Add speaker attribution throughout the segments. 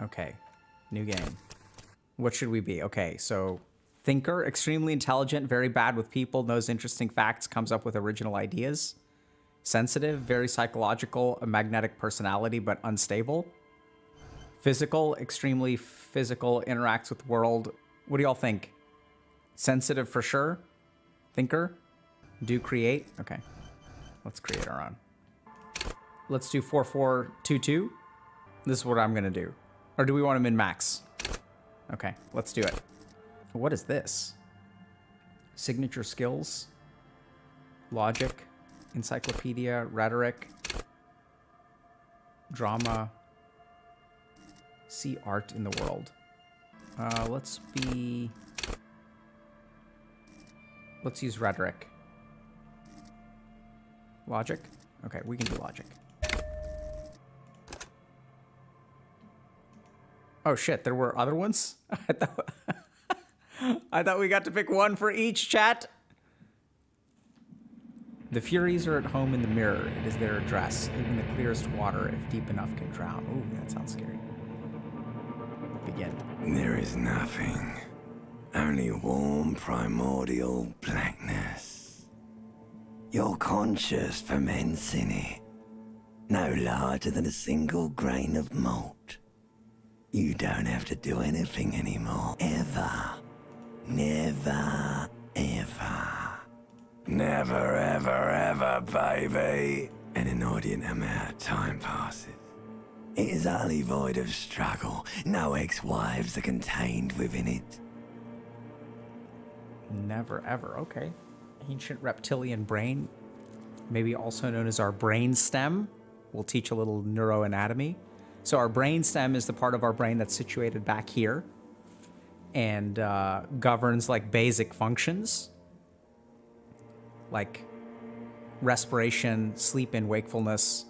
Speaker 1: Okay. New game. What should we be? Okay, so thinker, extremely intelligent, very bad with people, knows interesting facts, comes up with original ideas. Sensitive, very psychological, a magnetic personality, but unstable. Physical, extremely physical, interacts with the world. What do y'all think? Sensitive for sure. Thinker. Do create. Okay. Let's create our own. Let's do 4422. This is what I'm going to do. Or do we want to min-max? Okay, let's do it. What is this? Signature skills. Logic. Encyclopedia. Rhetoric. Drama. See art in the world. Let's use rhetoric. Logic? Okay, we can do logic. Oh shit, there were other ones? I thought we got to pick one for each, chat. The Furies are at home in the mirror. It is their address. Even the clearest water, if deep enough, can drown. Ooh, that sounds scary. Begin.
Speaker 2: There is nothing. Only warm, primordial blackness. You're conscious ferments in it. No larger than a single grain of malt. You don't have to do anything anymore. Ever. Never, ever. Never, ever, ever, baby. An inordinate amount of time passes. It is utterly void of struggle. No ex-wives are contained within it.
Speaker 1: Never, ever. Okay. Ancient reptilian brain, maybe also known as our brain stem. We'll teach a little neuroanatomy. So our brain stem is the part of our brain that's situated back here and governs like basic functions like respiration, sleep and wakefulness.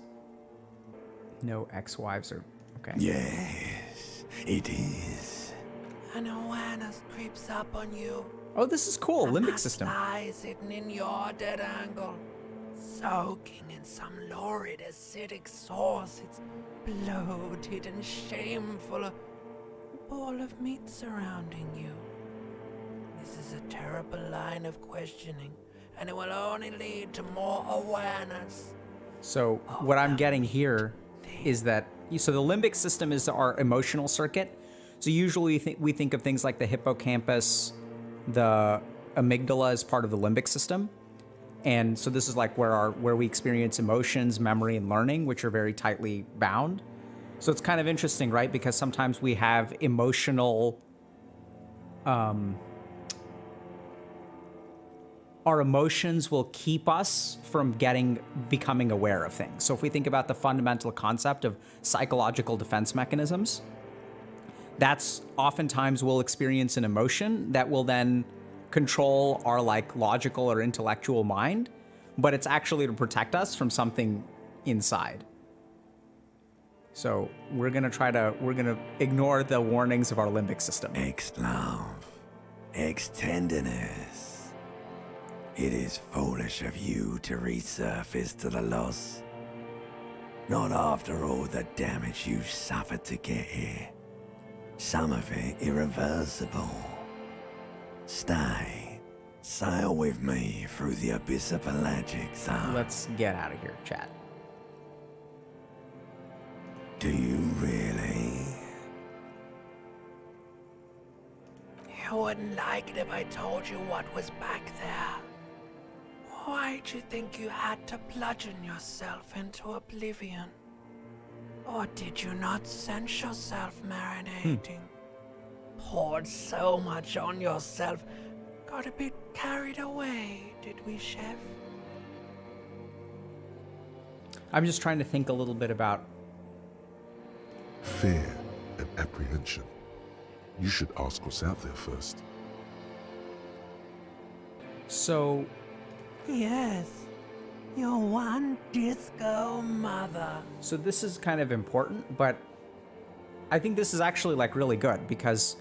Speaker 1: No ex-wives or... Okay.
Speaker 2: Yes, it is.
Speaker 3: An awareness creeps up on you.
Speaker 1: Oh, this is cool. Limbic system.
Speaker 3: Lies hidden in your dead angle, soaking in some lurid acidic sauce. It's bloated and shameful. A ball of meat surrounding you. This is a terrible line of questioning, and it will only lead to more awareness.
Speaker 1: So what I'm getting here is that, so the limbic system is our emotional circuit. So usually we think of things like the hippocampus, the amygdala as part of the limbic system. And so this is like where we experience emotions, memory, and learning, which are very tightly bound. So it's kind of interesting, right? Because sometimes we have emotional, our emotions will keep us from becoming aware of things. So if we think about the fundamental concept of psychological defense mechanisms, that's oftentimes we'll experience an emotion that will then control our like logical or intellectual mind, but it's actually to protect us from something inside. So we're gonna ignore the warnings of our limbic system.
Speaker 2: Ex-love, ex-tenderness. It is foolish of you to resurface to the loss. Not after all the damage you've suffered to get here. Some of it irreversible. Stay. Sail with me through the abyss of pelagic zone.
Speaker 1: Let's get out of here, chat.
Speaker 2: Do you really?
Speaker 3: You wouldn't like it if I told you what was back there. Why'd you think you had to bludgeon yourself into oblivion? Or did you not sense yourself marinating? Poured so much on yourself, got a bit carried away, did we, Chef?
Speaker 1: I'm just trying to think a little bit about...
Speaker 4: Fear and apprehension. You should ask what's out there first.
Speaker 1: So...
Speaker 3: Yes, your one disco mother.
Speaker 1: So this is kind of important, but I think this is actually like really good because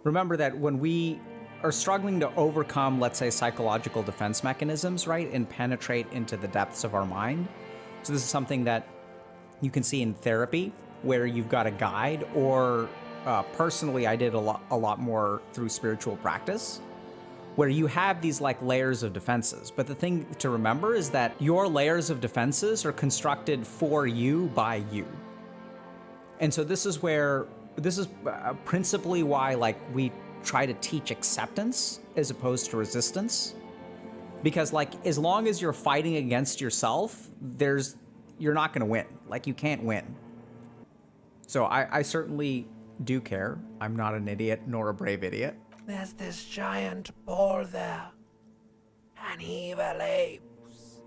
Speaker 1: remember that when we are struggling to overcome, let's say, psychological defense mechanisms, right, and penetrate into the depths of our mind. So this is something that you can see in therapy. where you've got a guide, or personally, I did a lot more through spiritual practice, where you have these like layers of defenses. But the thing to remember is that your layers of defenses are constructed for you by you. And so this is principally why like we try to teach acceptance as opposed to resistance. Because like, as long as you're fighting against yourself, you're not gonna win. Like, you can't win. So I certainly do care. I'm not an idiot nor a brave idiot.
Speaker 3: There's this giant ball there. And evil apes.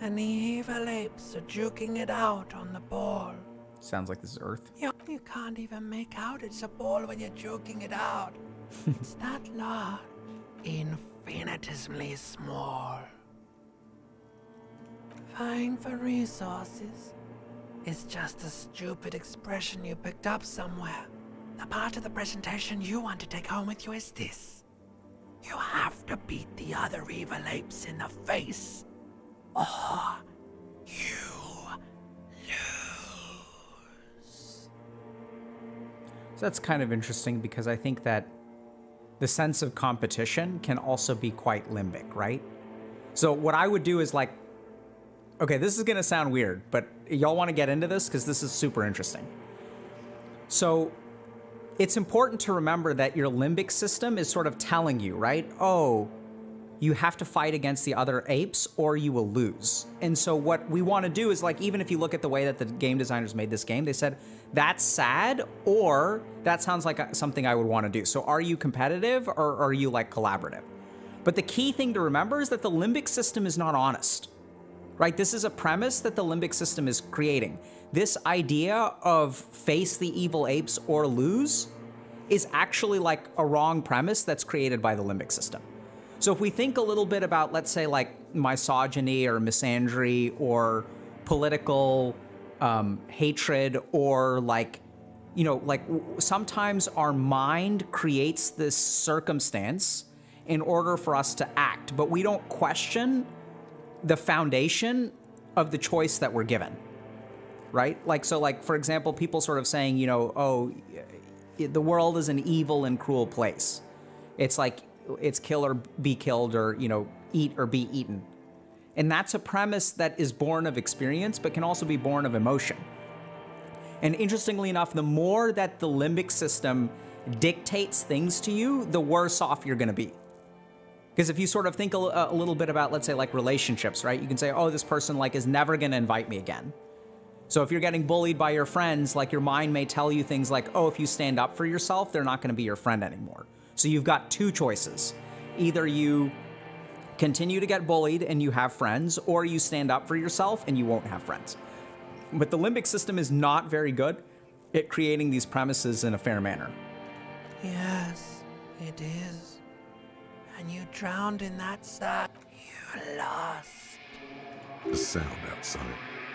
Speaker 3: And the evil apes are juking it out on the ball.
Speaker 1: Sounds like this is Earth.
Speaker 3: You can't even make out it's a ball when you're joking it out. It's that large. Infinitesimally small. Vying for resources is just a stupid expression you picked up somewhere. The part of the presentation you want to take home with you is this. You have to beat the other evil apes in the face, or you lose.
Speaker 1: So that's kind of interesting, because I think that the sense of competition can also be quite limbic, right? So what I would do is like, okay, this is gonna sound weird, but y'all wanna get into this because this is super interesting. So it's important to remember that your limbic system is sort of telling you, right? Oh, you have to fight against the other apes or you will lose. And so what we wanna do is like, even if you look at the way that the game designers made this game, they said, that's sad, or that sounds like something I would wanna do. So are you competitive or are you like collaborative? But the key thing to remember is that the limbic system is not honest, right? This is a premise that the limbic system is creating. This idea of face the evil apes or lose is actually like a wrong premise that's created by the limbic system. So if we think a little bit about, let's say, like misogyny or misandry or political hatred, or like, you know, like sometimes our mind creates this circumstance in order for us to act, but we don't question the foundation of the choice that we're given, right? Like, so like, for example, people sort of saying, you know, oh, the world is an evil and cruel place. It's like, it's kill or be killed, or, you know, eat or be eaten. And that's a premise that is born of experience, but can also be born of emotion. And interestingly enough, the more that the limbic system dictates things to you, the worse off you're gonna be. Because if you sort of think a little bit about, let's say, like relationships, right? You can say, oh, this person like is never gonna invite me again. So if you're getting bullied by your friends, like your mind may tell you things like, oh, if you stand up for yourself, they're not gonna be your friend anymore. So you've got two choices. Either you continue to get bullied and you have friends, or you stand up for yourself and you won't have friends. But the limbic system is not very good at creating these premises in a fair manner.
Speaker 3: Yes, it is. And you drowned in that sad. You lost.
Speaker 4: The sound outside,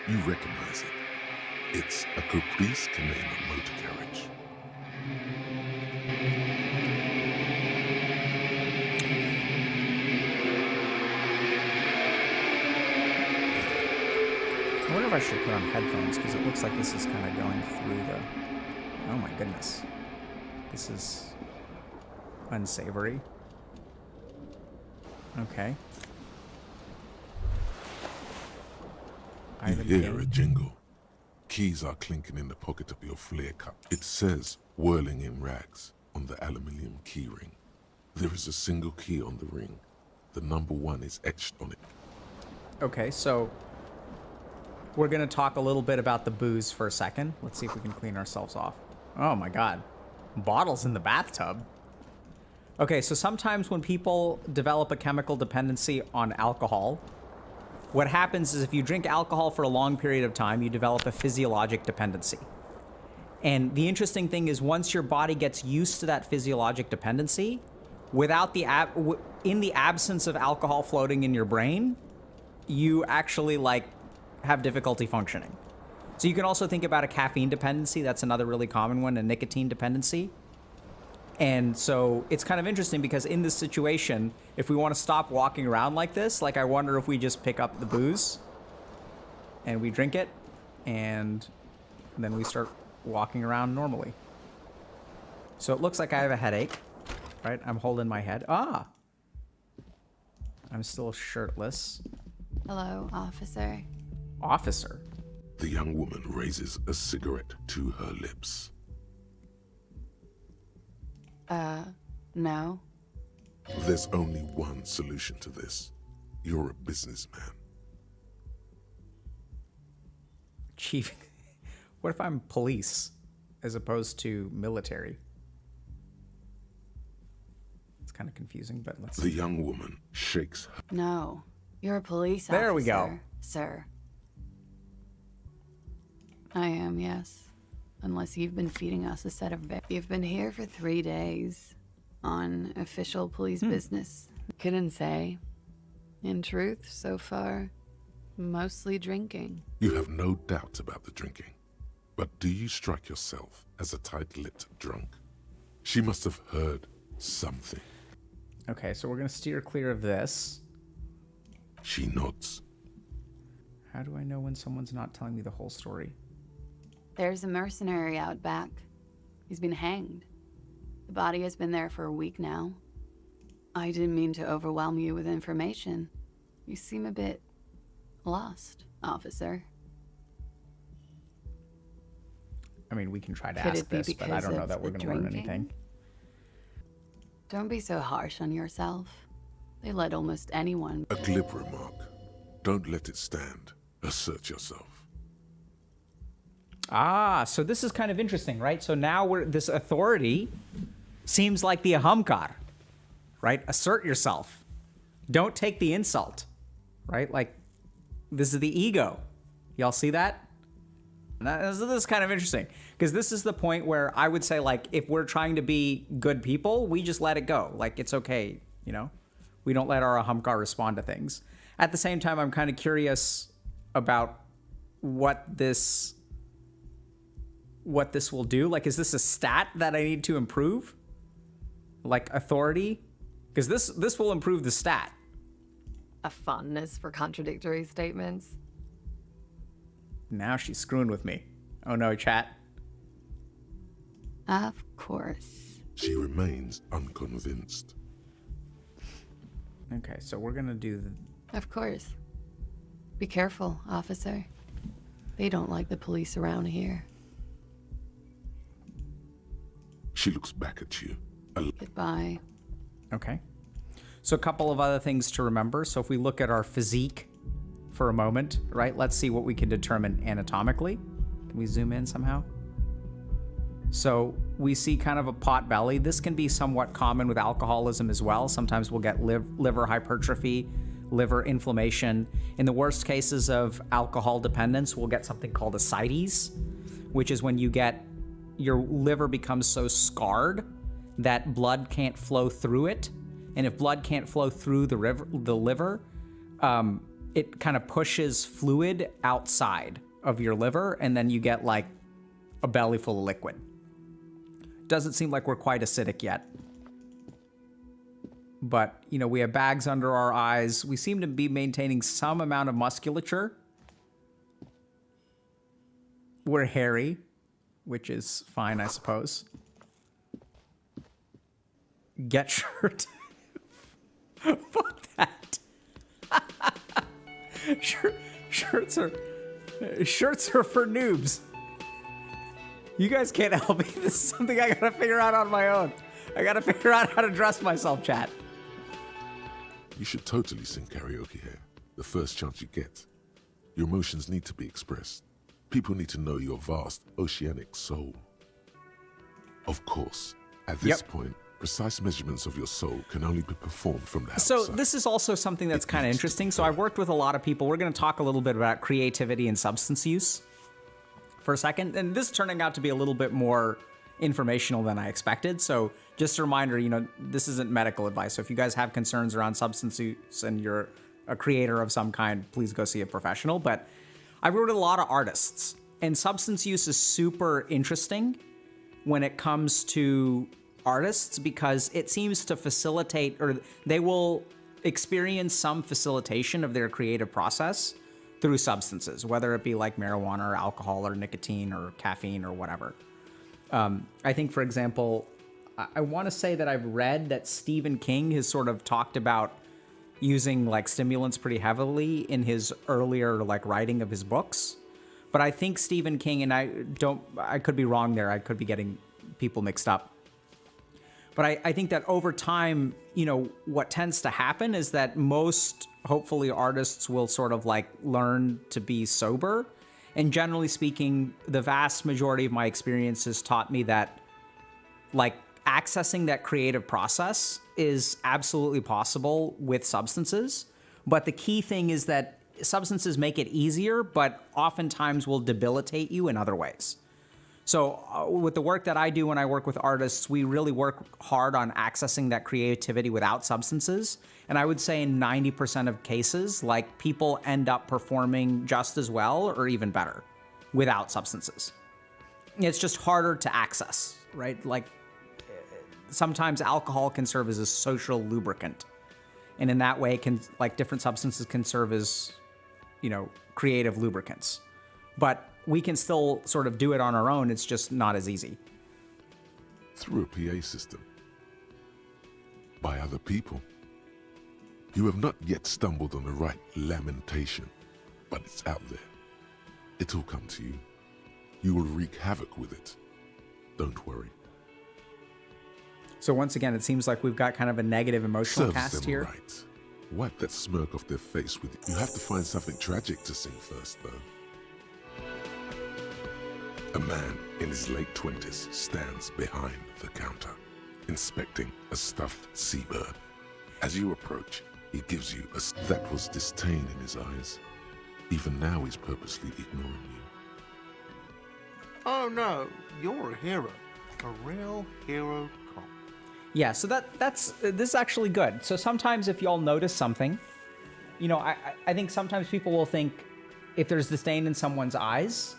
Speaker 4: you recognize it. It's a caprice to name a motor carriage.
Speaker 1: I wonder if I should put on headphones, because it looks like this is kind of going through the... Oh my goodness. This is unsavory. Okay.
Speaker 4: You hear a jingle. Keys are clinking in the pocket of your flare cup. It says, whirling in rags, on the aluminium key ring. There is a single key on the ring. The number 1 is etched on it.
Speaker 1: Okay, so we're going to talk a little bit about the booze for a second. Let's see if we can clean ourselves off. Oh my god. Bottles in the bathtub. Okay, so sometimes when people develop a chemical dependency on alcohol, what happens is if you drink alcohol for a long period of time, you develop a physiologic dependency. And the interesting thing is, once your body gets used to that physiologic dependency, without in the absence of alcohol floating in your brain, you actually like have difficulty functioning. So you can also think about a caffeine dependency. That's another really common one, a nicotine dependency. And so it's kind of interesting because in this situation, if we want to stop walking around like this, like I wonder if we just pick up the booze and we drink it and And then we start walking around normally. So it looks like I have a headache, right? I'm holding my head. Ah! I'm still shirtless.
Speaker 5: Hello, officer.
Speaker 1: Officer?
Speaker 4: The young woman raises a cigarette to her lips.
Speaker 5: No.
Speaker 4: There's only one solution to this. You're a businessman.
Speaker 1: Chief, what if I'm police as opposed to military? It's kind of confusing, but let's see.
Speaker 4: The young woman shakes her.
Speaker 5: No. You're a police officer.
Speaker 1: There we go.
Speaker 5: Sir. I am, yes. Unless you've been feeding us a set of... You've been here for 3 days on official police business. Couldn't say. In truth, so far, mostly drinking.
Speaker 4: You have no doubt about the drinking. But do you strike yourself as a tight-lipped drunk? She must have heard something.
Speaker 1: Okay, so we're going to steer clear of this.
Speaker 4: She nods.
Speaker 1: How do I know when someone's not telling me the whole story?
Speaker 5: There's a mercenary out back. He's been hanged. The body has been there for a week now. I didn't mean to overwhelm you with information. You seem a bit lost, officer.
Speaker 1: I mean, we can try to
Speaker 5: Could
Speaker 1: ask
Speaker 5: it be
Speaker 1: this, but I
Speaker 5: because
Speaker 1: don't know
Speaker 5: of
Speaker 1: that we're
Speaker 5: the
Speaker 1: going to learn
Speaker 5: drinking?
Speaker 1: anything.
Speaker 5: Don't be so harsh on yourself. They let almost anyone...
Speaker 4: A glib remark. Don't let it stand. Assert yourself.
Speaker 1: Ah, so this is kind of interesting, right? So now this authority seems like the ahamkar, right? Assert yourself. Don't take the insult, right? Like, this is the ego. Y'all see that? This is kind of interesting, because this is the point where I would say, like, if we're trying to be good people, we just let it go. Like, it's okay, you know? We don't let our ahamkar respond to things. At the same time, I'm kind of curious about what this will do. Like, is this a stat that I need to improve? Like authority? Because this will improve the stat.
Speaker 6: A fondness for contradictory statements.
Speaker 1: Now she's screwing with me. Oh no, chat.
Speaker 5: Of course.
Speaker 4: She remains unconvinced.
Speaker 1: Okay, so we're gonna do
Speaker 5: Of course. Be careful, officer. They don't like the police around here.
Speaker 4: She looks back at you.
Speaker 5: Goodbye.
Speaker 1: Okay. So a couple of other things to remember. So if we look at our physique for a moment, right? Let's see what we can determine anatomically. Can we zoom in somehow? So we see kind of a pot belly. This can be somewhat common with alcoholism as well. Sometimes we'll get liver hypertrophy, liver inflammation. In the worst cases of alcohol dependence, we'll get something called ascites, which is when your liver becomes so scarred that blood can't flow through it. And if blood can't flow through the liver, it kind of pushes fluid outside of your liver, and then you get like a belly full of liquid. Doesn't seem like we're quite acidic yet. But, you know, we have bags under our eyes. We seem to be maintaining some amount of musculature. We're hairy, which is fine, I suppose. Get shirt. Fuck that. Shirts are for noobs. You guys can't help me. This is something I gotta figure out on my own. I gotta figure out how to dress myself, chat.
Speaker 4: You should totally sing karaoke here, the first chance you get. Your emotions need to be expressed. People need to know your vast oceanic soul. Of course, at this point, precise measurements of your soul can only be performed from the outside.
Speaker 1: So this is also something that's kind of interesting. So I've worked with a lot of people. We're going to talk a little bit about creativity and substance use for a second. And this is turning out to be a little bit more informational than I expected. So just a reminder, you know, this isn't medical advice. So if you guys have concerns around substance use and you're a creator of some kind, please go see a professional. But I worked with a lot of artists, and substance use is super interesting when it comes to artists, because it seems to facilitate, or they will experience some facilitation of their creative process through substances, whether it be like marijuana or alcohol or nicotine or caffeine or whatever. I think, for example, I want to say that I've read that Stephen King has sort of talked about using like stimulants pretty heavily in his earlier like writing of his books. But I think Stephen King, and I could be wrong there. I could be getting people mixed up. But I think that over time, you know, what tends to happen is that most, hopefully, artists will sort of like learn to be sober. And generally speaking, the vast majority of my experiences taught me that like accessing that creative process is absolutely possible with substances. But the key thing is that substances make it easier, but oftentimes will debilitate you in other ways. So with the work that I do when I work with artists, we really work hard on accessing that creativity without substances. And I would say in 90% of cases, like people end up performing just as well or even better without substances. It's just harder to access, right? Like sometimes alcohol can serve as a social lubricant. And in that way, like different substances can serve as, you know, creative lubricants. But we can still sort of do it on our own. It's just not as easy.
Speaker 4: Through a PA system. By other people. You have not yet stumbled on the right lamentation, but it's out there. It'll come to you. You will wreak havoc with it. Don't worry.
Speaker 1: So once again, it seems like we've got kind of a negative emotional
Speaker 4: Serves
Speaker 1: cast
Speaker 4: them
Speaker 1: here.
Speaker 4: right. Wipe that smirk off their face with you. You have to find something tragic to sing first, though. A man in his late 20s stands behind the counter, inspecting a stuffed seabird. As you approach, he gives you that was disdain in his eyes. Even now, he's purposely ignoring you.
Speaker 7: Oh no, you're a hero. A real hero cop.
Speaker 1: Yeah, so this is actually good. So sometimes if y'all notice something, you know, I think sometimes people will think if there's disdain in someone's eyes,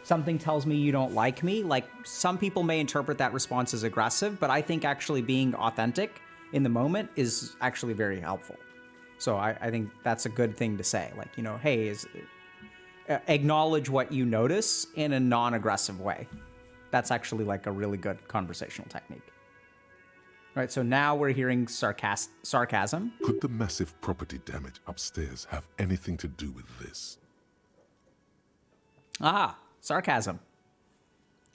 Speaker 1: something tells me you don't like me. Like some people may interpret that response as aggressive, but I think actually being authentic in the moment is actually very helpful. So I think that's a good thing to say. Like, you know, hey, acknowledge what you notice in a non-aggressive way. That's actually like a really good conversational technique. All right, so now we're hearing sarcasm.
Speaker 4: Could the massive property damage upstairs have anything to do with this?
Speaker 1: Ah, sarcasm.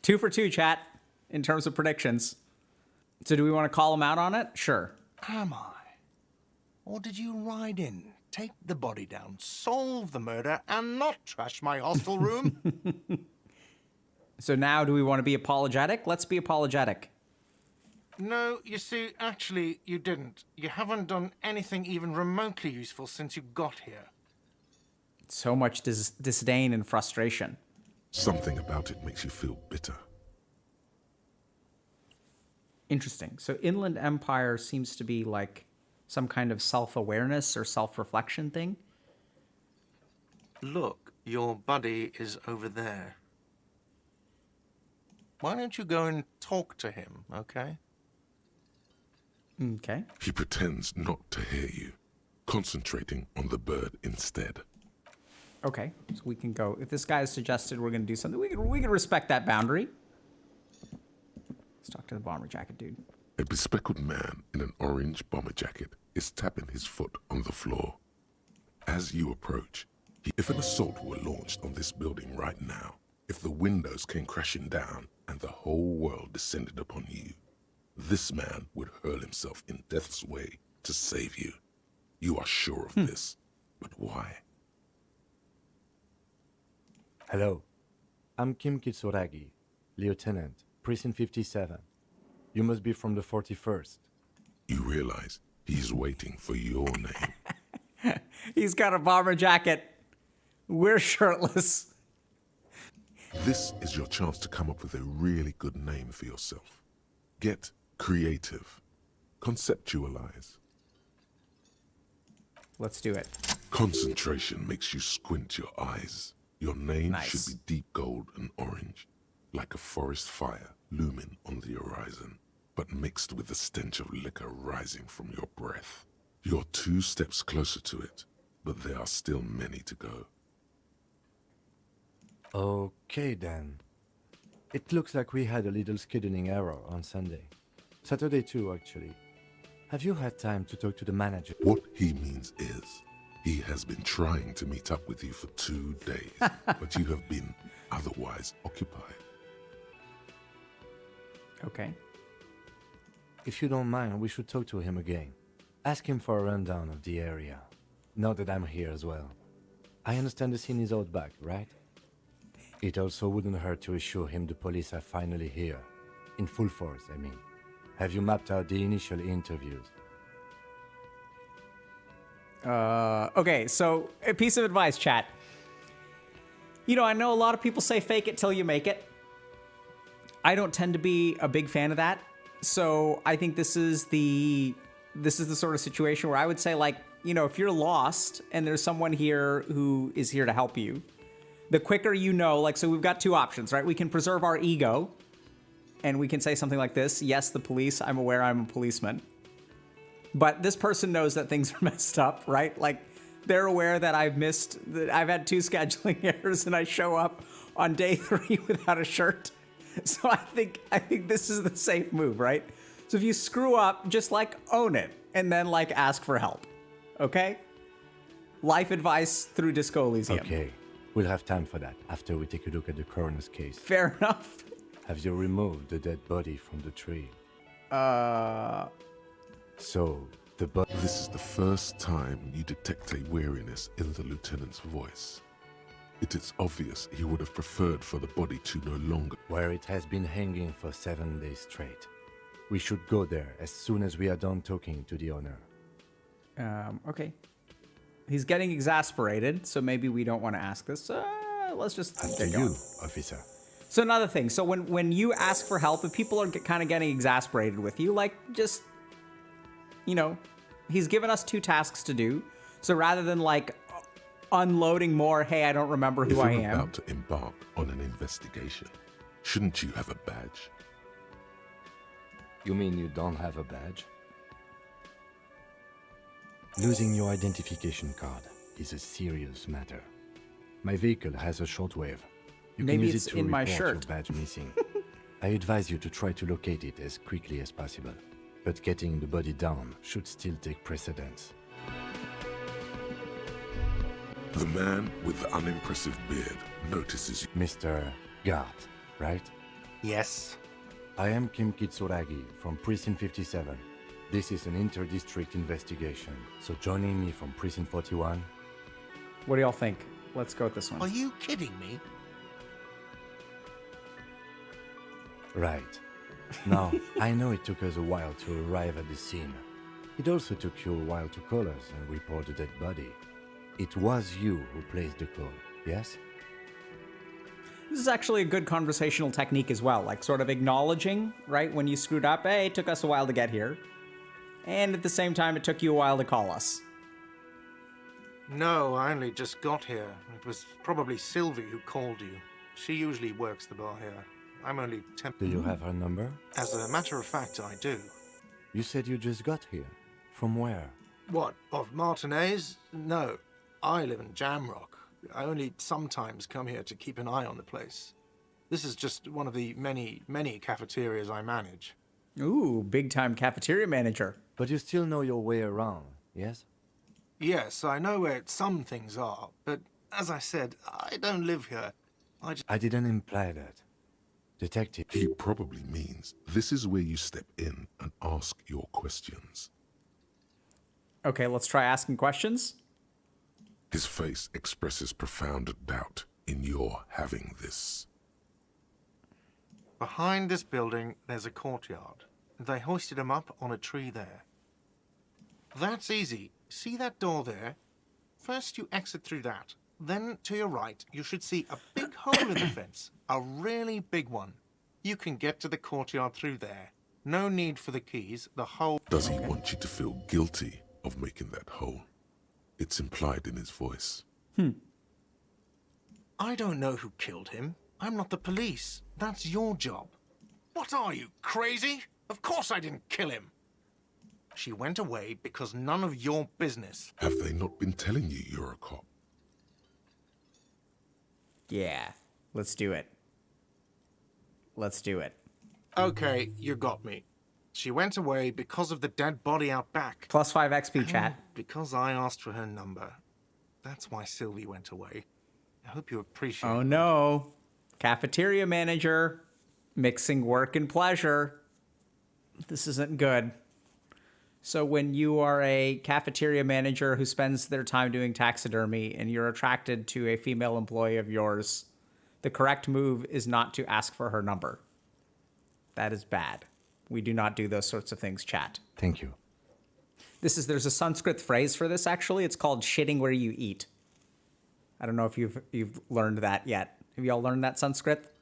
Speaker 1: 2 for 2, chat, in terms of predictions. So do we want to call him out on it? Sure.
Speaker 7: Am I? Or did you ride in, take the body down, solve the murder, and not trash my hostel room?
Speaker 1: So now do we want to be apologetic? Let's be apologetic.
Speaker 7: No, you see, actually, you didn't. You haven't done anything even remotely useful since you got here.
Speaker 1: So much disdain and frustration.
Speaker 4: Something about it makes you feel bitter.
Speaker 1: Interesting. So Inland Empire seems to be like some kind of self-awareness or self-reflection thing.
Speaker 7: Look, your buddy is over there. Why don't you go and talk to him, okay?
Speaker 1: Okay.
Speaker 4: He pretends not to hear you, concentrating on the bird instead.
Speaker 1: Okay, so we can go. If this guy has suggested we're going to do something, we can respect that boundary. Let's talk to the bomber jacket dude.
Speaker 4: A bespectacled man in an orange bomber jacket is tapping his foot on the floor. As you approach, if an assault were launched on this building right now, if the windows came crashing down and the whole world descended upon you, this man would hurl himself in death's way to save you. You are sure of this, but why?
Speaker 8: Hello, I'm Kim Kitsuragi, Lieutenant, Precinct 57. You must be from the 41st.
Speaker 4: You realize he's waiting for your name.
Speaker 1: He's got a bomber jacket. We're shirtless.
Speaker 4: This is your chance to come up with a really good name for yourself. Get creative. Conceptualize.
Speaker 1: Let's do it.
Speaker 4: Concentration makes you squint your eyes. Your name
Speaker 1: Nice.
Speaker 4: should be deep gold and orange, like a forest fire looming on the horizon, but mixed with the stench of liquor rising from your breath. You're 2 steps closer to it, but there are still many to go.
Speaker 8: Okay then. It looks like we had a little scheduling error on Sunday. Saturday too, actually. Have you had time to talk to the manager?
Speaker 4: What he means is, he has been trying to meet up with you for 2 days, but you have been otherwise occupied.
Speaker 1: Okay.
Speaker 8: If you don't mind, we should talk to him again. Ask him for a rundown of the area. Now that I'm here as well. I understand the scene is out back, right? It also wouldn't hurt to assure him the police are finally here. In full force, I mean. Have you mapped out the initial interviews?
Speaker 1: Okay, so a piece of advice, chat. You know, I know a lot of people say fake it till you make it. I don't tend to be a big fan of that. So I think this is the sort of situation where I would say, like, you know, if you're lost and there's someone here who is here to help you, the quicker you know, like, so we've got two options, right? We can preserve our ego and we can say something like this. Yes, the police, I'm aware I'm a policeman. But this person knows that things are messed up, right? Like, they're aware that I've had 2 scheduling errors and I show up on day 3 without a shirt. So I think this is the safe move, right? So if you screw up, just like own it and then like ask for help. Okay? Life advice through Disco Elysium.
Speaker 8: Okay, we'll have time for that after we take a look at the coroner's case.
Speaker 1: Fair enough.
Speaker 8: Have you removed the dead body from the tree? So, the body...
Speaker 4: This is the first time you detect a weariness in the lieutenant's voice. It is obvious he would have preferred for the body to no longer...
Speaker 8: Where it has been hanging for 7 days straight. We should go there as soon as we are done talking to the owner.
Speaker 1: Okay. He's getting exasperated, so maybe we don't want to ask this. Let's just
Speaker 8: Up to
Speaker 1: get
Speaker 8: you,
Speaker 1: going.
Speaker 8: officer.
Speaker 1: So another thing, so when you ask for help, if people are kind of getting exasperated with you, like, just, you know, he's given us 2 tasks to do. So rather than like unloading more, hey, I don't remember who I
Speaker 4: If you're
Speaker 1: am.
Speaker 4: about to embark on an investigation, shouldn't you have a badge?
Speaker 8: You mean you don't have a badge? Losing your identification card is a serious matter. My vehicle has a shortwave. You
Speaker 1: Maybe
Speaker 8: can use
Speaker 1: it's
Speaker 8: it to
Speaker 1: in my
Speaker 8: report
Speaker 1: shirt.
Speaker 8: your badge missing. I advise you to try to locate it as quickly as possible. But getting the body down should still take precedence.
Speaker 4: The man with the unimpressive beard notices you.
Speaker 8: Mr. Garte, right?
Speaker 7: Yes.
Speaker 8: I am Kim Kitsuragi from Precinct 57. This is an inter-district investigation, so joining me from Precinct 41...
Speaker 1: What do y'all think? Let's go with this one.
Speaker 7: Are you kidding me?
Speaker 8: Right. Now, I know it took us a while to arrive at the scene. It also took you a while to call us and report the dead body. It was you who placed the call, yes?
Speaker 1: This is actually a good conversational technique as well, like sort of acknowledging, right, when you screwed up, hey, it took us a while to get here. And at the same time, it took you a while to call us.
Speaker 7: No, I only just got here. It was probably Sylvie who called you. She usually works the bar here. I'm only
Speaker 8: Do you have her number?
Speaker 7: As a matter of fact, I do.
Speaker 8: You said you just got here. From where?
Speaker 7: What, of Martinez? No, I live in Jamrock. I only sometimes come here to keep an eye on the place. This is just one of the many, many cafeterias I manage.
Speaker 1: Ooh, big-time cafeteria manager.
Speaker 8: But you still know your way around, yes?
Speaker 7: Yes, I know where some things are, but as I said, I don't live here.
Speaker 8: I didn't imply that. Detective.
Speaker 4: He probably means this is where you step in and ask your questions.
Speaker 1: Okay, let's try asking questions.
Speaker 4: His face expresses profound doubt in your having this.
Speaker 7: Behind this building, there's a courtyard. They hoisted him up on a tree there. That's easy. See that door there? First you exit through that. Then, to your right, you should see a big hole in the fence. A really big one. You can get to the courtyard through there. No need for the keys. The hole...
Speaker 4: Does he want you to feel guilty of making that hole? It's implied in his voice.
Speaker 7: I don't know who killed him. I'm not the police. That's your job. What are you, crazy? Of course I didn't kill him. She went away because none of your business.
Speaker 4: Have they not been telling you you're a cop?
Speaker 1: Yeah. Let's do it. Let's do it.
Speaker 7: Okay, you got me. She went away because of the dead body out back.
Speaker 1: +5 XP, chat.
Speaker 7: Because I asked for her number. That's why Sylvie went away. I hope you appreciate
Speaker 1: Oh
Speaker 7: it.
Speaker 1: no. Cafeteria manager. Mixing work and pleasure. This isn't good. So when you are a cafeteria manager who spends their time doing taxidermy and you're attracted to a female employee of yours, the correct move is not to ask for her number. That is bad. We do not do those sorts of things, chat.
Speaker 8: Thank you.
Speaker 1: There's a Sanskrit phrase for this, actually. It's called shitting where you eat. I don't know if you've learned that yet. Have y'all learned that Sanskrit?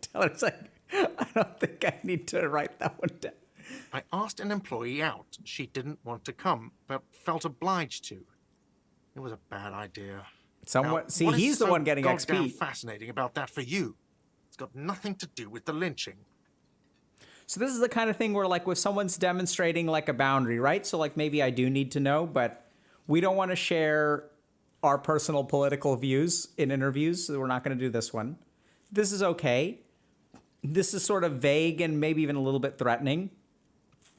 Speaker 1: Taylor's like, I don't think I need to write that one down.
Speaker 7: I asked an employee out. She didn't want to come, but felt obliged to. It was a bad idea.
Speaker 1: Somewhat.
Speaker 7: Now,
Speaker 1: See,
Speaker 7: what is
Speaker 1: he's the
Speaker 7: so
Speaker 1: one getting
Speaker 7: goddamn
Speaker 1: XP.
Speaker 7: fascinating about that for you? It's got nothing to do with the lynching.
Speaker 1: So this is the kind of thing where, like, if someone's demonstrating, like, a boundary, right? So, like, maybe I do need to know, but we don't want to share our personal political views in interviews, so we're not going to do this one. This is okay. This is sort of vague and maybe even a little bit threatening.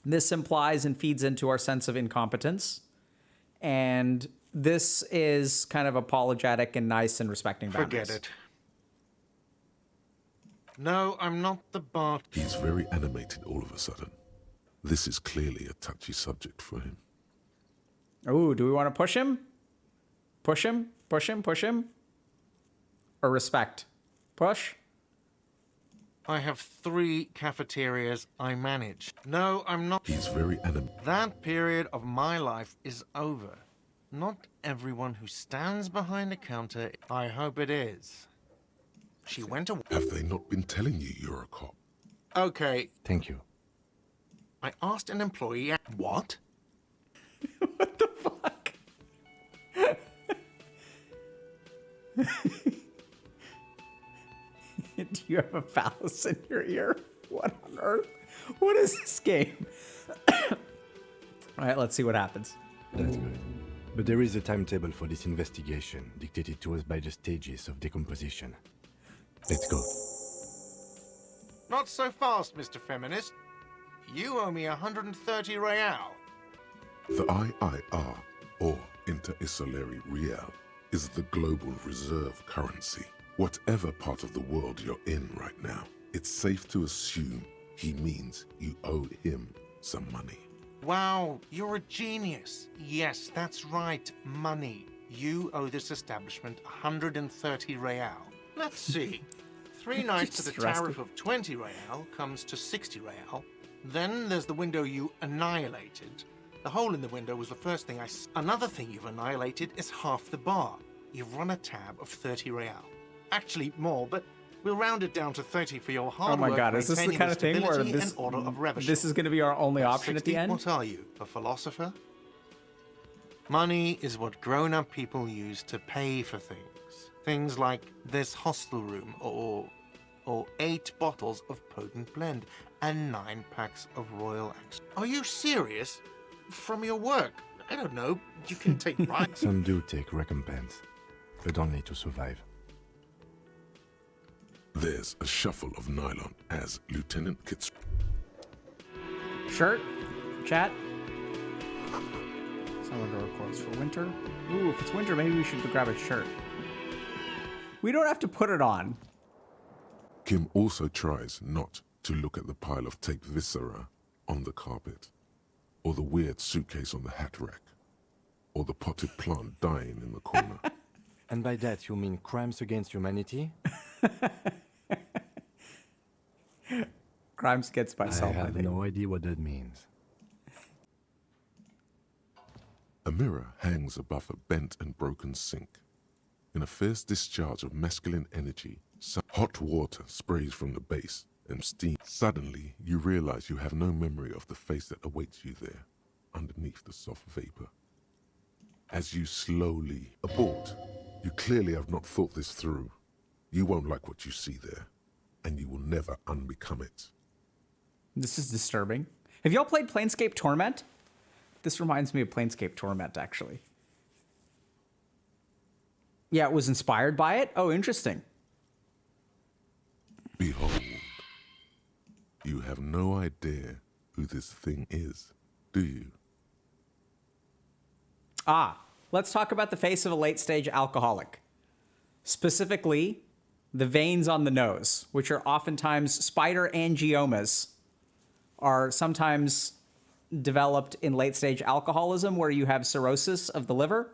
Speaker 1: This implies and feeds into our sense of incompetence. And this is kind of apologetic and nice and respecting boundaries.
Speaker 7: Forget it. No, I'm not the bar.
Speaker 4: He's very animated all of a sudden. This is clearly a touchy subject for him.
Speaker 1: Ooh, do we want to push him? Push him? Push him? Push him? Or respect? Push?
Speaker 7: I have 3 cafeterias I manage. No, I'm not.
Speaker 4: He's very animated.
Speaker 7: That period of my life is over. Not everyone who stands behind a counter. I hope it is. She went away.
Speaker 4: Have they not been telling you you're a cop?
Speaker 7: Okay,
Speaker 8: Thank you.
Speaker 7: I asked an employee. What?
Speaker 1: What the fuck? Do you have a phallus in your ear? What on earth? What is this game? All right, let's see what happens.
Speaker 8: That's good. But there is a timetable for this investigation, dictated to us by the stages of decomposition. Let's go.
Speaker 7: Not so fast, Mr. Feminist. You owe me 130 real.
Speaker 4: The IIR, or Inter-Isolary Real, is the global reserve currency. Whatever part of the world you're in right now, it's safe to assume he means you owe him some money.
Speaker 7: Wow, you're a genius. Yes, that's right, money. You owe this establishment 130 real. Let's see. 3 nights at a tariff of 20 real comes to 60 real. Then there's the window you annihilated. The hole in the window was the first thing Another thing you've annihilated is half the bar. You've run a tab of 30 real. Actually, more, but we'll round it down to 30 for your hard
Speaker 1: Oh my
Speaker 7: work
Speaker 1: God, is this the
Speaker 7: maintaining
Speaker 1: kind of thing where
Speaker 7: stability
Speaker 1: this,
Speaker 7: and order of Revachol.
Speaker 1: this is going to be our only
Speaker 7: At
Speaker 1: option at
Speaker 7: 60,
Speaker 1: the end?
Speaker 7: What are you, a philosopher? Money is what grown-up people use to pay for things. Things like this hostel room, or 8 bottles of potent blend, and 9 packs of Royal Axe. Are you serious? From your work? I don't know. You can take bribes.
Speaker 8: Some do take recompense, but only to survive.
Speaker 4: There's a shuffle of nylon as Lieutenant Kitz.
Speaker 1: Shirt? Chat? Summer door closed for winter. Ooh, if it's winter, maybe we should go grab a shirt. We don't have to put it on.
Speaker 4: Kim also tries not to look at the pile of taped viscera on the carpet, or the weird suitcase on the hat rack, or the potted plant dying in the corner.
Speaker 8: And by that you mean crimes against humanity?
Speaker 1: Crimes against myself,
Speaker 8: I
Speaker 1: I
Speaker 8: have
Speaker 1: think.
Speaker 8: no idea what that means.
Speaker 4: A mirror hangs above a bent and broken sink. In a fierce discharge of masculine energy, hot water sprays from the base and steam. Suddenly, you realize you have no memory of the face that awaits you there, underneath the soft vapor. As you slowly abort, you clearly have not thought this through. You won't like what you see there, and you will never unbecome it.
Speaker 1: This is disturbing. Have y'all played Planescape Torment? This reminds me of Planescape Torment, actually. Yeah, it was inspired by it? Oh, interesting.
Speaker 4: Behold, you have no idea who this thing is, do you?
Speaker 1: Let's talk about the face of a late-stage alcoholic. Specifically, the veins on the nose, which are oftentimes spider angiomas, are sometimes developed in late-stage alcoholism where you have cirrhosis of the liver.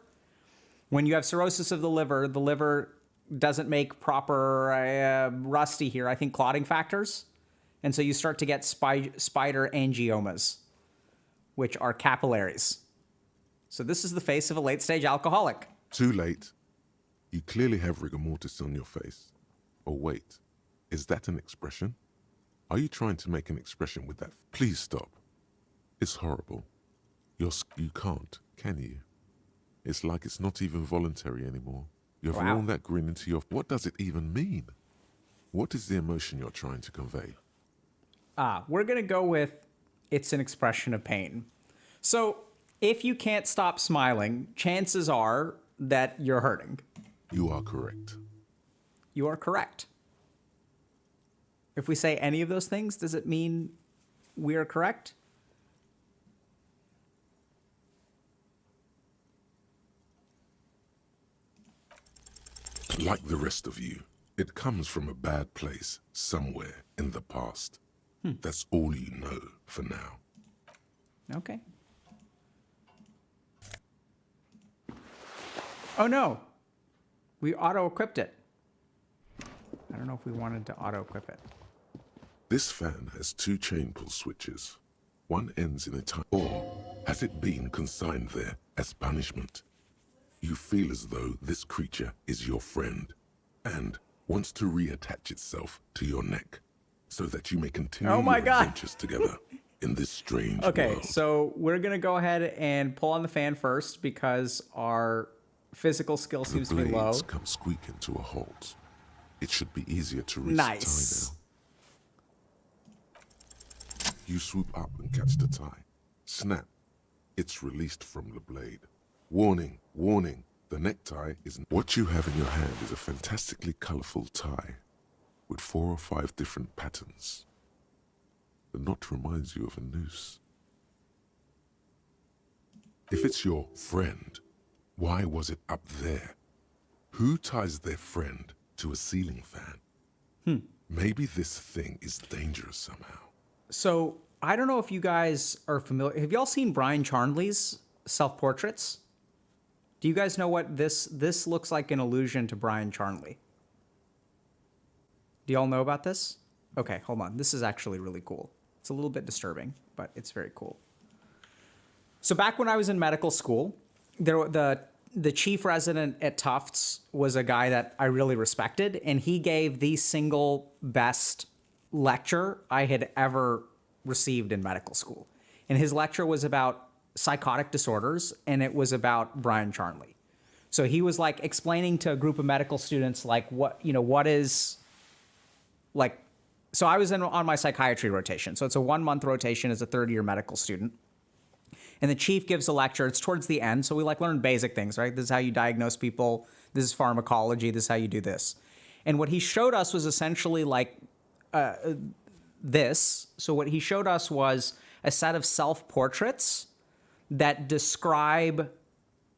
Speaker 1: When you have cirrhosis of the liver doesn't make proper, rusty here, I think clotting factors. And so you start to get spider angiomas, which are capillaries. So this is the face of a late-stage alcoholic.
Speaker 4: Too late. You clearly have rigor mortis on your face. Oh, wait. Is that an expression? Are you trying to make an expression with that? Please stop. It's horrible. You can't, can you? It's like it's not even voluntary anymore. You've worn that grin into your... What does it even mean? What is the emotion you're trying to convey?
Speaker 1: We're going to go with it's an expression of pain. So if you can't stop smiling, chances are that you're hurting.
Speaker 4: You are correct.
Speaker 1: You are correct. If we say any of those things, does it mean we are correct?
Speaker 4: Like the rest of you, it comes from a bad place somewhere in the past. That's all you know for now.
Speaker 1: Okay. Oh no, we auto-equipped it. I don't know if we wanted to auto-equip it.
Speaker 4: This fan has 2 chain pull switches. One ends in a time, or has it been consigned there as punishment? You feel as though this creature is your friend and wants to reattach itself to your neck so that you may continue your adventures together in this strange world.
Speaker 1: Okay, so we're going to go ahead and pull on the fan first because our physical skill seems to be low.
Speaker 4: The blades come squeaking to a halt. It should be easier to reach
Speaker 1: Nice.
Speaker 4: the tie now. You swoop up and catch the tie. Snap. It's released from the blade. Warning, warning. The necktie isn't... What you have in your hand is a fantastically colorful tie with 4 or 5 different patterns. The knot reminds you of a noose. If it's your friend, why was it up there? Who ties their friend to a ceiling fan? Maybe this thing is dangerous somehow.
Speaker 1: So I don't know if you guys are familiar. Have y'all seen Bryan Charnley's self-portraits? Do you guys know what this looks like? An allusion to Bryan Charnley. Do y'all know about this? Okay, hold on. This is actually really cool. It's a little bit disturbing, but it's very cool. So back when I was in medical school, the chief resident at Tufts was a guy that I really respected, and he gave the single best lecture I had ever received in medical school. And his lecture was about psychotic disorders, and it was about Bryan Charnley. So he was like explaining to a group of medical students like what is like, so I was on my psychiatry rotation. So it's a 1-month rotation as a 3rd-year medical student. And the chief gives a lecture. It's towards the end. So we like learn basic things, right? This is how you diagnose people. This is pharmacology. This is how you do this. And what he showed us was essentially like this. So what he showed us was a set of self-portraits that describe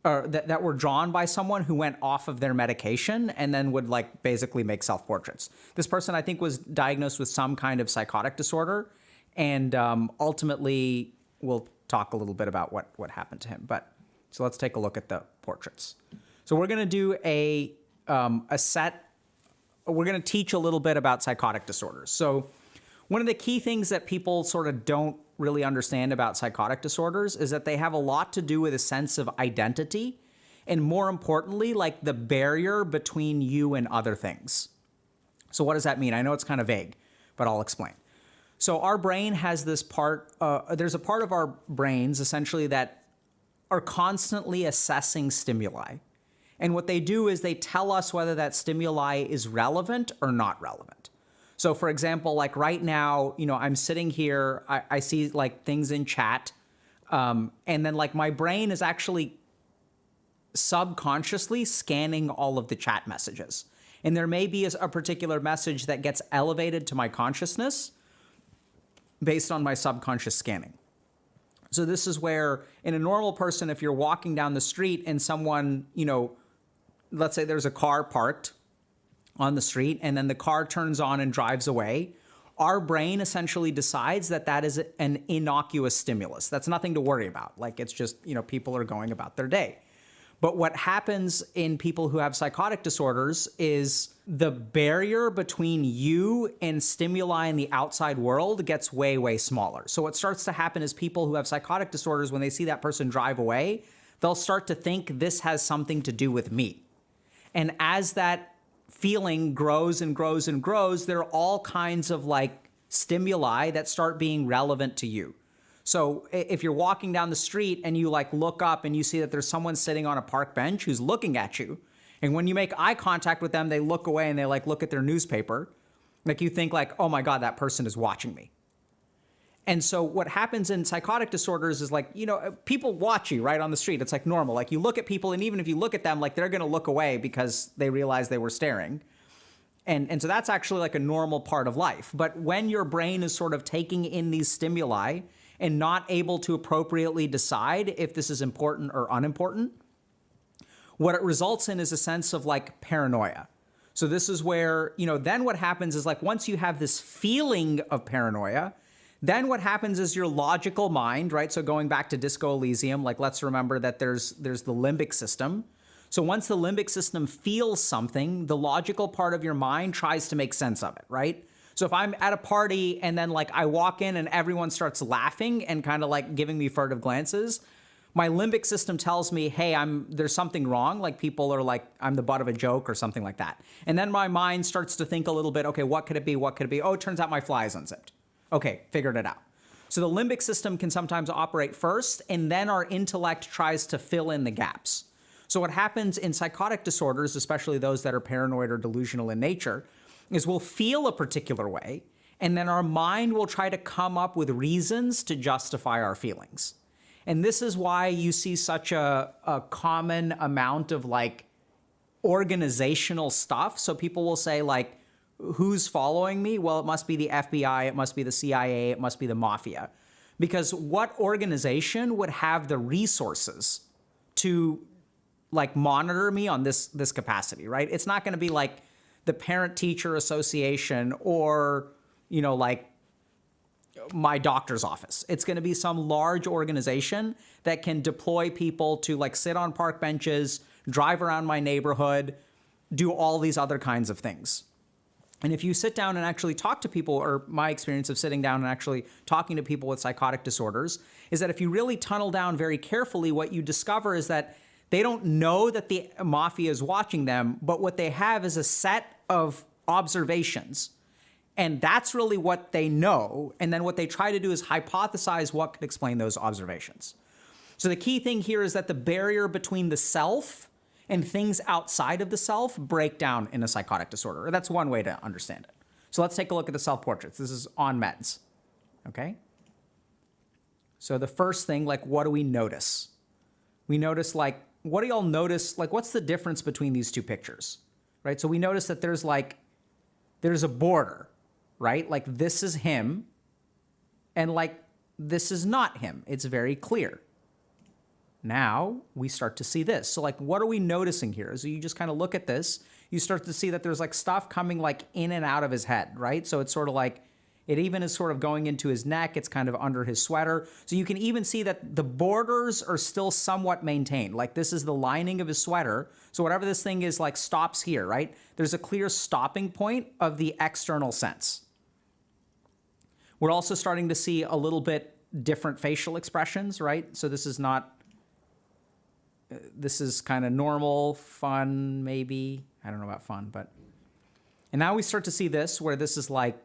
Speaker 1: or that were drawn by someone who went off of their medication and then would like basically make self-portraits. This person, I think, was diagnosed with some kind of psychotic disorder, and ultimately we'll talk a little bit about what happened to him. But so let's take a look at the portraits. So we're going to do a set. We're going to teach a little bit about psychotic disorders. So one of the key things that people sort of don't really understand about psychotic disorders is that they have a lot to do with a sense of identity, and more importantly, like the barrier between you and other things. So what does that mean? I know it's kind of vague, but I'll explain. So our brain has this part, there's a part of our brains essentially that are constantly assessing stimuli. And what they do is they tell us whether that stimuli is relevant or not relevant. So for example, like right now, I'm sitting here, I see like things in chat, and then like my brain is actually subconsciously scanning all of the chat messages. And there may be a particular message that gets elevated to my consciousness based on my subconscious scanning. So this is where, in a normal person, if you're walking down the street and someone, let's say there's a car parked on the street and then the car turns on and drives away, our brain essentially decides that that is an innocuous stimulus. That's nothing to worry about. Like, it's just, people are going about their day. But what happens in people who have psychotic disorders is the barrier between you and stimuli in the outside world gets way, way smaller. So what starts to happen is people who have psychotic disorders, when they see that person drive away, they'll start to think this has something to do with me. And as that feeling grows and grows and grows, there are all kinds of like stimuli that start being relevant to you. So if you're walking down the street and you like look up and you see that there's someone sitting on a park bench who's looking at you, and when you make eye contact with them, they look away and they like look at their newspaper, like you think like, oh my God, that person is watching me. And so what happens in psychotic disorders is like, people watch you right on the street. It's like normal. Like you look at people, and even if you look at them, like they're going to look away because they realize they were staring. And so that's actually like a normal part of life. But when your brain is sort of taking in these stimuli and not able to appropriately decide if this is important or unimportant, what it results in is a sense of like paranoia. So this is where, then what happens is like once you have this feeling of paranoia, then what happens is your logical mind, right? So going back to Disco Elysium, like let's remember that there's the limbic system. So once the limbic system feels something, the logical part of your mind tries to make sense of it, right? So if I'm at a party and then like I walk in and everyone starts laughing and kind of like giving me furtive glances, my limbic system tells me, hey, there's something wrong. Like people are like, I'm the butt of a joke or something like that. And then my mind starts to think a little bit, okay, what could it be? What could it be? Oh, it turns out my fly is unzipped. Okay, figured it out. So the limbic system can sometimes operate first, and then our intellect tries to fill in the gaps. So what happens in psychotic disorders, especially those that are paranoid or delusional in nature, is we'll feel a particular way, and then our mind will try to come up with reasons to justify our feelings. And this is why you see such a common amount of like organizational stuff. So people will say like, who's following me? Well, it must be the FBI, it must be the CIA, it must be the mafia. Because what organization would have the resources to like monitor me on this capacity, right? It's not going to be like the parent-teacher association or, like my doctor's office. It's going to be some large organization that can deploy people to like sit on park benches, drive around my neighborhood, do all these other kinds of things. And if you sit down and actually talk to people, or my experience of sitting down and actually talking to people with psychotic disorders, is that if you really tunnel down very carefully, what you discover is that they don't know that the mafia is watching them, but what they have is a set of observations. And that's really what they know. And then what they try to do is hypothesize what could explain those observations. So the key thing here is that the barrier between the self and things outside of the self break down in a psychotic disorder. That's one way to understand it. So let's take a look at the self-portraits. This is on meds, okay? So the first thing, like, what do we notice? We notice, like, what do y'all notice? Like, what's the difference between these two pictures, right? So we notice that there's a border, right? Like, this is him, and, like, this is not him. It's very clear. Now we start to see this. So like, what are we noticing here? So you just kind of look at this, you start to see that there's like stuff coming like in and out of his head, right? So it's sort of like, it even is sort of going into his neck. It's kind of under his sweater. So you can even see that the borders are still somewhat maintained. Like this is the lining of his sweater. So whatever this thing is like stops here, right? There's a clear stopping point of the external sense. We're also starting to see a little bit different facial expressions, right? So this is not, this is kind of normal, fun, maybe. I don't know about fun, but. And now we start to see this, where this is like,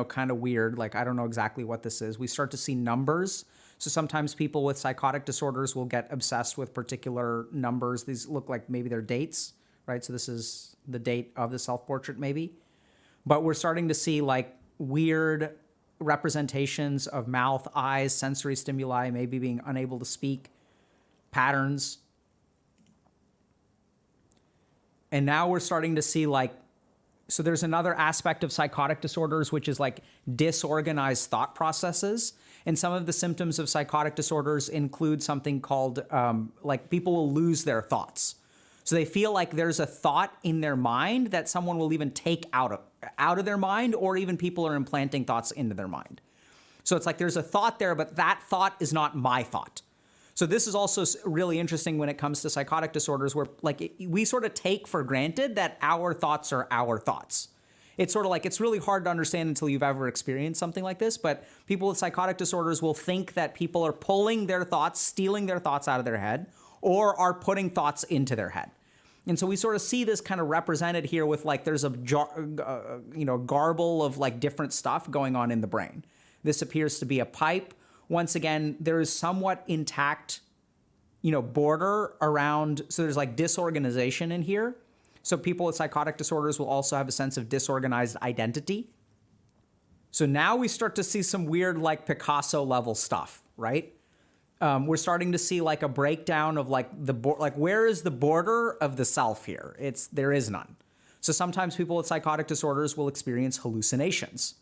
Speaker 1: kind of weird. Like, I don't know exactly what this is. We start to see numbers. So sometimes people with psychotic disorders will get obsessed with particular numbers. These look like maybe they're dates, right? So this is the date of the self-portrait maybe. But we're starting to see like weird representations of mouth, eyes, sensory stimuli, maybe being unable to speak, patterns. And now we're starting to see like, so there's another aspect of psychotic disorders, which is like disorganized thought processes. And some of the symptoms of psychotic disorders include something called like people will lose their thoughts. So they feel like there's a thought in their mind that someone will even take out of their mind, or even people are implanting thoughts into their mind. So it's like there's a thought there, but that thought is not my thought. So this is also really interesting when it comes to psychotic disorders, where like we sort of take for granted that our thoughts are our thoughts. It's sort of like, it's really hard to understand until you've ever experienced something like this, but people with psychotic disorders will think that people are pulling their thoughts, stealing their thoughts out of their head, or are putting thoughts into their head. And so we sort of see this kind of represented here with like, there's a garble of like different stuff going on in the brain. This appears to be a pipe. Once again, there is somewhat intact, border around, so there's like disorganization in here. So people with psychotic disorders will also have a sense of disorganized identity. So now we start to see some weird like Picasso level stuff, right? We're starting to see like a breakdown of like where is the border of the self here? There is none. So sometimes people with psychotic disorders will experience hallucinations.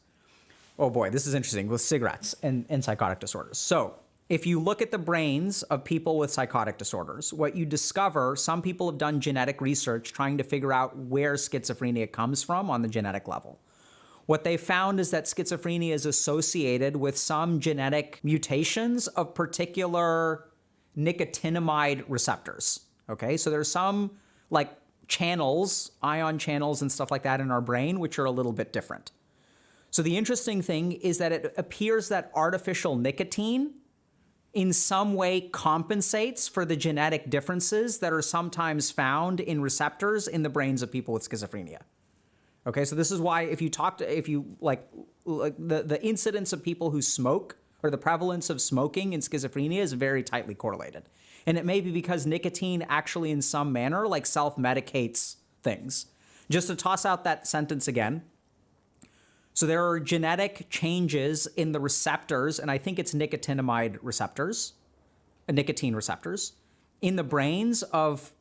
Speaker 1: Oh boy, this is interesting with cigarettes and psychotic disorders. So if you look at the brains of people with psychotic disorders, what you discover, some people have done genetic research trying to figure out where schizophrenia comes from on the genetic level. What they found is that schizophrenia is associated with some genetic mutations of particular nicotinamide receptors. Okay, so there's some like channels, ion channels and stuff like that in our brain, which are a little bit different. So the interesting thing is that it appears that artificial nicotine in some way compensates for the genetic differences that are sometimes found in receptors in the brains of people with schizophrenia. Okay, so this is why if you the incidence of people who smoke, or the prevalence of smoking in schizophrenia, is very tightly correlated. And it may be because nicotine actually in some manner like self-medicates things. Just to toss out that sentence again. So there are genetic changes in the receptors, and I think it's nicotine receptors, in the brains of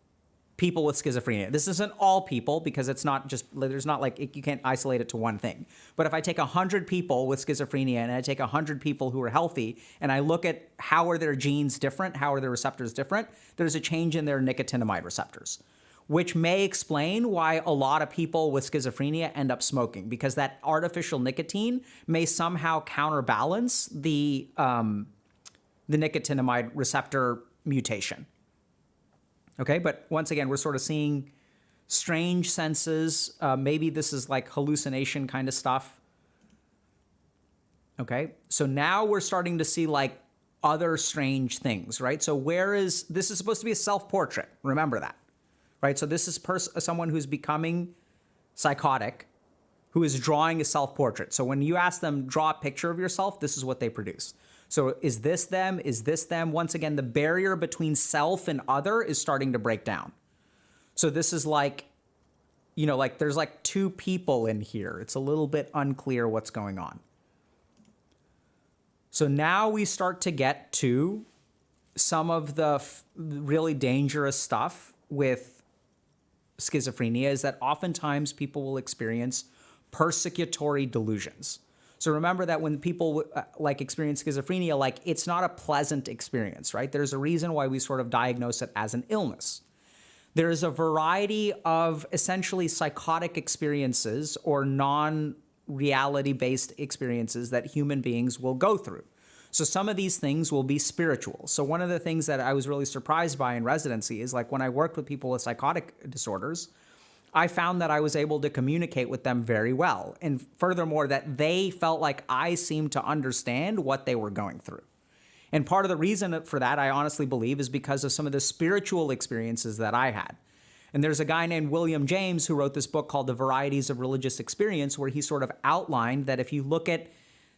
Speaker 1: people with schizophrenia. This isn't all people, because it's not just, there's not like, you can't isolate it to one thing. But if I take 100 people with schizophrenia and I take 100 people who are healthy and I look at how are their genes different, how are their receptors different, there's a change in their nicotinamide receptors, which may explain why a lot of people with schizophrenia end up smoking, because that artificial nicotine may somehow counterbalance the nicotinamide receptor mutation. Okay, but once again, we're sort of seeing strange senses. Maybe this is like hallucination kind of stuff. Okay, so now we're starting to see like other strange things, right? So this is supposed to be a self-portrait. Remember that, right? So this is someone who's becoming psychotic, who is drawing a self-portrait. So when you ask them, draw a picture of yourself, this is what they produce. So is this them? Is this them? Once again, the barrier between self and other is starting to break down. So this is like, like there's like two people in here. It's a little bit unclear what's going on. So now we start to get to some of the really dangerous stuff with schizophrenia, is that oftentimes people will experience persecutory delusions. So remember that when people experience schizophrenia, it's not a pleasant experience, right? There's a reason why we sort of diagnose it as an illness. There is a variety of essentially psychotic experiences or non-reality-based experiences that human beings will go through. So some of these things will be spiritual. So one of the things that I was really surprised by in residency is when I worked with people with psychotic disorders, I found that I was able to communicate with them very well. And furthermore, that they felt like I seemed to understand what they were going through. And part of the reason for that, I honestly believe, is because of some of the spiritual experiences that I had. And there's a guy named William James who wrote this book called The Varieties of Religious Experience, where he sort of outlined that if you look at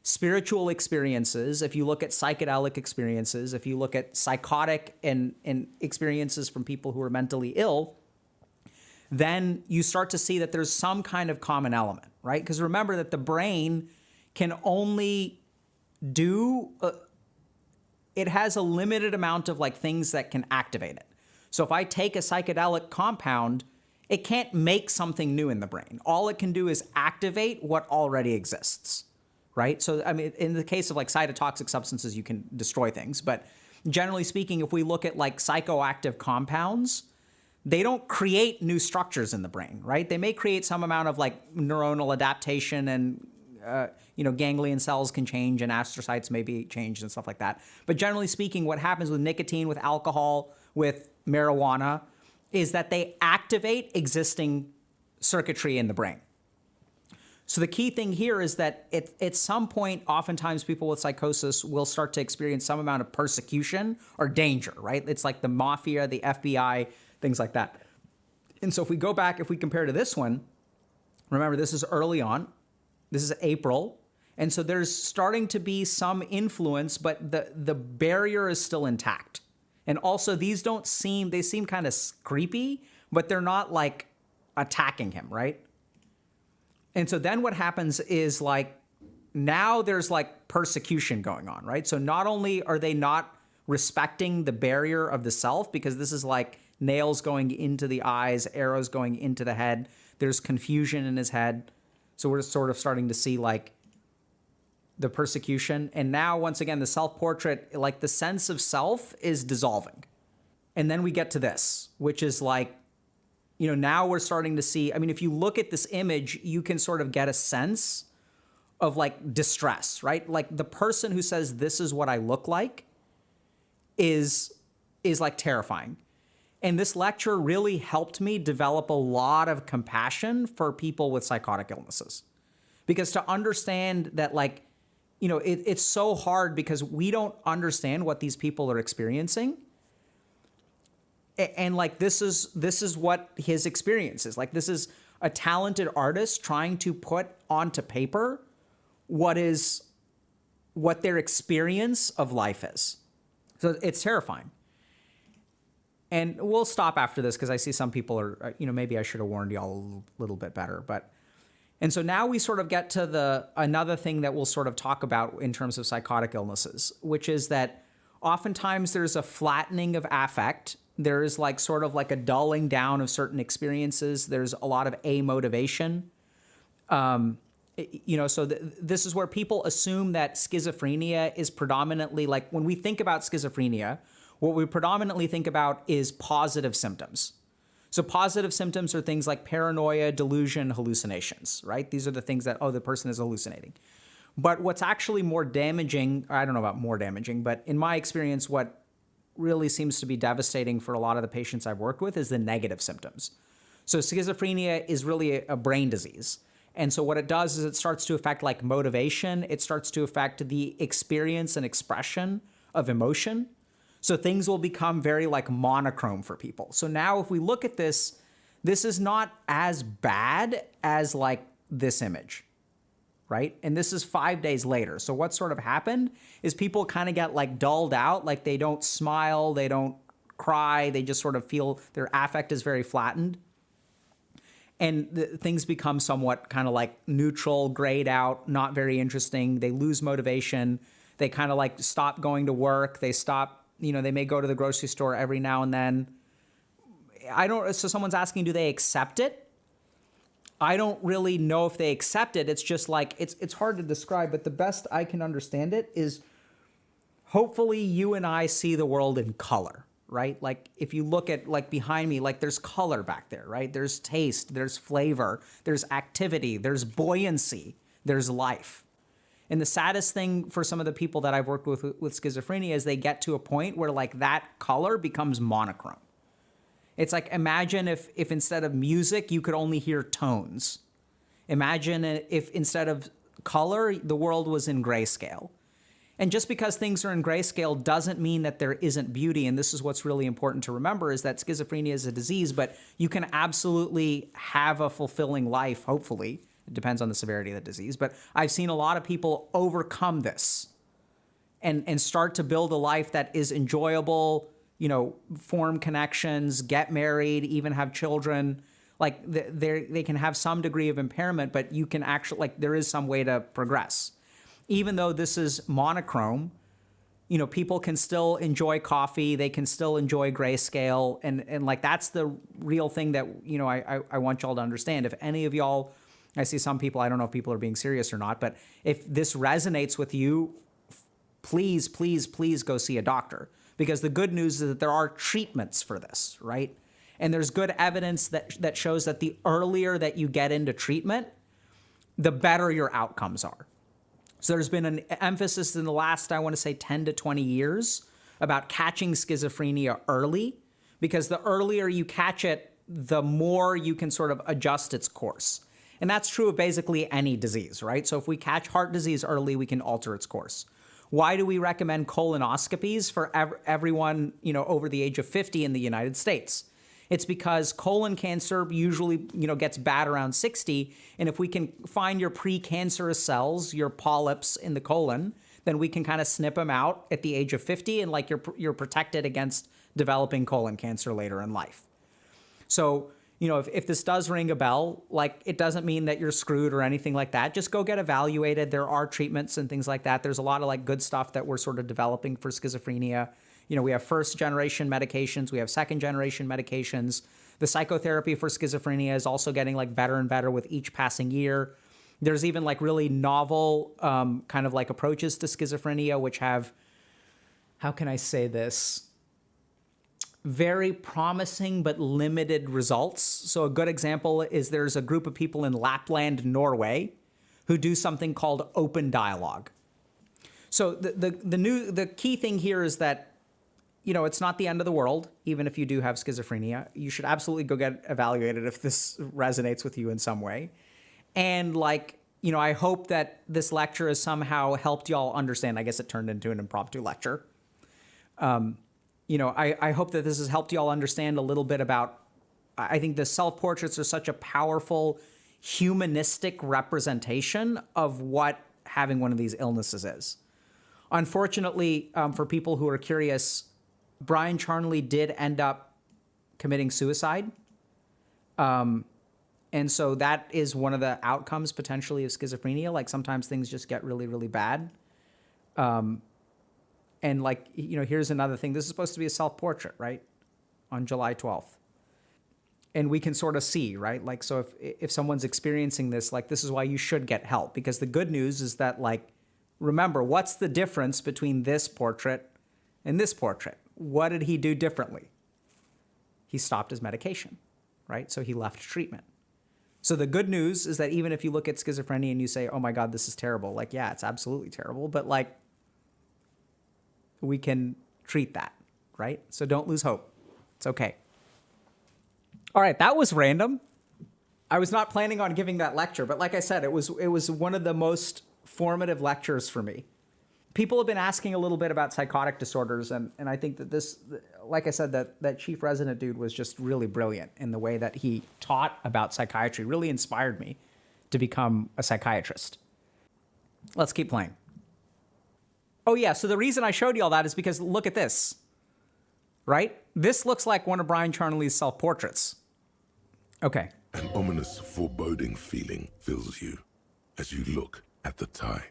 Speaker 1: spiritual experiences, if you look at psychedelic experiences, if you look at psychotic and experiences from people who are mentally ill, then you start to see that there's some kind of common element, right? Because remember that the brain can only do, it has a limited amount of things that can activate it. So if I take a psychedelic compound, it can't make something new in the brain. All it can do is activate what already exists, right? So, I mean, in the case of like cytotoxic substances, you can destroy things. But generally speaking, if we look at like psychoactive compounds, they don't create new structures in the brain, right? They may create some amount of like neuronal adaptation and, ganglion cells can change and astrocytes may be changed and stuff like that. But generally speaking, what happens with nicotine, with alcohol, with marijuana, is that they activate existing circuitry in the brain. So the key thing here is that at some point, oftentimes people with psychosis will start to experience some amount of persecution or danger, right? It's like the mafia, the FBI, things like that. And so if we go back, if we compare to this one, remember this is early on, this is April, and so there's starting to be some influence, but the barrier is still intact. And also these they seem kind of creepy, but they're not like attacking him, right? And so then what happens is like, now there's like persecution going on, right? So not only are they not respecting the barrier of the self, because this is like nails going into the eyes, arrows going into the head, there's confusion in his head. So we're sort of starting to see like the persecution. And now, once again, the self-portrait, like the sense of self is dissolving. And then we get to this, which is like, now we're starting to see, I mean, if you look at this image, you can sort of get a sense of like distress, right? Like the person who says, this is what I look like is like terrifying. And this lecture really helped me develop a lot of compassion for people with psychotic illnesses. Because to understand that like, it's so hard because we don't understand what these people are experiencing. And like, this is what his experience is. Like, this is a talented artist trying to put onto paper what their experience of life is. So it's terrifying. And we'll stop after this because I see some people are, maybe I should have warned y'all a little bit better. And so now we sort of get to another thing that we'll sort of talk about in terms of psychotic illnesses, which is that oftentimes there's a flattening of affect. There is like sort of like a dulling down of certain experiences. There's a lot of amotivation. This is where people assume that schizophrenia is predominantly like, when we think about schizophrenia, what we predominantly think about is positive symptoms. So positive symptoms are things like paranoia, delusion, hallucinations, right? These are the things that, the person is hallucinating. But what's actually more damaging, I don't know about more damaging, but in my experience, what really seems to be devastating for a lot of the patients I've worked with is the negative symptoms. So schizophrenia is really a brain disease. And so what it does is it starts to affect like motivation. It starts to affect the experience and expression of emotion. So things will become very like monochrome for people. So now if we look at this, this is not as bad as like this image, right? And this is 5 days later. So what sort of happened is people kind of get like dulled out, like they don't smile, they don't cry, they just sort of feel their affect is very flattened. And things become somewhat kind of like neutral, grayed out, not very interesting. They lose motivation. They kind of like stop going to work. They stop, they may go to the grocery store every now and then. So someone's asking, do they accept it? I don't really know if they accept it. It's just like, it's hard to describe, but the best I can understand it is hopefully you and I see the world in color, right? Like if you look at like behind me, like there's color back there, right? There's taste, there's flavor, there's activity, there's buoyancy, there's life. And the saddest thing for some of the people that I've worked with schizophrenia is they get to a point where like that color becomes monochrome. It's like, imagine if instead of music, you could only hear tones. Imagine if instead of color, the world was in grayscale. And just because things are in grayscale doesn't mean that there isn't beauty. And this is what's really important to remember is that schizophrenia is a disease, but you can absolutely have a fulfilling life, hopefully. It depends on the severity of the disease. But I've seen a lot of people overcome this and start to build a life that is enjoyable, form connections, get married, even have children. Like they can have some degree of impairment, but you can actually, like there is some way to progress. Even though this is monochrome, you know, people can still enjoy coffee, they can still enjoy grayscale, and like that's the real thing that, you know, I want y'all to understand. If any of y'all, I see some people, I don't know if people are being serious or not, but if this resonates with you, please, please, please go see a doctor. Because the good news is that there are treatments for this, right? And there's good evidence that shows that the earlier that you get into treatment, the better your outcomes are. So there's been an emphasis in the last, I want to say 10 to 20 years about catching schizophrenia early, because the earlier you catch it, the more you can sort of adjust its course. And that's true of basically any disease, right? So if we catch heart disease early, we can alter its course. Why do we recommend colonoscopies for everyone, you know, over the age of 50 in the United States? It's because colon cancer usually, you know, gets bad around 60. And if we can find your precancerous cells, your polyps in the colon, then we can kind of snip them out at the age of 50, and like you're protected against developing colon cancer later in life. So, you know, if this does ring a bell, like it doesn't mean that you're screwed or anything like that. Just go get evaluated. There are treatments and things like that. There's a lot of like good stuff that we're sort of developing for schizophrenia. You know, we have first generation medications, we have second generation medications. The psychotherapy for schizophrenia is also getting like better and better with each passing year. There's even like really novel kind of like approaches to schizophrenia, which have, how can I say this? Very promising but limited results. So a good example is there's a group of people in Lapland, Norway, who do something called open dialogue. So the key thing here is that, you know, it's not the end of the world, even if you do have schizophrenia. You should absolutely go get evaluated if this resonates with you in some way. And like, you know, I hope that this lecture has somehow helped y'all understand. I guess it turned into an impromptu lecture. You know, I hope that this has helped y'all understand a little bit about, I think the self-portraits are such a powerful humanistic representation of what having one of these illnesses is. Unfortunately, for people who are curious, Bryan Charnley did end up committing suicide. And so that is one of the outcomes potentially of schizophrenia. Like sometimes things just get really, really bad. And like, you know, here's another thing. This is supposed to be a self-portrait, right? On July 12th. And we can sort of see, right? Like, so if someone's experiencing this, like, this is why you should get help. Because the good news is that, like, remember, what's the difference between this portrait and this portrait? What did he do differently? He stopped his medication, right? So he left treatment. So the good news is that even if you look at schizophrenia and you say, oh my God, this is terrible. Like, yeah, it's absolutely terrible. But like, we can treat that, right? So don't lose hope. It's okay. All right, that was random. I was not planning on giving that lecture, but like I said, it was one of the most formative lectures for me. People have been asking a little bit about psychotic disorders, and I think that this, like I said, that chief resident dude was just really brilliant in the way that he taught about psychiatry, really inspired me to become a psychiatrist. Let's keep playing. Oh yeah, so the reason I showed you all that is because look at this, right? This looks like one of Bryan Charnley's self-portraits. Okay.
Speaker 4: An ominous, foreboding feeling fills you as you look at the tie.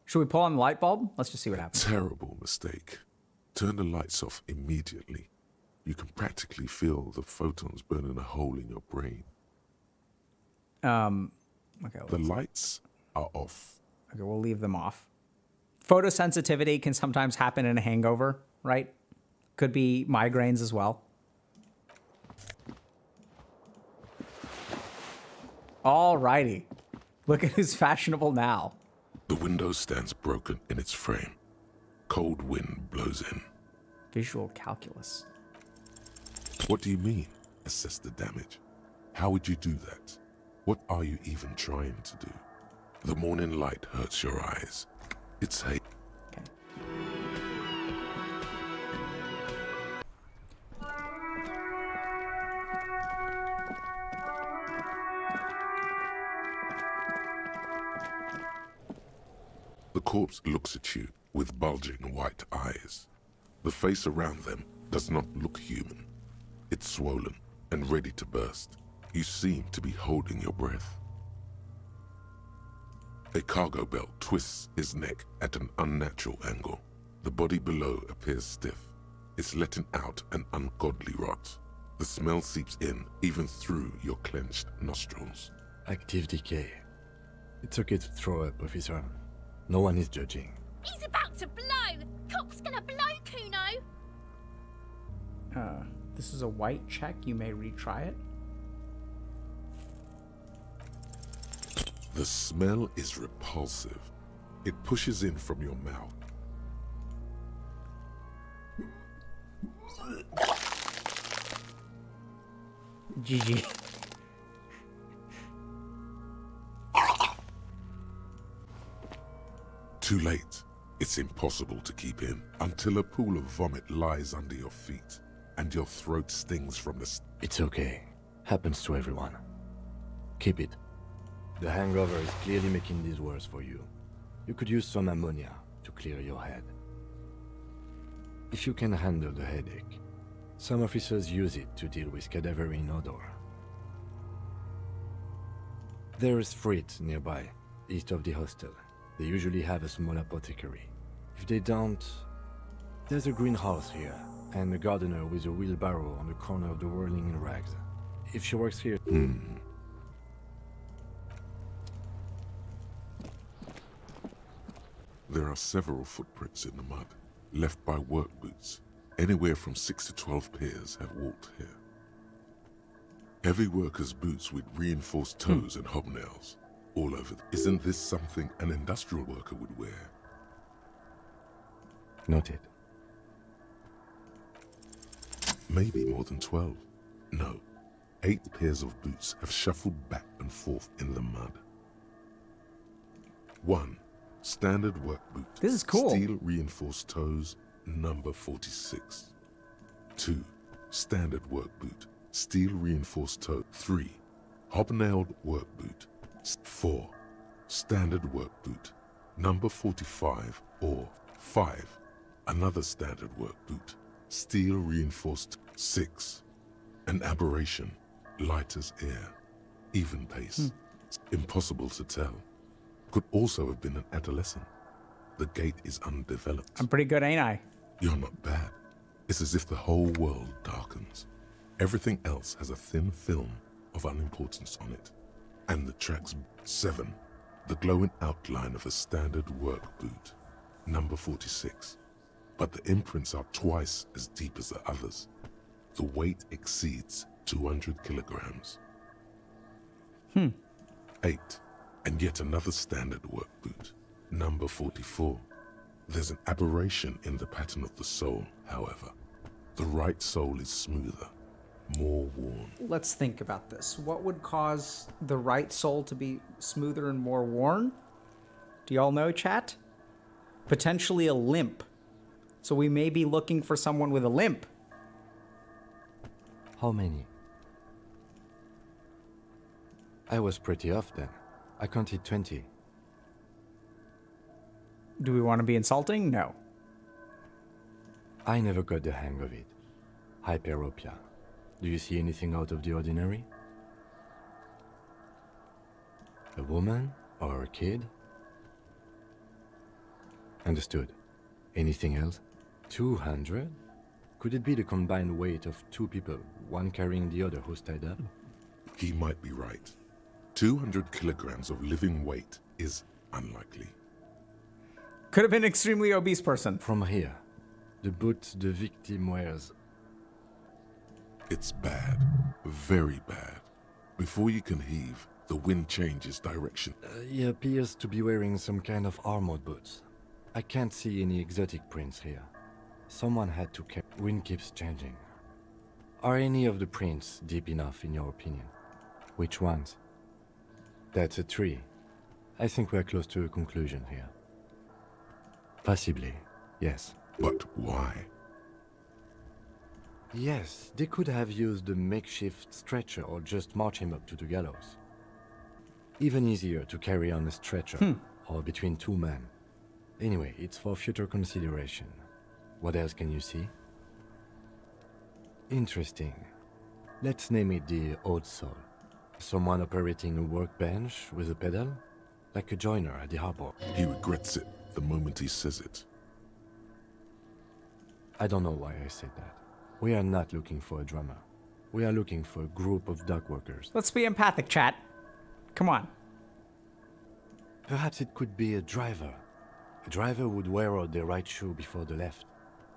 Speaker 1: Should we pull on the light bulb? Let's just see what happens.
Speaker 4: Terrible mistake. Turn the lights off immediately. You can practically feel the photons burning a hole in your brain.
Speaker 1: Okay.
Speaker 4: The lights are off.
Speaker 1: Okay, we'll leave them off. Photosensitivity can sometimes happen in a hangover, right? Could be migraines as well. All righty. Look at who's fashionable now.
Speaker 4: The window stands broken in its frame. Cold wind blows in.
Speaker 1: Visual calculus.
Speaker 4: What do you mean, assess the damage? How would you do that? What are you even trying to do? The morning light hurts your eyes. It's hate.
Speaker 1: Okay.
Speaker 4: The corpse looks at you with bulging white eyes. The face around them does not look human. It's swollen and ready to burst. You seem to be holding your breath. A cargo belt twists his neck at an unnatural angle. The body below appears stiff. It's letting out an ungodly rot. The smell seeps in, even through your clenched nostrils.
Speaker 8: Active decay. It's okay to throw up, officer. No one is judging.
Speaker 9: He's about to blow! Cock's gonna blow, Cuno!
Speaker 1: This is a white check. You may retry it.
Speaker 4: The smell is repulsive. It pushes in from your mouth.
Speaker 1: GG.
Speaker 4: Too late. It's impossible to keep in until a pool of vomit lies under your feet and your throat stings from the...
Speaker 8: It's okay. Happens to everyone. Keep it. The hangover is clearly making this worse for you. You could use some ammonia to clear your head. If you can handle the headache, some officers use it to deal with cadaverine odor. There is Frittte nearby, east of the hostel. They usually have a small apothecary. If they don't, there's a greenhouse here, and a gardener with a wheelbarrow on the corner of the whirling in rags. If she works here...
Speaker 4: There are several footprints in the mud, left by work boots. Anywhere from 6 to 12 pairs have walked here. Heavy workers' boots with reinforced toes and hobnails. All over. Isn't this something an industrial worker would wear?
Speaker 8: Noted.
Speaker 4: Maybe more than 12. No. 8 pairs of boots have shuffled back and forth in the mud. 1. Standard work boot.
Speaker 1: This is cool.
Speaker 4: Steel reinforced toes, number 46. 2. Standard work boot. Steel reinforced toe. 3. Hobnailed work boot. 4. Standard work boot. Number 45 or 5. Another standard work boot. Steel reinforced. 6. An aberration. Light as air. Even pace. Impossible to tell. Could also have been an adolescent. The gait is undeveloped.
Speaker 1: I'm pretty good, ain't I?
Speaker 4: You're not bad. It's as if the whole world darkens. Everything else has a thin film of unimportance on it. And the tracks 7. The glowing outline of a standard work boot. Number 46. But the imprints are twice as deep as the others. The weight exceeds 200 kilograms. 8. And yet another standard work boot. Number 44. There's an aberration in the pattern of the sole, however. The right sole is smoother, more worn.
Speaker 1: Let's think about this. What would cause the right sole to be smoother and more worn? Do y'all know, chat? Potentially a limp. So we may be looking for someone with a limp.
Speaker 8: How many? I was pretty off then. I counted 20.
Speaker 1: Do we want to be insulting? No.
Speaker 8: I never got the hang of it. Hyperopia. Do you see anything out of the ordinary? A woman or a kid? Understood. Anything else? 200? Could it be the combined weight of 2 people, one carrying the other who's tied up?
Speaker 4: He might be right. 200 kilograms of living weight is unlikely.
Speaker 1: Could have been an extremely obese person.
Speaker 8: From here, the boot the victim wears.
Speaker 4: It's bad. Very bad. Before you can heave, the wind changes direction.
Speaker 8: He appears to be wearing some kind of armored boots. I can't see any exotic prints here. Someone had to carry. Wind keeps changing. Are any of the prints deep enough in your opinion? Which ones? That's a tree. I think we're close to a conclusion here. Possibly, yes.
Speaker 4: But why?
Speaker 8: Yes, they could have used a makeshift stretcher or just march him up to the gallows. Even easier to carry on a stretcher or between 2 men. Anyway, it's for future consideration. What else can you see? Interesting. Let's name it the odd soul. Someone operating a workbench with a pedal? Like a joiner at the harbor.
Speaker 4: He regrets it the moment he says it.
Speaker 8: I don't know why I said that. We are not looking for a drummer. We are looking for a group of dockworkers.
Speaker 1: Let's be empathic, chat. Come on.
Speaker 8: Perhaps it could be a driver. A driver would wear out their right shoe before the left.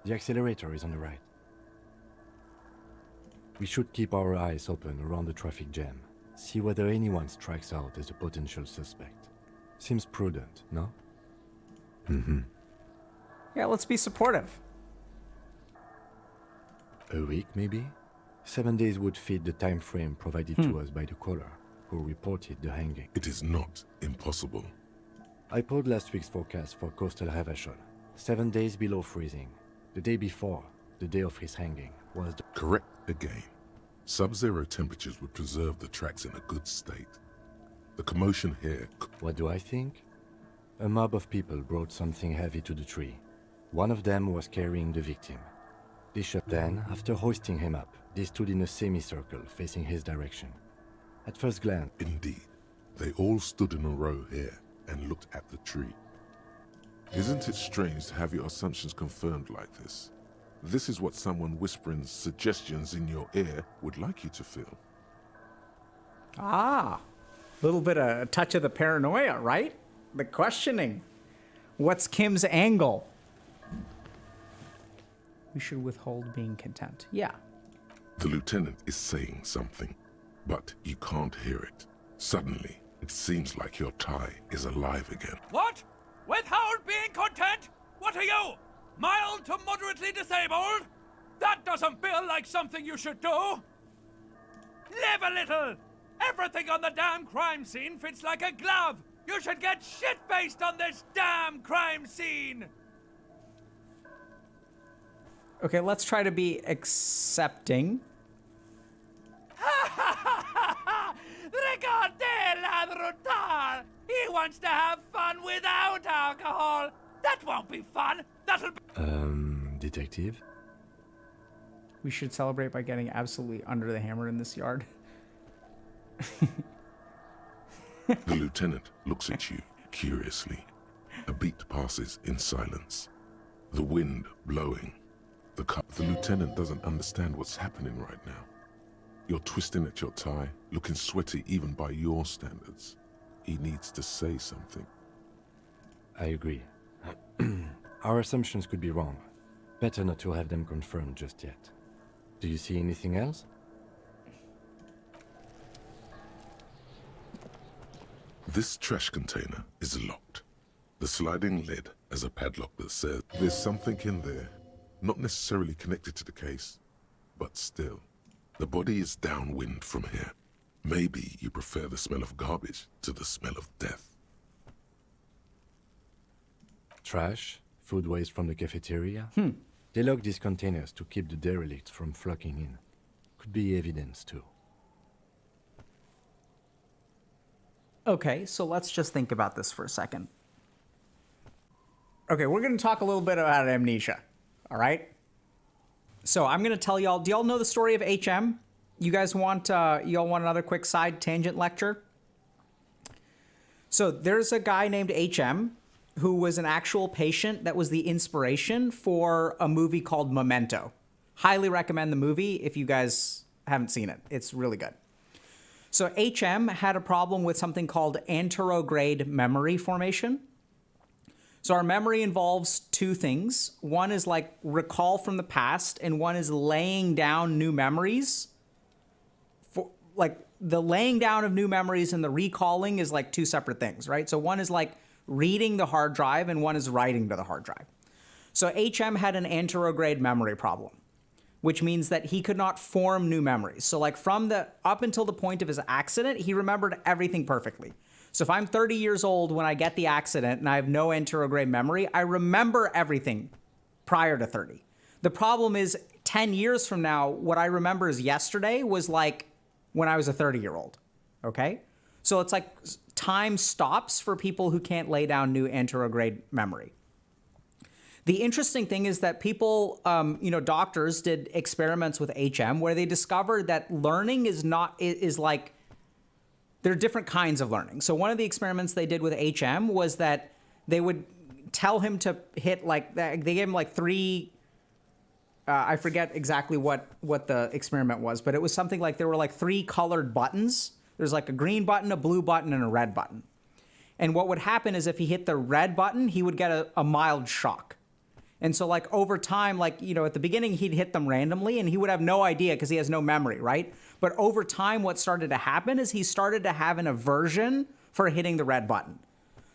Speaker 8: The accelerator is on the right. We should keep our eyes open around the traffic jam. See whether anyone strikes out as a potential suspect. Seems prudent, no? Mm-hmm.
Speaker 1: Yeah, let's be supportive.
Speaker 8: A week, maybe? 7 days would fit the time frame provided to us by the caller, who reported the hanging.
Speaker 4: It is not impossible.
Speaker 8: I pulled last week's forecast for coastal Havashol. 7 days below freezing. The day before, the day of his hanging, was the...
Speaker 4: Correct again. Sub-zero temperatures would preserve the tracks in a good state. The commotion here...
Speaker 8: What do I think? A mob of people brought something heavy to the tree. One of them was carrying the victim. They shot. Then, after hoisting him up, they stood in a semicircle facing his direction. At first glance...
Speaker 4: Indeed. They all stood in a row here and looked at the tree. Isn't it strange to have your assumptions confirmed like this? This is what someone whispering suggestions in your ear would like you to feel.
Speaker 1: Ah, a little bit of a touch of the paranoia, right? The questioning. What's Kim's angle? We should withhold being content. Yeah.
Speaker 4: The lieutenant is saying something, but you can't hear it. Suddenly, it seems like your tie is alive again.
Speaker 10: What? Withhold being content? What are you? Mild to moderately disabled? That doesn't feel like something you should do. Live a little. Everything on the damn crime scene fits like a glove. You should get shit-faced on this damn crime scene.
Speaker 1: Okay, let's try to be accepting.
Speaker 10: Regardez ladrotar. He wants to have fun without alcohol. That won't be fun. That'll be...
Speaker 8: detective?
Speaker 1: We should celebrate by getting absolutely under the hammer in this yard.
Speaker 4: The lieutenant looks at you curiously. A beat passes in silence. The wind blowing. The lieutenant doesn't understand what's happening right now. You're twisting at your tie, looking sweaty even by your standards. He needs to say something.
Speaker 8: I agree. Our assumptions could be wrong. Better not to have them confirmed just yet. Do you see anything else?
Speaker 4: This trash container is locked. The sliding lid has a padlock that says there's something in there, not necessarily connected to the case, but still. The body is downwind from here. Maybe you prefer the smell of garbage to the smell of death.
Speaker 8: Trash? Food waste from the cafeteria? They lock these containers to keep the derelicts from flocking in. Could be evidence, too.
Speaker 1: Okay, so let's just think about this for a second. Okay, we're going to talk a little bit about amnesia, all right? So I'm going to tell y'all, do y'all know the story of HM? You guys want, y'all want another quick side tangent lecture? So there's a guy named HM who was an actual patient that was the inspiration for a movie called Memento. Highly recommend the movie if you guys haven't seen it. It's really good. So HM had a problem with something called anterograde memory formation. So our memory involves two things. One is like recall from the past, and one is laying down new memories. For like the laying down of new memories and the recalling is like two separate things, right? So one is like reading the hard drive and one is writing to the hard drive. So HM had an anterograde memory problem, which means that he could not form new memories. So like from the up until the point of his accident, he remembered everything perfectly. So if I'm 30 years old when I get the accident and I have no anterograde memory, I remember everything prior to 30. The problem is 10 years from now, what I remember as yesterday was like when I was a 30-year-old, okay? So it's like time stops for people who can't lay down new anterograde memory. The interesting thing is that people, doctors did experiments with HM where they discovered that learning is like, there are different kinds of learning. So one of the experiments they did with HM was that they would tell him to hit like, they gave him like 3 I forget exactly what the experiment was, but it was something like there were like 3 colored buttons. There's like a green button, a blue button, and a red button. And what would happen is if he hit the red button, he would get a mild shock. And so like over time, like, you know, at the beginning, he'd hit them randomly and he would have no idea because he has no memory, right? But over time, what started to happen is he started to have an aversion for hitting the red button.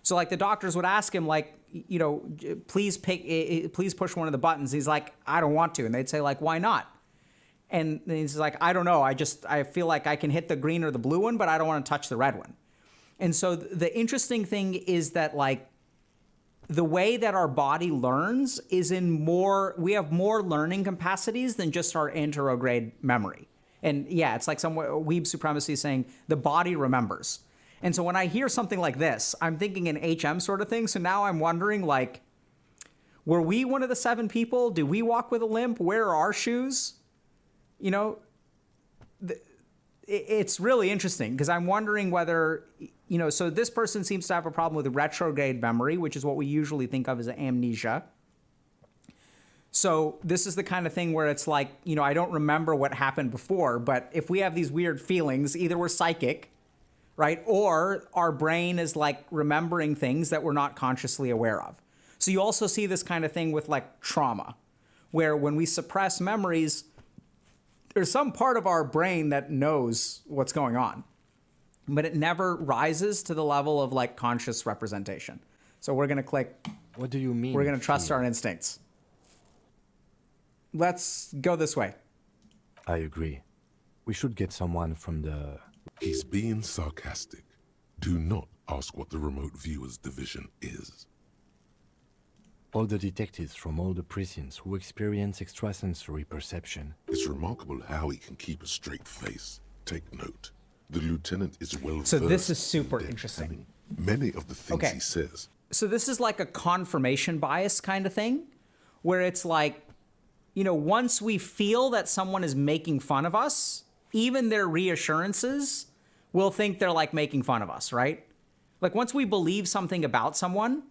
Speaker 1: So like the doctors would ask him like, you know, please push one of the buttons. He's like, I don't want to. And they'd say like, why not? And he's like, I don't know. I feel like I can hit the green or the blue one, but I don't want to touch the red one. And so the interesting thing is that like the way that our body learns is we have more learning capacities than just our anterograde memory. And yeah, it's like some weeb supremacy saying the body remembers. And so when I hear something like this, I'm thinking an HM sort of thing. So now I'm wondering, like, were we one of the 7 people? Do we walk with a limp? Where are our shoes? You know, it's really interesting because I'm wondering whether, you know, so this person seems to have a problem with retrograde memory, which is what we usually think of as amnesia. So this is the kind of thing where it's like, you know, I don't remember what happened before, but if we have these weird feelings, either we're psychic, right? Or our brain is like remembering things that we're not consciously aware of. So you also see this kind of thing with like trauma, where when we suppress memories, there's some part of our brain that knows what's going on, but it never rises to the level of like conscious representation. So we're going to click.
Speaker 8: What do you mean?
Speaker 1: We're going to trust our instincts. Let's go this way.
Speaker 8: I agree. We should get someone from the...
Speaker 4: He's being sarcastic. Do not ask what the remote viewers division is.
Speaker 8: All the detectives from all the precincts who experience extrasensory perception.
Speaker 4: It's remarkable how he can keep a straight face. Take note. The lieutenant is well
Speaker 1: So this
Speaker 4: versed
Speaker 1: is super
Speaker 4: in
Speaker 1: interesting.
Speaker 4: Many of the things
Speaker 1: Okay.
Speaker 4: he says.
Speaker 1: So this is like a confirmation bias kind of thing, where it's like, you know, once we feel that someone is making fun of us, even their reassurances will think they're like making fun of us, right? Like once we believe something about someone,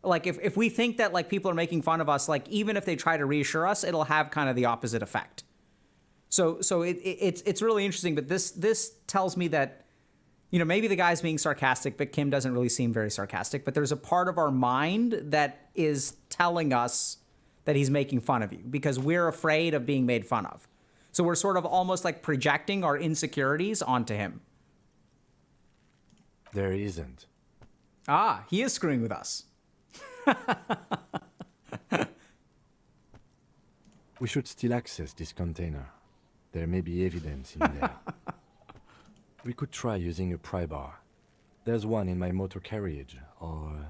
Speaker 1: like if we think that like people are making fun of us, like even if they try to reassure us, it'll have kind of the opposite effect. So it's really interesting, but this tells me that, you know, maybe the guy's being sarcastic, but Kim doesn't really seem very sarcastic, but there's a part of our mind that is telling us that he's making fun of you because we're afraid of being made fun of. So we're sort of almost like projecting our insecurities onto him.
Speaker 8: There isn't.
Speaker 1: Ah, he is screwing with us.
Speaker 8: We should still access this container. There may be evidence in there. We could try using a pry bar. There's one in my motor carriage, or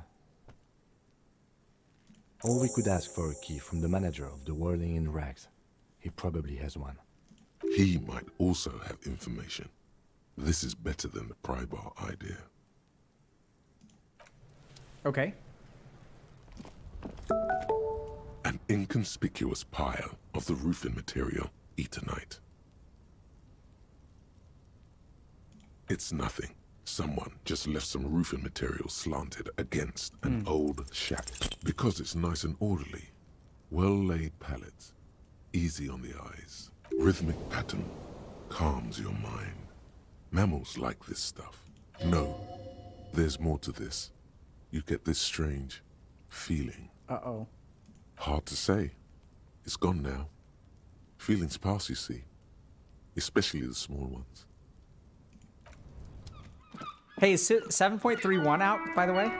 Speaker 8: we could ask for a key from the manager of the Whirling in Rags. He probably has one.
Speaker 4: He might also have information. This is better than the pry bar idea.
Speaker 1: Okay.
Speaker 4: An inconspicuous pile of the roofing material, Eternite. It's nothing. Someone just left some roofing material slanted against an old shack. Because it's nice and orderly. Well-laid pallets. Easy on the eyes. Rhythmic pattern. Calms your mind. Mammals like this stuff. No, there's more to this. You get this strange feeling.
Speaker 1: Uh-oh.
Speaker 4: Hard to say. It's gone now. Feelings pass, you see. Especially the small ones.
Speaker 1: Hey, is 7.31 out, by the way?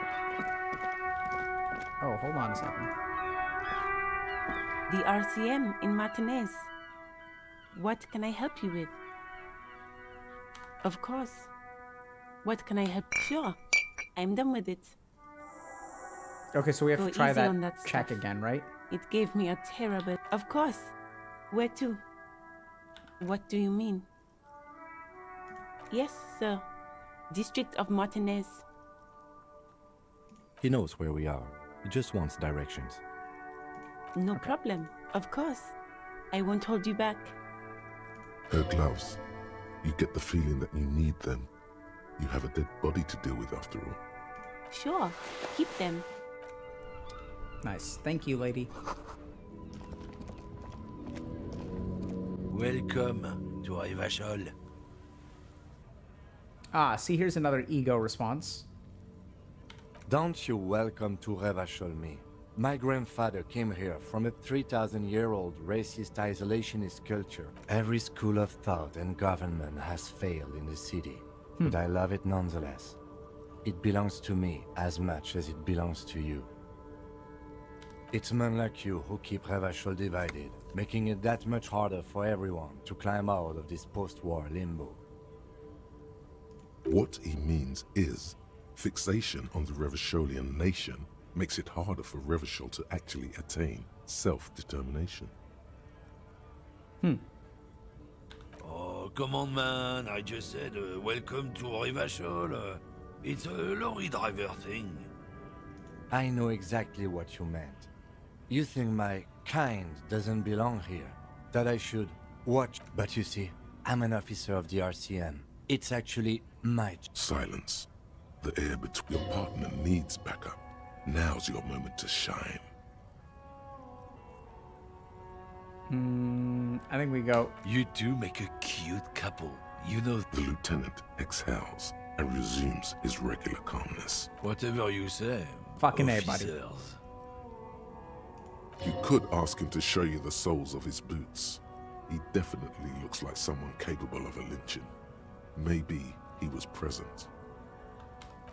Speaker 1: Oh, hold on a second.
Speaker 11: The RCM in Martinez. What can I help you with? Of course. What can I help? Sure. I'm done with it.
Speaker 1: Okay, so we have
Speaker 11: Go
Speaker 1: to try
Speaker 11: easy
Speaker 1: that
Speaker 11: on that
Speaker 1: check
Speaker 11: stuff.
Speaker 1: again, right?
Speaker 11: It gave me a terrible... Of course. Where to? What do you mean? Yes, sir. District of Martinez.
Speaker 8: He knows where we are. He just wants directions.
Speaker 11: No problem. Of course. I won't hold you back.
Speaker 4: Her gloves. You get the feeling that you need them. You have a dead body to deal with after all.
Speaker 11: Sure. Keep them.
Speaker 1: Nice. Thank you, lady.
Speaker 12: Welcome to Revachol.
Speaker 1: Ah, see, here's another ego response.
Speaker 8: Don't you welcome to Revachol me. My grandfather came here from a 3,000-year-old racist isolationist culture. Every school of thought and government has failed in the city, but I love it nonetheless. It belongs to me as much as it belongs to you. It's men like you who keep Revachol divided, making it that much harder for everyone to climb out of this post-war limbo.
Speaker 4: What he means is, fixation on the Revacholian nation makes it harder for Revachol to actually attain self-determination.
Speaker 12: Oh, come on, man. I just said, welcome to Revachol. It's a lorry driver thing.
Speaker 8: I know exactly what you meant. You think my kind doesn't belong here, that I should watch. But you see, I'm an officer of the RCM. It's actually my...
Speaker 4: Silence. The air between your partner needs backup. Now's your moment to shine.
Speaker 1: I think we go.
Speaker 12: You two make a cute couple. You know...
Speaker 4: The lieutenant exhales and resumes his regular calmness.
Speaker 12: Whatever you say.
Speaker 1: Fucking A, buddy.
Speaker 12: officers.
Speaker 4: You could ask him to show you the soles of his boots. He definitely looks like someone capable of a lynching. Maybe he was present.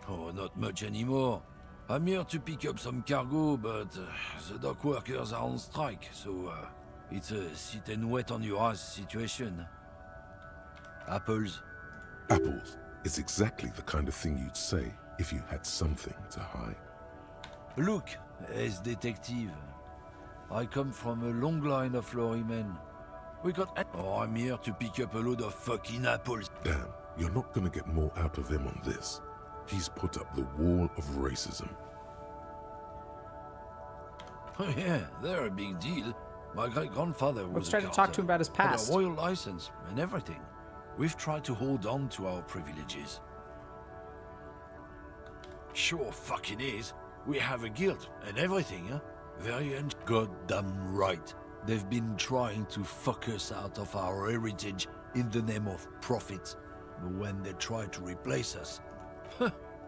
Speaker 12: Oh, not much anymore. I'm here to pick up some cargo, but the dock workers are on strike, so it's a sit and wait on your ass situation. Apples?
Speaker 4: Apples is exactly the kind of thing you'd say if you had something to hide.
Speaker 12: Look, as detective, I come from a long line of lorrymen. We got... Oh, I'm here to pick up a load of fucking apples.
Speaker 4: Damn, you're not gonna get more out of him on this. He's put up the wall of racism.
Speaker 12: Oh yeah, they're a big deal. My great-grandfather was
Speaker 1: Let's try
Speaker 12: a
Speaker 1: to talk
Speaker 12: Garte,
Speaker 1: to him about his past.
Speaker 12: had a royal license and everything. We've tried to hold on to our privileges. Sure fucking is. We have a guild and everything, huh? Very goddamn right. They've been trying to fuck us out of our heritage in the name of profit. But when they try to replace us,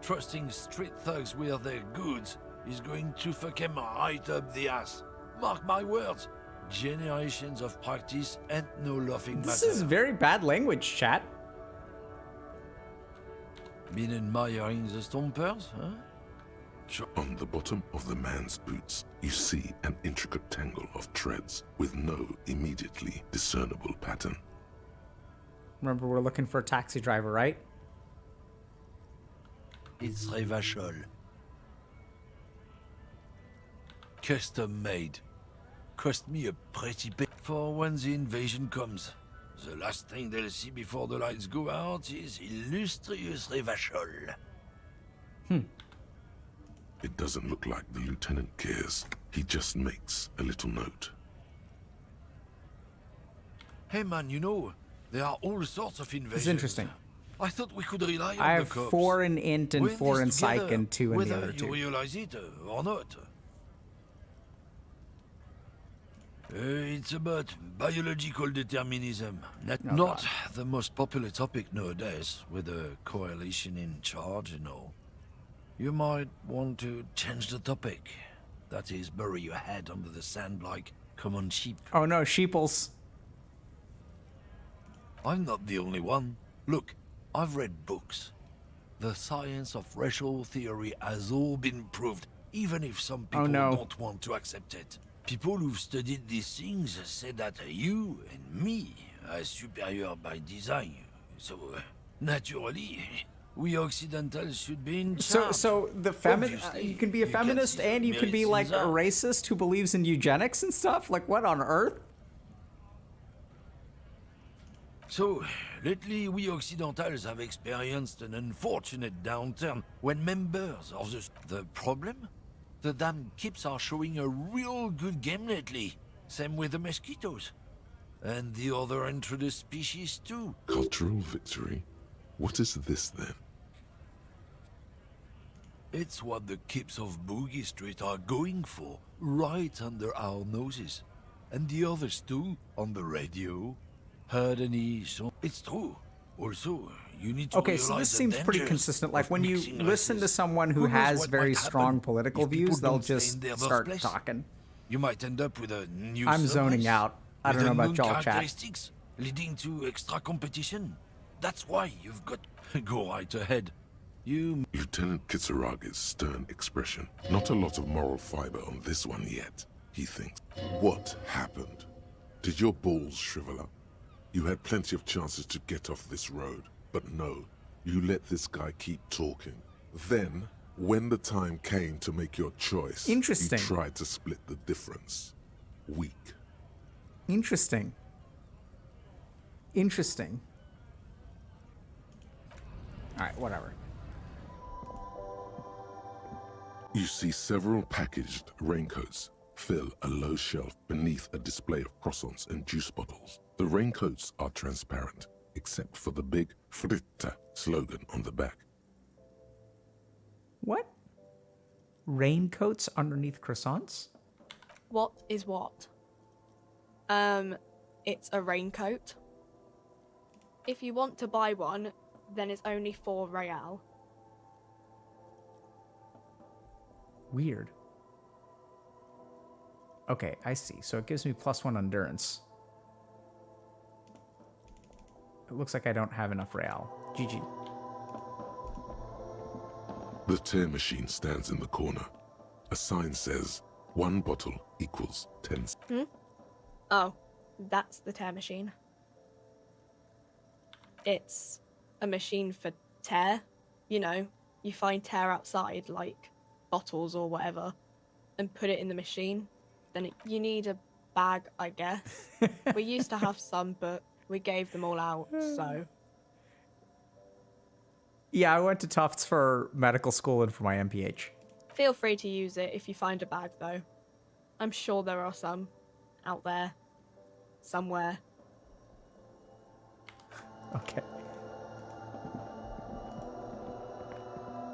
Speaker 12: trusting street thugs with their goods is going to fuck them right up the ass. Mark my words. Generations of practice and no laughing
Speaker 1: This
Speaker 12: matter.
Speaker 1: is very bad language, chat.
Speaker 12: Been admiring the stompers, huh?
Speaker 4: On the bottom of the man's boots, you see an intricate tangle of treads with no immediately discernible pattern.
Speaker 1: Remember, we're looking for a taxi driver, right?
Speaker 12: It's Revachol. Custom made. Cost me a pretty bit for when the invasion comes. The last thing they'll see before the lights go out is illustrious Revachol.
Speaker 4: It doesn't look like the lieutenant cares. He just makes a little note.
Speaker 12: Hey man, you know, there are all sorts of invasions.
Speaker 1: It's interesting.
Speaker 12: I thought we could rely on
Speaker 1: I
Speaker 12: the
Speaker 1: have
Speaker 12: cops.
Speaker 1: 4 in int and
Speaker 12: We're in
Speaker 1: 4 in
Speaker 12: this
Speaker 1: psych
Speaker 12: together,
Speaker 1: and 2 in the
Speaker 12: whether
Speaker 1: other
Speaker 12: you
Speaker 1: 2.
Speaker 12: realize it or not. It's about biological determinism. Not the most popular topic nowadays, with the coalition in charge and all. You might want to change the topic. That is, bury your head under the sand like common sheep.
Speaker 1: Oh no, sheeples.
Speaker 12: I'm not the only one. Look, I've read books. The science of racial theory has all been proved, even if some people don't want to accept it. People who've studied these things say that you and me are superior by design. So, naturally, we Occidentals should be in charge.
Speaker 1: So the you can be a feminist and you can be like a racist who believes in eugenics and stuff? Like what on earth?
Speaker 12: So, lately we Occidentals have experienced an unfortunate downturn when members of the problem? The damn kips are showing a real good game lately. Same with the mosquitoes. And the other introduced species too.
Speaker 4: Cultural victory? What is this then?
Speaker 12: It's what the kips of Boogie Street are going for, right under our noses. And the others too, on the radio. heard any so it's true. Also, you need to
Speaker 1: Okay, so
Speaker 12: realize
Speaker 1: this
Speaker 12: the
Speaker 1: seems pretty
Speaker 12: dangers
Speaker 1: consistent. Like
Speaker 12: of
Speaker 1: when you
Speaker 12: mixing
Speaker 1: listen to
Speaker 12: races.
Speaker 1: someone who
Speaker 12: Who knows
Speaker 1: has
Speaker 12: what
Speaker 1: very
Speaker 12: might
Speaker 1: strong
Speaker 12: happen
Speaker 1: political
Speaker 12: if people
Speaker 1: views, they'll
Speaker 12: don't stay
Speaker 1: just
Speaker 12: in their
Speaker 1: start
Speaker 12: birthplace?
Speaker 1: talking.
Speaker 12: You might end up with a new
Speaker 1: I'm zoning
Speaker 12: subrace
Speaker 1: out. I
Speaker 12: with
Speaker 1: don't know about
Speaker 12: unknown
Speaker 1: y'all chat.
Speaker 12: characteristics leading to extra competition. That's why you've got go right ahead. You
Speaker 4: Lieutenant Kitsuragi's stern expression. Not a lot of moral fiber on this one yet, he thinks. What happened? Did your balls shrivel up? You had plenty of chances to get off this road, but no, you let this guy keep talking. Then, when the time came to make your choice,
Speaker 1: Interesting.
Speaker 4: you tried to split the difference. Weak.
Speaker 1: Interesting. Interesting. Alright, whatever.
Speaker 4: You see several packaged raincoats fill a low shelf beneath a display of croissants and juice bottles. The raincoats are transparent, except for the big Frittte slogan on the back.
Speaker 1: What? Raincoats underneath croissants?
Speaker 13: What is what? It's a raincoat. If you want to buy one, then it's only 4 real.
Speaker 1: Weird. Okay, I see. So it gives me +1 endurance. It looks like I don't have enough real. GG.
Speaker 4: The tear machine stands in the corner. A sign says, 1 bottle equals 10 cents.
Speaker 13: Oh, that's the tear machine. It's a machine for tear. You know, you find tear outside, like bottles or whatever, and put it in the machine. Then you need a bag, I guess. We used to have some, but we gave them all out, so...
Speaker 1: Yeah, I went to Tufts for medical school and for my MPH.
Speaker 13: Feel free to use it if you find a bag, though. I'm sure there are some out there. Somewhere.
Speaker 1: Okay.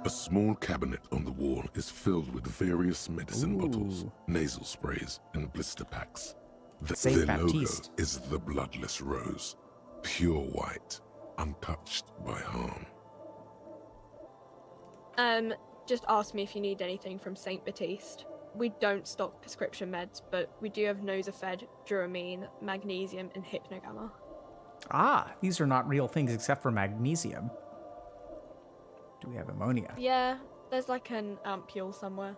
Speaker 4: A small cabinet on the wall is filled with various medicine bottles,
Speaker 1: Ooh.
Speaker 4: nasal sprays, and blister packs.
Speaker 1: Saint
Speaker 4: Their logo
Speaker 1: Baptiste.
Speaker 4: is the bloodless rose, pure white, untouched by harm.
Speaker 13: Just ask me if you need anything from St. Baptiste. We don't stock prescription meds, but we do have Measurehead, Dramamine, magnesium, and hypnogamma.
Speaker 1: Ah, these are not real things except for magnesium. Do we have ammonia?
Speaker 13: Yeah, there's like an ampule somewhere.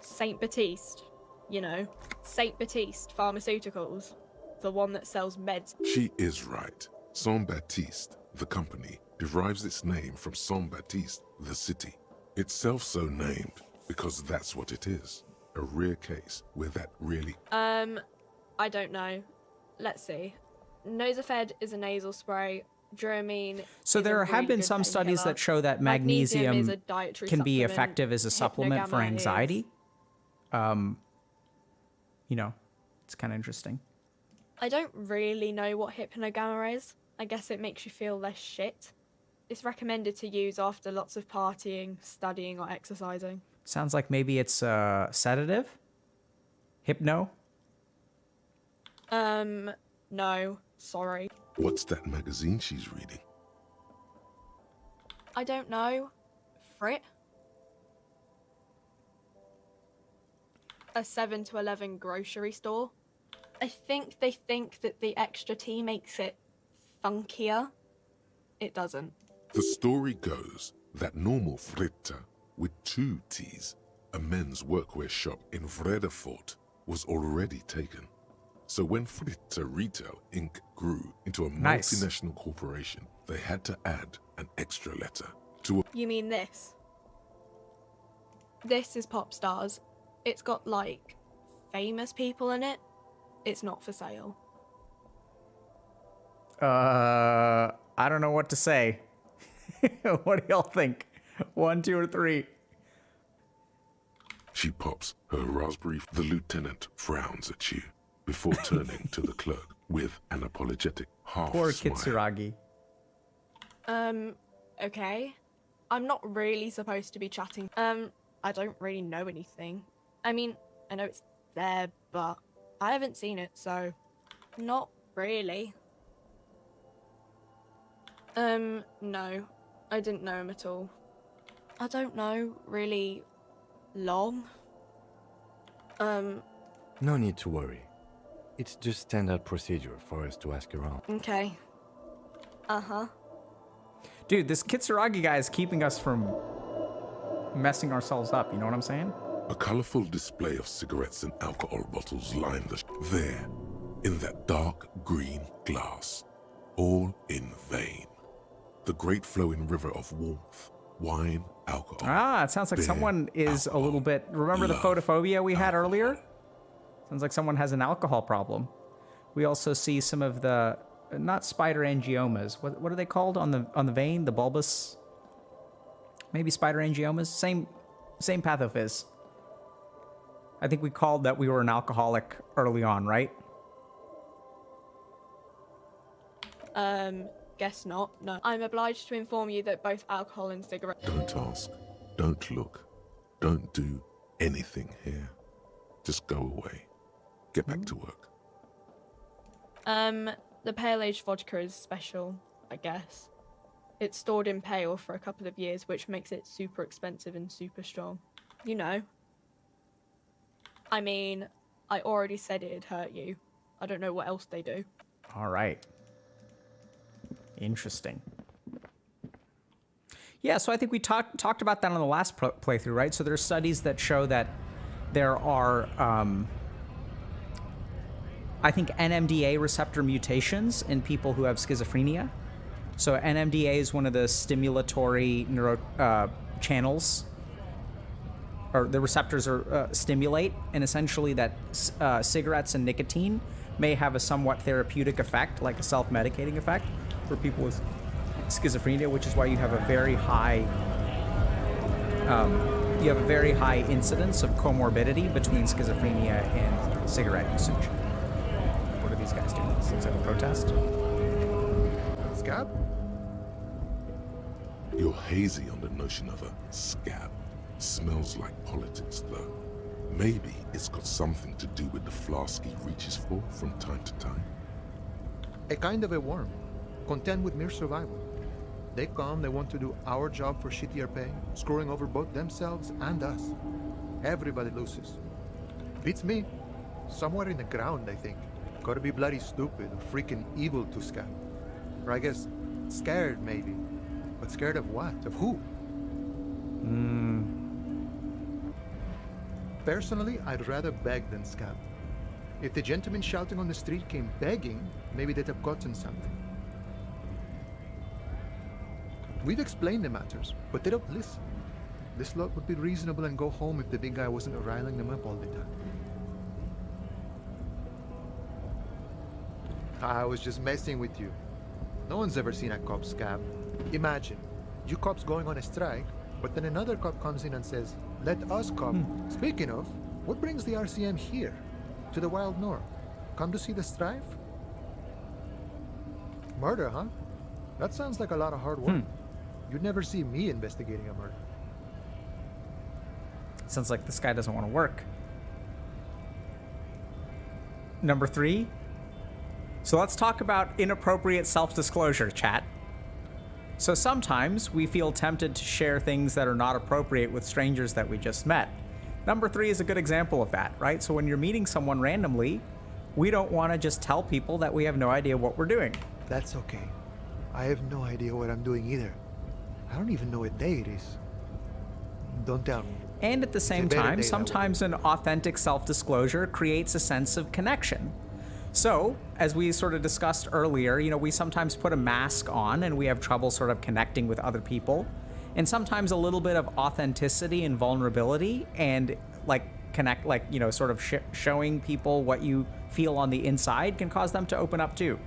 Speaker 13: St. Baptiste, you know. St. Baptiste Pharmaceuticals. The one that sells meds.
Speaker 4: She is right. Saint Baptiste, the company, derives its name from Saint Baptiste, the city. Itself so named because that's what it is. A rare case where that really...
Speaker 13: I don't know. Let's see. Measurehead is a nasal spray. Dramamine.
Speaker 1: So
Speaker 13: is
Speaker 1: there
Speaker 13: a
Speaker 1: have
Speaker 13: really
Speaker 1: been
Speaker 13: good
Speaker 1: some studies
Speaker 13: painkiller.
Speaker 1: that show that
Speaker 13: is
Speaker 1: magnesium
Speaker 13: a dietary
Speaker 1: can be
Speaker 13: supplement.
Speaker 1: effective as a supplement for
Speaker 13: Hypnogamma
Speaker 1: anxiety.
Speaker 13: is-
Speaker 1: You know, it's kind of interesting.
Speaker 13: I don't really know what hypnogamma is. I guess it makes you feel less shit. It's recommended to use after lots of partying, studying, or exercising.
Speaker 1: Sounds like maybe it's a sedative? Hypno?
Speaker 13: No, sorry.
Speaker 4: What's that magazine she's reading?
Speaker 13: I don't know. Frittte? A 7 to 11 grocery store. I think they think that the extra T makes it funkier. It doesn't.
Speaker 4: The story goes that normal Frittte, with 2 T's, a men's workwear shop in Vredefort, was already taken. So when Frittte Retail Inc. grew into a
Speaker 1: Nice.
Speaker 4: multinational corporation, they had to add an extra letter to a...
Speaker 13: You mean this? This is Pop Stars. It's got, like, famous people in it. It's not for sale.
Speaker 1: I don't know what to say. What do y'all think? 1, 2, or 3?
Speaker 4: She pops her raspberry. The lieutenant frowns at you before turning to the clerk with an apologetic half
Speaker 1: Poor
Speaker 4: smile.
Speaker 1: Kitsuragi.
Speaker 13: Okay. I'm not really supposed to be chatting. I don't really know anything. I mean, I know it's there, but I haven't seen it, so... Not really. No. I didn't know him at all. I don't know, really long.
Speaker 8: No need to worry. It's just standard procedure for us to ask around.
Speaker 13: Okay. Uh-huh.
Speaker 1: Dude, this Kitsuragi guy is keeping us from messing ourselves up, you know what I'm saying?
Speaker 4: A colorful display of cigarettes and alcohol bottles lined there, in that dark green glass, all in vain. The great flowing river of warmth, wine, alcohol.
Speaker 1: Ah, it sounds like
Speaker 4: beer,
Speaker 1: someone is
Speaker 4: alcohol,
Speaker 1: a little bit... Remember the
Speaker 4: love,
Speaker 1: photophobia we had
Speaker 4: alcohol.
Speaker 1: earlier? Sounds like someone has an alcohol problem. We also see some of the... Not spider angiomas. What are they called on the vein? The bulbous... Maybe spider angiomas? Same pathophys. I think we called that we were an alcoholic early on, right?
Speaker 13: Guess not. No. I'm obliged to inform you that both alcohol and cigarettes...
Speaker 4: Don't ask. Don't look. Don't do anything here. Just go away. Get back to work.
Speaker 13: The pale age vodka is special, I guess. It's stored in pale for a couple of years, which makes it super expensive and super strong. You know. I mean, I already said it'd hurt you. I don't know what else they do.
Speaker 1: All right. Interesting. Yeah, so I think we talked about that on the last playthrough, right? So there's studies that show that there are, I think, NMDA receptor mutations in people who have schizophrenia. So NMDA is one of the stimulatory neuro channels, or the receptors are stimulate, and essentially that cigarettes and nicotine may have a somewhat therapeutic effect, like a self-medicating effect, for people with schizophrenia, which is why you have a very high incidence of comorbidity between schizophrenia and cigarette usage. What are these guys doing? This looks like a protest.
Speaker 14: Scab?
Speaker 4: You're hazy on the notion of a scab. Smells like politics, though. Maybe it's got something to do with the flask he reaches for from time to time.
Speaker 14: A kind of a worm, content with mere survival. They come, they want to do our job for shittier pay, screwing over both themselves and us. Everybody loses. Beats me. Somewhere in the ground, I think. Gotta be bloody stupid or freaking evil to scab. Or I guess, scared maybe. But scared of what? Of who? Personally, I'd rather beg than scab. If the gentleman shouting on the street came begging, maybe they'd have gotten something. We've explained the matters, but they don't listen. This lot would be reasonable and go home if the big guy wasn't riling them up all the time. I was just messing with you. No one's ever seen a cop scab. Imagine, you cops going on a strike, but then another cop comes in and says, let us cop. Speaking of, what brings the RCM here? To the wild north? Come to see the strife? Murder, huh? That sounds like a lot of hard work. You'd never see me investigating a murder.
Speaker 1: Sounds like this guy doesn't want to work. Number 3. So let's talk about inappropriate self-disclosure, chat. So sometimes we feel tempted to share things that are not appropriate with strangers that we just met. Number 3 is a good example of that, right? So when you're meeting someone randomly, we don't want to just tell people that we have no idea what we're doing.
Speaker 14: That's okay. I have no idea what I'm doing either. I don't even know what day it is. Don't tell me.
Speaker 1: And at the same time, sometimes an authentic self-disclosure creates a sense of connection. So, as we sort of discussed earlier, you know, we sometimes put a mask on and we have trouble sort of connecting with other people. And sometimes a little bit of authenticity and vulnerability and sort of showing people what you feel on the inside can cause them to open up too.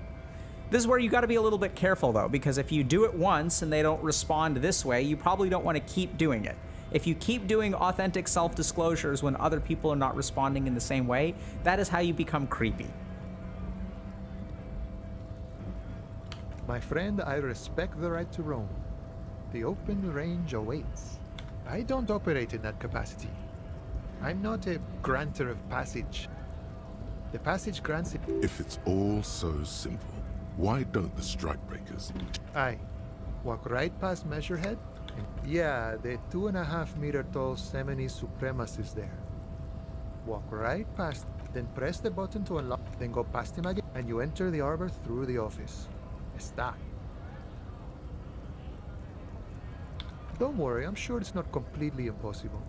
Speaker 1: This is where you got to be a little bit careful though, because if you do it once and they don't respond this way, you probably don't want to keep doing it. If you keep doing authentic self-disclosures when other people are not responding in the same way, that is how you become creepy.
Speaker 14: My friend, I respect the right to roam. The open range awaits. I don't operate in that capacity. I'm not a granter of passage. The passage grants it.
Speaker 4: If it's all so simple, why don't the strikebreakers?
Speaker 14: Aye. Walk right past Measurehead. Yeah, the 2.5-meter tall Semini supremacist there. Walk right past, then press the button to unlock, then go past him again, and you enter the arbor through the office. Está. Don't worry, I'm sure it's not completely impossible.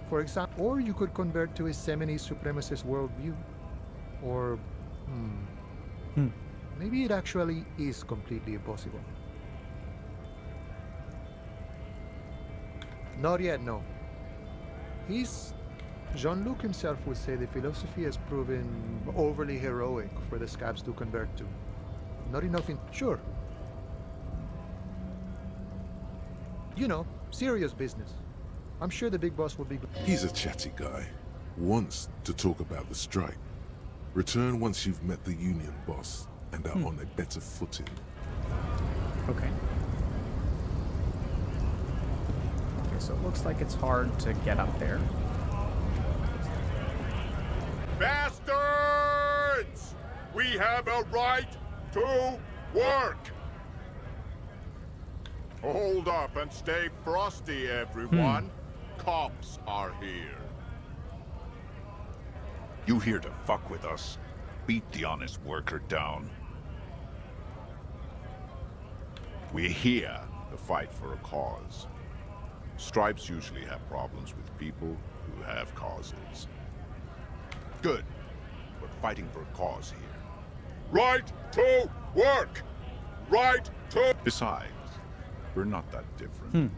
Speaker 14: For example, or you could convert to a Semini supremacist worldview. Or, maybe it actually is completely impossible. Not yet, no. Jean-Luc himself would say the philosophy has proven overly heroic for the scabs to convert to. Not enough in... Sure. You know, serious business. I'm sure the big boss will be...
Speaker 4: He's a chatty guy. Wants to talk about the strike. Return once you've met the union boss and are on a better footing.
Speaker 1: Okay. Okay, so it looks like it's hard to get up there.
Speaker 15: Bastards! We have a right to work! Hold up and stay frosty, everyone. Cops are here.
Speaker 16: You here to fuck with us? Beat the honest worker down.
Speaker 15: We're here to fight for a cause. Stripes usually have problems with people who have causes. Good. We're fighting for a cause here. Right to work! Right to...
Speaker 16: Besides, we're not that different.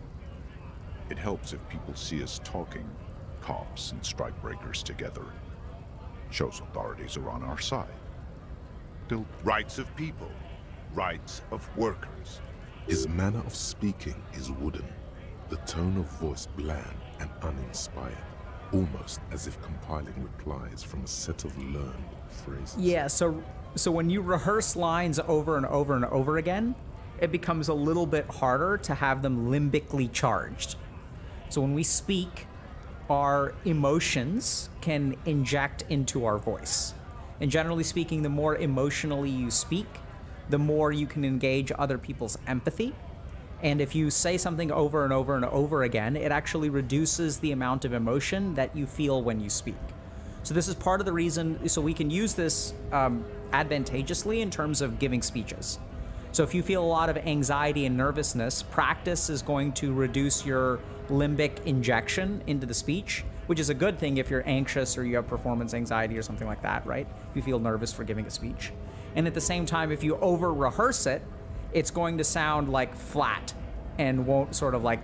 Speaker 16: It helps if people see us talking, cops and strikebreakers together. Shows authorities are on our side. Build rights of people, rights of workers.
Speaker 4: His manner of speaking is wooden, the tone of voice bland and uninspired, almost as if compiling replies from a set of learned phrases.
Speaker 1: Yeah, so when you rehearse lines over and over and over again, it becomes a little bit harder to have them limbically charged. So when we speak, our emotions can inject into our voice. And generally speaking, the more emotionally you speak, the more you can engage other people's empathy. And if you say something over and over and over again, it actually reduces the amount of emotion that you feel when you speak. So this is part of the reason, so we can use this advantageously in terms of giving speeches. So if you feel a lot of anxiety and nervousness, practice is going to reduce your limbic injection into the speech, which is a good thing if you're anxious or you have performance anxiety or something like that, right? If you feel nervous for giving a speech. And at the same time, if you over-rehearse it, it's going to sound like flat and won't sort of like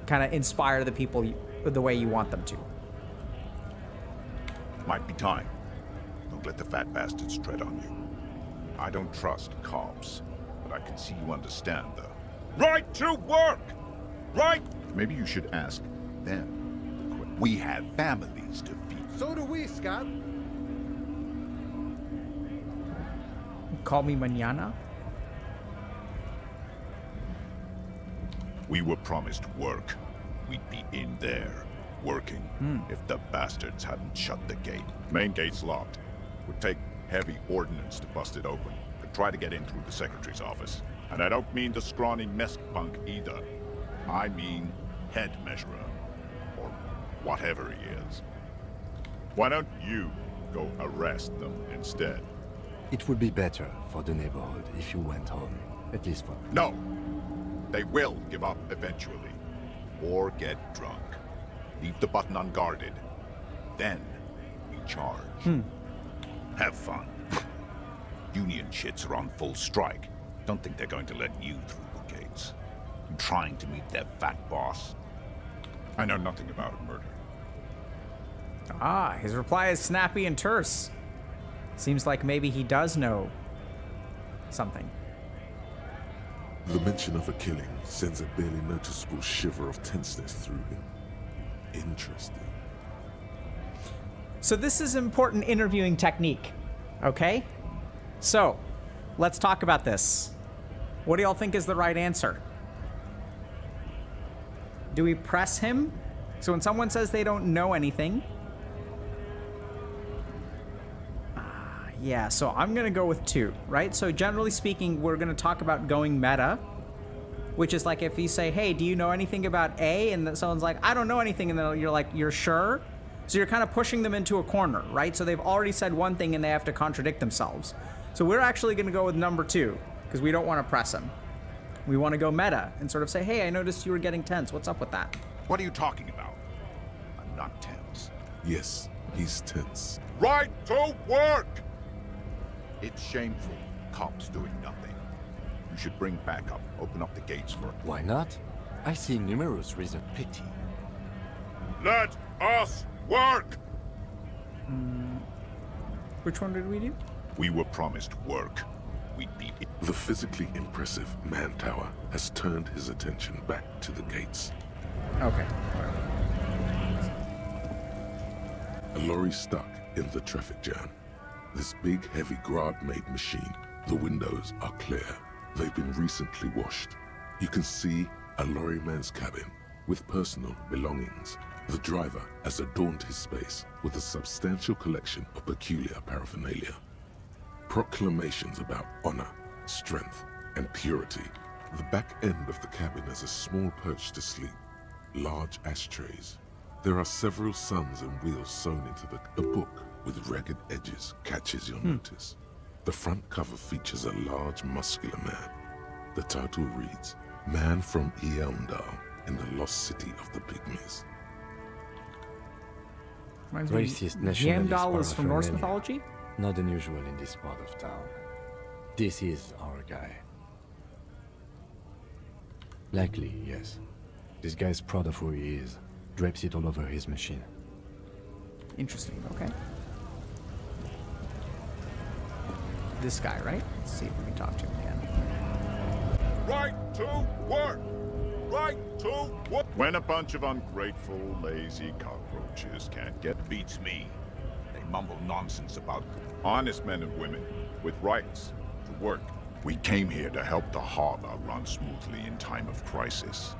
Speaker 1: kind of inspire the people the way you want them to.
Speaker 16: Might be time. Don't let the fat bastards tread on you. I don't trust cops, but I can see you understand the right to work! Right? Maybe you should ask them. We have families to feed.
Speaker 14: So do we, Scott.
Speaker 1: Call me mañana.
Speaker 16: We were promised work. We'd be in there, working, if the bastards hadn't shut the gate. Main gate's locked. Would take heavy ordnance to bust it open. Could try to get in through the secretary's office. And I don't mean the scrawny mess punk either. I mean head measurer, or whatever he is. Why don't you go arrest them instead?
Speaker 8: It would be better for the neighborhood if you went home, at least for...
Speaker 16: No! They will give up eventually. Or get drunk. Leave the button unguarded. Then we charge. Have fun. Union shits are on full strike. Don't think they're going to let you through the gates. I'm trying to meet their fat boss. I know nothing about murder.
Speaker 1: Ah, his reply is snappy and terse. Seems like maybe he does know something.
Speaker 4: The mention of a killing sends a barely noticeable shiver of tenseness through him. Interesting.
Speaker 1: So this is important interviewing technique, okay? So, let's talk about this. What do y'all think is the right answer? Do we press him? So when someone says they don't know anything, Yeah, so I'm going to go with 2, right? So generally speaking, we're going to talk about going meta, which is like if you say, hey, do you know anything about A? And then someone's like, I don't know anything. And then you're like, you're sure? So you're kind of pushing them into a corner, right? So they've already said one thing and they have to contradict themselves. So we're actually going to go with number 2 because we don't want to press them. We want to go meta and sort of say, hey, I noticed you were getting tense. What's up with that?
Speaker 16: What are you talking about? I'm not tense.
Speaker 4: Yes, he's tense.
Speaker 16: Right to work! It's shameful. Cops doing nothing. You should bring backup. Open up the gates for...
Speaker 8: Why not? I see numerous reasons.
Speaker 16: Pity. Let us work!
Speaker 1: Which one did we do?
Speaker 16: We were promised work. We'd be...
Speaker 4: The physically impressive man tower has turned his attention back to the gates.
Speaker 1: Okay.
Speaker 4: A lorry stuck in the traffic jam. This big, heavy Grad-made machine. The windows are clear. They've been recently washed. You can see a lorryman's cabin with personal belongings. The driver has adorned his space with a substantial collection of peculiar paraphernalia. Proclamations about honor, strength, and purity. The back end of the cabin has a small perch to sleep. Large ashtrays. There are several suns and wheels sewn into a book with ragged edges catches your notice. The front cover features a large, muscular man. The title reads, Man from Eamdal in the Lost City of the Pygmies.
Speaker 8: Racist nationalist
Speaker 1: Yamdal is from Norse
Speaker 8: paraphernalia.
Speaker 1: mythology?
Speaker 8: Not unusual in this part of town. This is our guy. Likely, yes. This guy's proud of who he is. Drapes it all over his machine.
Speaker 1: Interesting, okay. This guy, right? Let's see if we can talk to him again.
Speaker 16: Right to work! Right to work! When a bunch of ungrateful, lazy cockroaches can't get... Beats me. They mumble nonsense about honest men and women with rights to work. We came here to help the harbor run smoothly in time of crisis.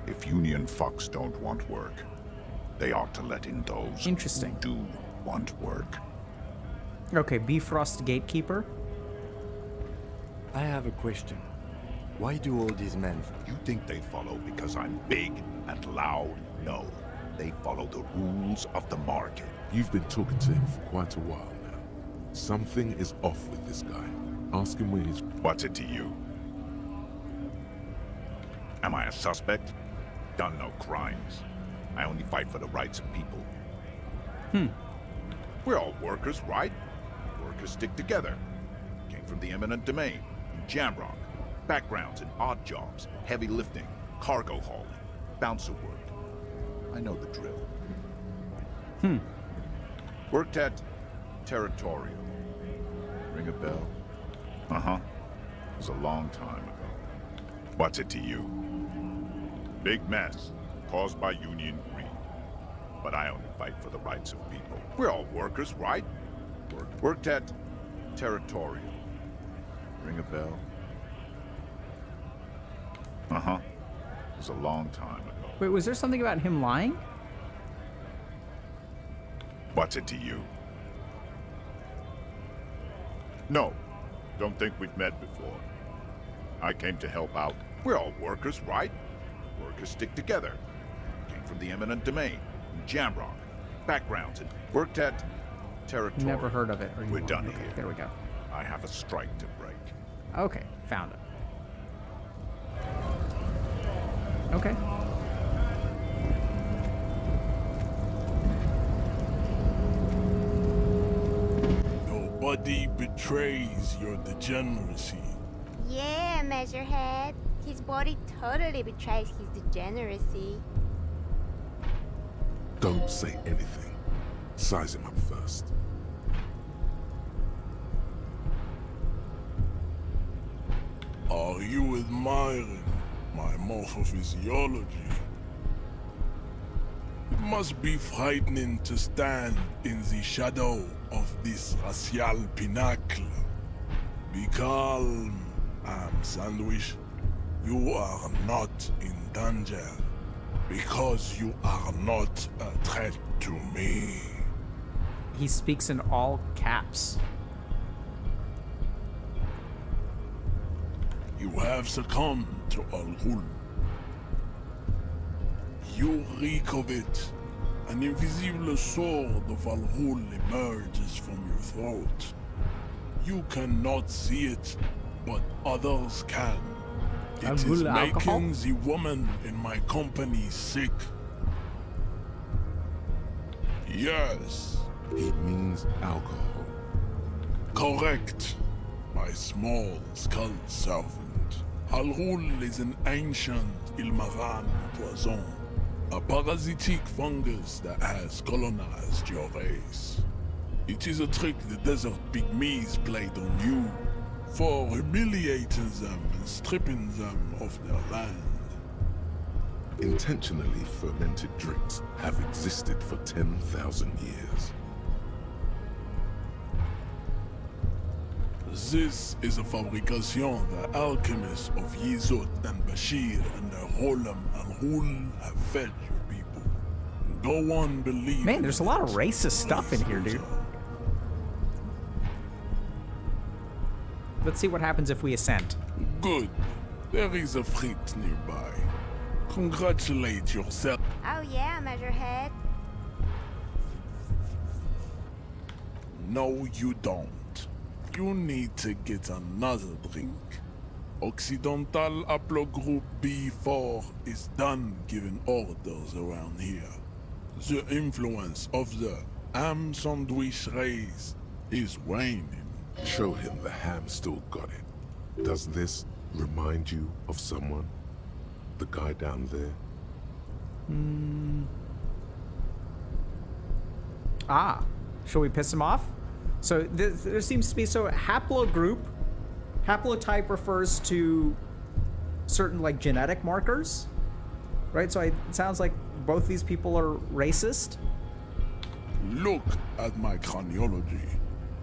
Speaker 16: If union fucks don't want work, they ought to let in those
Speaker 1: Interesting.
Speaker 16: who do want work.
Speaker 1: Okay, Bifrost Gatekeeper.
Speaker 8: I have a question. Why do all these men...
Speaker 16: You think they follow because I'm big and loud? No. They follow the rules of the market.
Speaker 4: You've been talking to him for quite a while now. Something is off with this guy. Ask him where he's...
Speaker 16: What's it to you? Am I a suspect? Done no crimes. I only fight for the rights of people. We're all workers, right? Workers stick together. Came from the eminent domain, Jamrock. Backgrounds in odd jobs, heavy lifting, cargo hauling, bouncer work. I know the drill. Worked at Territorial. Ring a bell? Uh-huh. It was a long time ago. What's it to you? Big mess, caused by union greed. But I only fight for the rights of people. We're all workers, right? Worked at Territorial. Ring a bell? Uh-huh. It was a long time ago.
Speaker 1: Wait, was there something about him lying?
Speaker 16: What's it to you? No. Don't think we've met before. I came to help out. We're all workers, right? Workers stick together. Came from the eminent domain, Jamrock. Backgrounds and worked at Territory.
Speaker 1: Never heard of it. Or
Speaker 16: We're done
Speaker 1: okay,
Speaker 16: here.
Speaker 1: There we go.
Speaker 16: I have a strike to break.
Speaker 1: Okay, found it. Okay.
Speaker 17: Nobody betrays your degeneracy.
Speaker 18: Yeah, Measurehead. His body totally betrays his degeneracy.
Speaker 4: Don't say anything. Size him up first.
Speaker 17: Are you admiring my morphophysiology? It must be frightening to stand in the shadow of this racial pinnacle. Be calm, Sandwich. You are not in danger because you are not a threat to me.
Speaker 1: He speaks in all caps.
Speaker 17: You have succumbed to Al-Ghul. You reek of it. An invisible sword of Al-Ghul emerges from your throat. You cannot see it, but others can. It is
Speaker 1: Al-Ghul alcohol?
Speaker 17: making the woman in my company sick. Yes.
Speaker 4: He means alcohol.
Speaker 17: Correct. My small skull servant. Al-Ghul is an ancient Ilmaran poison. A parasitic fungus that has colonized your race. It is a trick the desert pygmies played on you for humiliating them and stripping them of their land.
Speaker 4: Intentionally fermented drinks have existed for 10,000 years.
Speaker 17: This is a fabrication the alchemists of Yizot and Bashir and the Rolam and Hul have fed your people. Go on believing.
Speaker 1: Man, there's a lot of racist stuff in here, dude. Let's see what happens if we ascend.
Speaker 17: Good. There is a Frittte nearby. Congratulate yourself.
Speaker 18: Oh yeah, Measurehead.
Speaker 17: No, you don't. You need to get another drink. Occidental Haplogroup B4 is done giving orders around here. The influence of the ham sandwich race is waning.
Speaker 4: Show him the ham still got it. Does this remind you of someone? The guy down there?
Speaker 1: Ah, shall we piss him off? So there seems to be, so haplogroup, haplotype refers to certain like genetic markers, right? So it sounds like both these people are racist.
Speaker 17: Look at my craniology.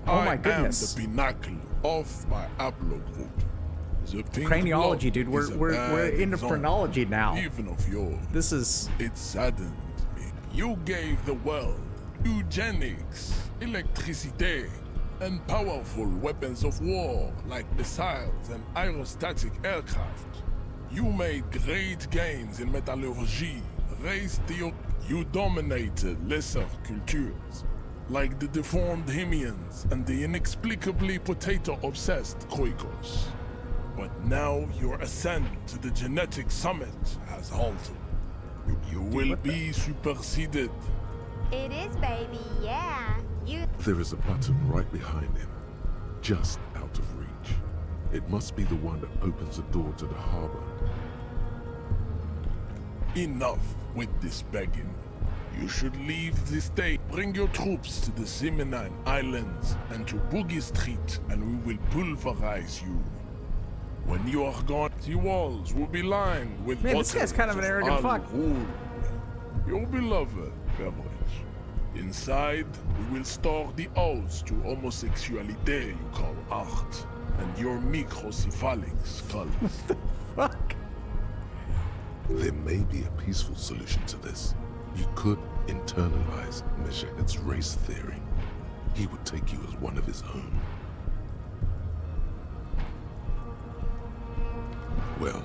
Speaker 1: Oh my goodness.
Speaker 17: I am the pinnacle of my haplogroup. The pink
Speaker 1: Craniology,
Speaker 17: blood
Speaker 1: dude.
Speaker 17: is a
Speaker 1: We're
Speaker 17: bad
Speaker 1: into
Speaker 17: example,
Speaker 1: phrenology now.
Speaker 17: Even of yours.
Speaker 1: This is...
Speaker 17: It saddens me. You gave the world eugenics, electricity, and powerful weapons of war like missiles and aerostatic aircraft. You made great gains in metallurgy, raised the... You dominated lesser cultures, like the deformed Hemians and the inexplicably potato-obsessed Khoikos. But now your ascent to the genetic summit has halted. You will be superseded.
Speaker 18: It is, baby, yeah. You...
Speaker 4: There is a button right behind him, just out of reach. It must be the one that opens the door to the harbor.
Speaker 17: Enough with this begging. You should leave the state. Bring your troops to the Simenine Islands and to Boogie Street, and we will pulverize you. When you are gone, the walls will be lined with
Speaker 1: Man, this guy's kind of an arrogant fuck.
Speaker 17: Your beloved beverage. Inside, we will store the odes to homosexuality you call art, and your microcephalic skulls.
Speaker 1: Fuck.
Speaker 4: There may be a peaceful solution to this. You could internalize Measurehead's race theory. He would take you as one of his own. Well,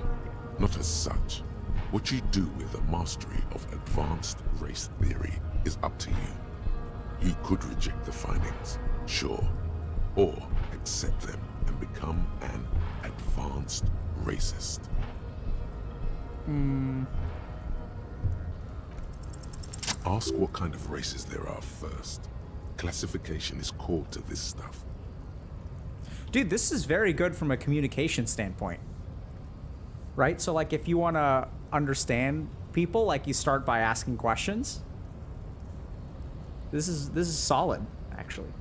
Speaker 4: not as such. What you do with a mastery of advanced race theory is up to you. You could reject the findings, sure, or accept them and become an advanced racist. Ask what kind of races there are first. Classification is core to this stuff.
Speaker 1: Dude, this is very good from a communication standpoint. Right? So like if you want to understand people, like you start by asking questions. This is solid, actually.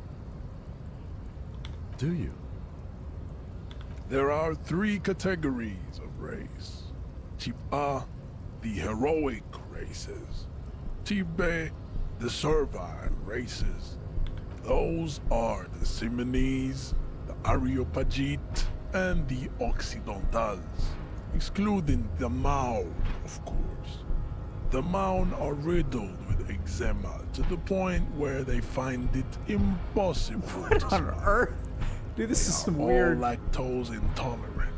Speaker 17: Do you? There are 3 categories of race. Type A, the heroic races. Type B, the servile races. Those are the Simonese, the Areopagite, and the Occidentals, excluding the Maun, of course. The Maun are riddled with eczema to the point where they find it impossible
Speaker 1: What on earth? Dude, this is some weird...
Speaker 17: all lactose intolerant.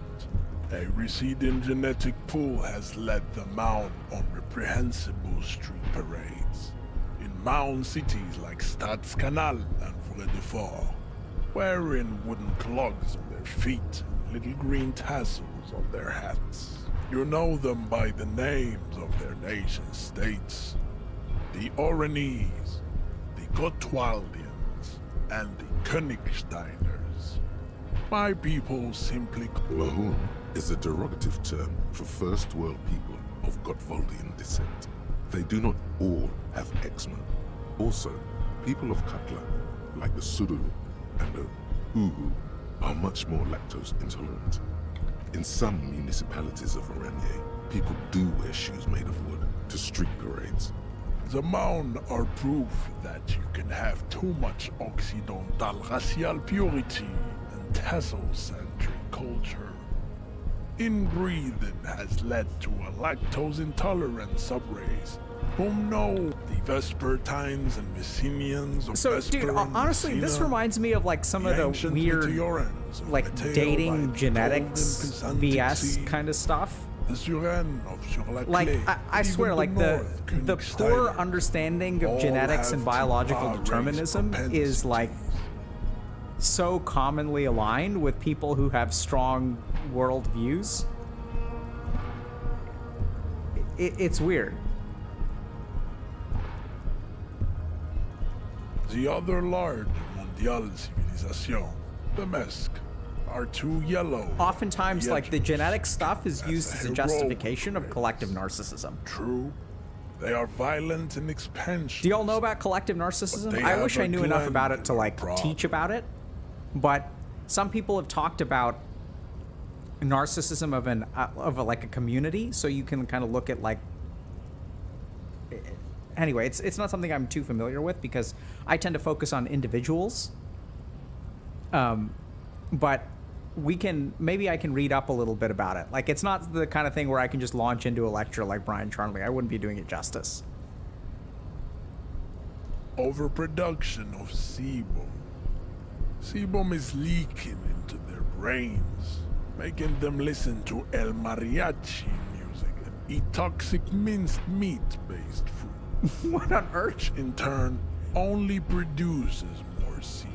Speaker 17: A receding genetic pool has led the Mound on reprehensible street parades. In Mound cities like Stadskanal and Frittte, wearing wooden clogs on their feet and little green tassels on their hats. You know them by the names of their nation-states. The Oranese, the Gotwaldians, and the Königsteiners. My people simply...
Speaker 4: Mahoon is a derogative term for first world people of Gotwaldian descent. They do not all have eczema. Also, people of Katla, like the Suru and the Uhu, are much more lactose intolerant. In some municipalities of Oranje, people do wear shoes made of wood to street parades.
Speaker 17: The Mound are proof that you can have too much Occidental racial purity and tassel-centric culture. Inbreeding has led to a lactose-intolerant subrace, whom know the Vespertines and Messenians of
Speaker 1: So, dude, honestly, this reminds me of like some of the weird, like dating genetics BS kind of stuff. Like, I swear, like the poor understanding of genetics and biological determinism is like so commonly aligned with people who have strong world views. It's weird.
Speaker 17: The other large mondial civilization, the Mesk, are too yellow.
Speaker 1: Oftentimes, like, the genetic stuff is used as a justification of collective narcissism.
Speaker 17: True. They are violent in expansion.
Speaker 1: Do y'all know about collective narcissism? I wish I knew enough about it to, like, teach about it. But some people have talked about narcissism of a community, so you can kind of look at, like... Anyway, it's not something I'm too familiar with because I tend to focus on individuals. But maybe I can read up a little bit about it. Like, it's not the kind of thing where I can just launch into a lecture like Bryan Charnley. I wouldn't be doing it justice.
Speaker 17: Overproduction of sebum. Sebum is leaking into their brains, making them listen to El Mariachi music and eat toxic minced meat-based food.
Speaker 1: What on earth?
Speaker 17: Which, in turn, only produces more sebum.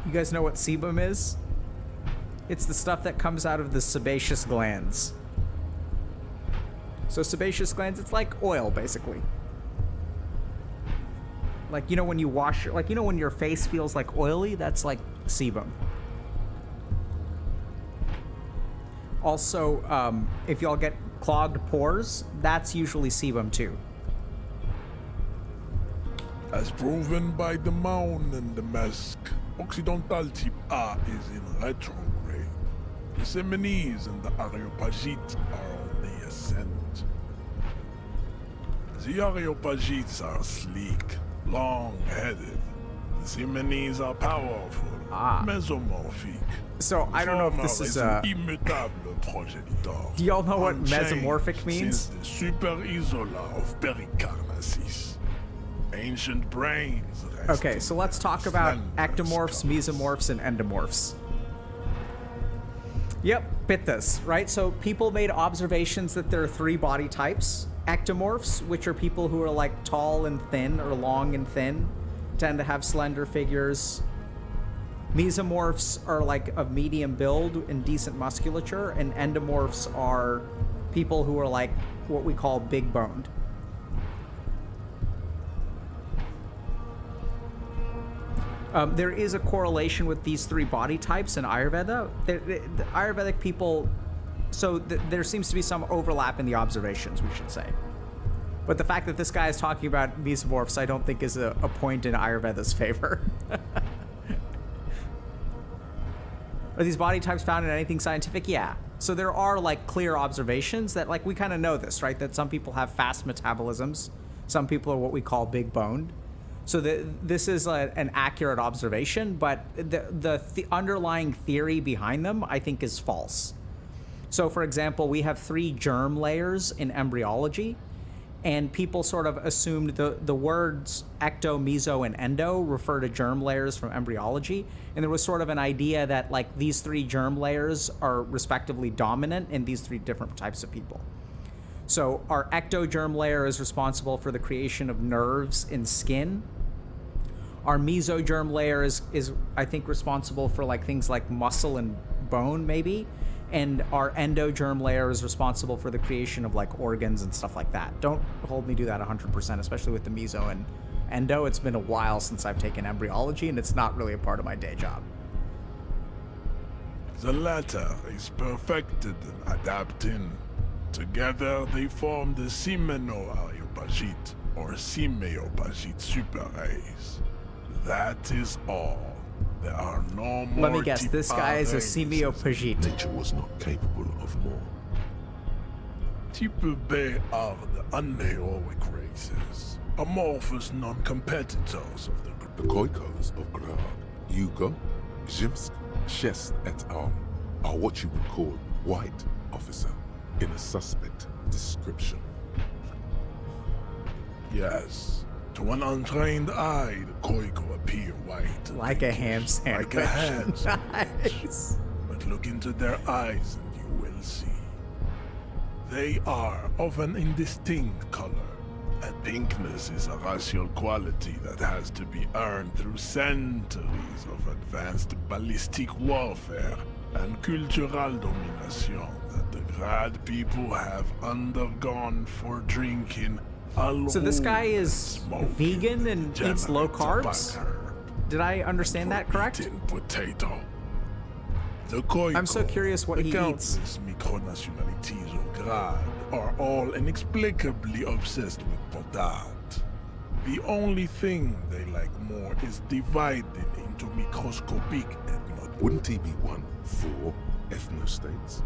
Speaker 1: You guys know what sebum is? It's the stuff that comes out of the sebaceous glands. So sebaceous glands, it's like oil, basically. Like, you know when you wash, like, you know when your face feels like oily? That's like sebum. Also, if y'all get clogged pores, that's usually sebum too.
Speaker 17: As proven by the Mound and the Mesk, Occidental type A is in retrograde. The Seminese and the Areopagites are on the ascent. The Areopagites are sleek, long-headed. The Seminese are powerful, mesomorphic.
Speaker 1: So I don't know if this is a... Do y'all know what mesomorphic means?
Speaker 17: Since the super isola of Pericarnassus. Ancient brains.
Speaker 1: Okay, so let's talk about ectomorphs, mesomorphs, and endomorphs. Yep, bit this, right? So people made observations that there are 3 body types. Ectomorphs, which are people who are like tall and thin or long and thin, tend to have slender figures. Mesomorphs are like of medium build and decent musculature, and endomorphs are people who are like what we call big boned. There is a correlation with these 3 body types in Ayurveda. The Ayurvedic people, so there seems to be some overlap in the observations, we should say. But the fact that this guy is talking about mesomorphs, I don't think is a point in Ayurveda's favor. Are these body types found in anything scientific? Yeah. So there are like clear observations that like we kind of know this, right? That some people have fast metabolisms. Some people are what we call big boned. So this is an accurate observation, but the underlying theory behind them, I think, is false. So, for example, we have 3 germ layers in embryology, And people sort of assumed the words ecto, meso, and endo refer to germ layers from embryology. And there was sort of an idea that like these three germ layers are respectively dominant in these three different types of people. So our ectogerm layer is responsible for the creation of nerves and skin. Our mesogerm layer is I think responsible for like things like muscle and bone maybe. And our endogerm layer is responsible for the creation of like organs and stuff like that. Don't hold me to that 100%, especially with the meso and endo. It's been a while since I've taken embryology and it's not really a part of my day job.
Speaker 17: The latter is perfected and adapting. Together they form the Simeno-Areopagite or Simeopagite superrace. That is all. There are no more.
Speaker 1: Let me guess, this guy is a Simeopagite.
Speaker 4: Nature was not capable of more.
Speaker 17: Type B are the unheroic races, amorphous non-competitors of the group.
Speaker 4: The Koikos of Grad, Hugo, Zimsk, Shest et al. Are what you would call white officer in a suspect description.
Speaker 17: Yes. To an untrained eye, the Koiko appear white.
Speaker 1: Like a ham sandwich.
Speaker 17: Like a ham sandwich.
Speaker 1: Nice.
Speaker 17: But look into their eyes and you will see. They are of an indistinct color. And pinkness is a racial quality that has to be earned through centuries of advanced ballistic warfare and cultural domination that the Grad people have undergone for drinking.
Speaker 1: So this guy is vegan and eats low carbs? Did I understand that correct?
Speaker 17: Potato. The Koiko,
Speaker 1: I'm so curious what he eats.
Speaker 17: Countless micronationalities of Grad are all inexplicably obsessed with potat. The only thing they like more is divided into microscopic ethnotypes.
Speaker 4: Wouldn't he be one for ethnostates?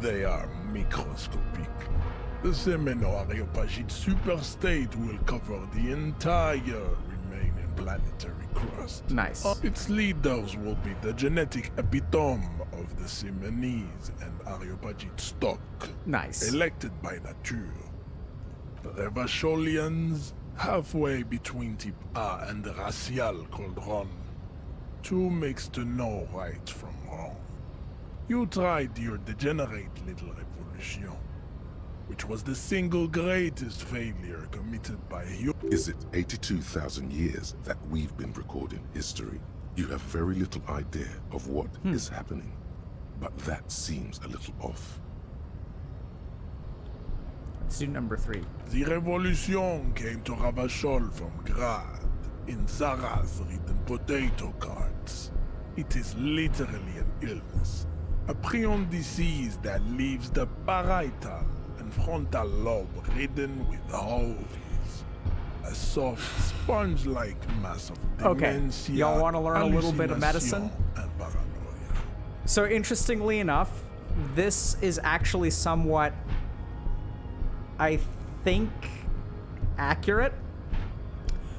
Speaker 17: They are microscopic. The Semeno-Areopagite superstate will cover the entire remaining planetary crust.
Speaker 1: Nice.
Speaker 17: Its leaders will be the genetic epitome of the Simenese and Areopagite stock.
Speaker 1: Nice.
Speaker 17: Elected by nature. The Revacholians, halfway between type A and the racial cauldron. Two mixed to know right from wrong. You tried your degenerate little revolution, which was the single greatest failure committed by you.
Speaker 4: Is it 82,000 years that we've been recording history? You have very little idea of what is happening, but that seems a little off.
Speaker 1: Let's do number 3.
Speaker 17: The revolution came to Ravachol from Grad in Zaraz-ridden potato carts. It is literally an illness. A prion disease that leaves the parietal and frontal lobe ridden with holes. A soft, sponge-like mass of dementia.
Speaker 1: Okay, y'all want to learn a little bit of medicine?
Speaker 17: And paranoia.
Speaker 1: So interestingly enough, this is actually somewhat, I think, accurate.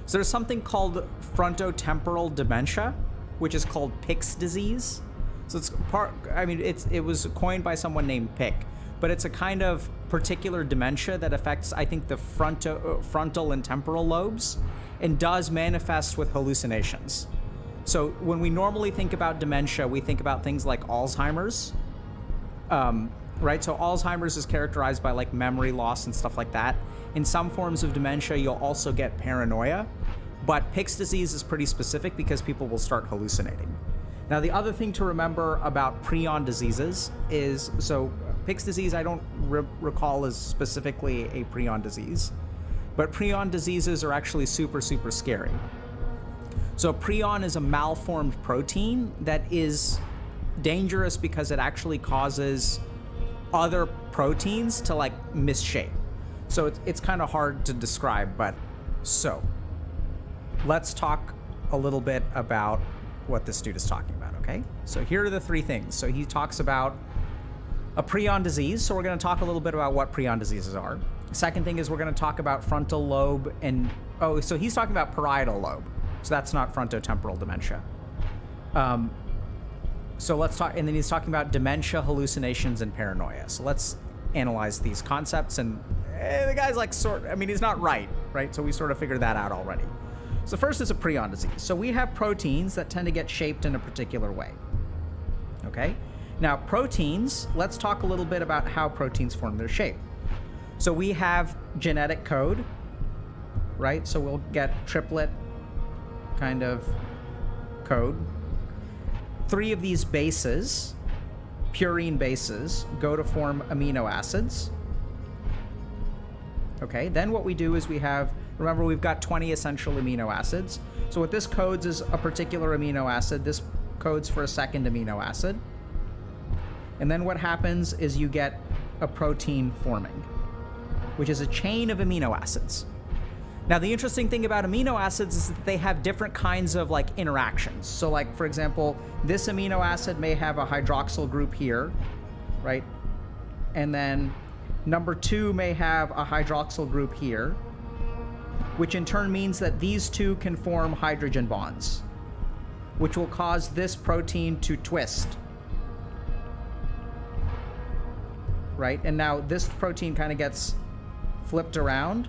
Speaker 1: So there's something called frontotemporal dementia, which is called Pick's disease. So it's it was coined by someone named Pick, but it's a kind of particular dementia that affects, I think, the frontal and temporal lobes and does manifest with hallucinations. So when we normally think about dementia, we think about things like Alzheimer's, right? So Alzheimer's is characterized by like memory loss and stuff like that. In some forms of dementia, you'll also get paranoia, but Pick's disease is pretty specific because people will start hallucinating. Now, the other thing to remember about prion diseases is, so Pick's disease I don't recall is specifically a prion disease, but prion diseases are actually super, super scary. So prion is a malformed protein that is dangerous because it actually causes other proteins to like misshape. So it's kind of hard to describe, but so let's talk a little bit about what this dude is talking about, okay? So here are the 3 things. So he talks about a prion disease, so we're going to talk a little bit about what prion diseases are. Second thing is we're going to talk about frontal lobe and, so he's talking about parietal lobe, so that's not frontotemporal dementia. So let's talk, and then he's talking about dementia, hallucinations, and paranoia. So let's analyze these concepts, and the guy's like he's not right? So we sort of figured that out already. So first is a prion disease. So we have proteins that tend to get shaped in a particular way. Okay? Now proteins, let's talk a little bit about how proteins form their shape. So we have genetic code, right? So we'll get triplet kind of code. 3 of these bases, purine bases, go to form amino acids. Okay, then what we do is remember we've got 20 essential amino acids. So what this codes is a particular amino acid. This codes for a second amino acid. And then what happens is you get a protein forming, which is a chain of amino acids. Now, the interesting thing about amino acids is that they have different kinds of interactions. So for example, this amino acid may have a hydroxyl group here, right? And then number 2 may have a hydroxyl group here, which in turn means that these 2 can form hydrogen bonds, which will cause this protein to twist. Right? And now this protein kind of gets flipped around,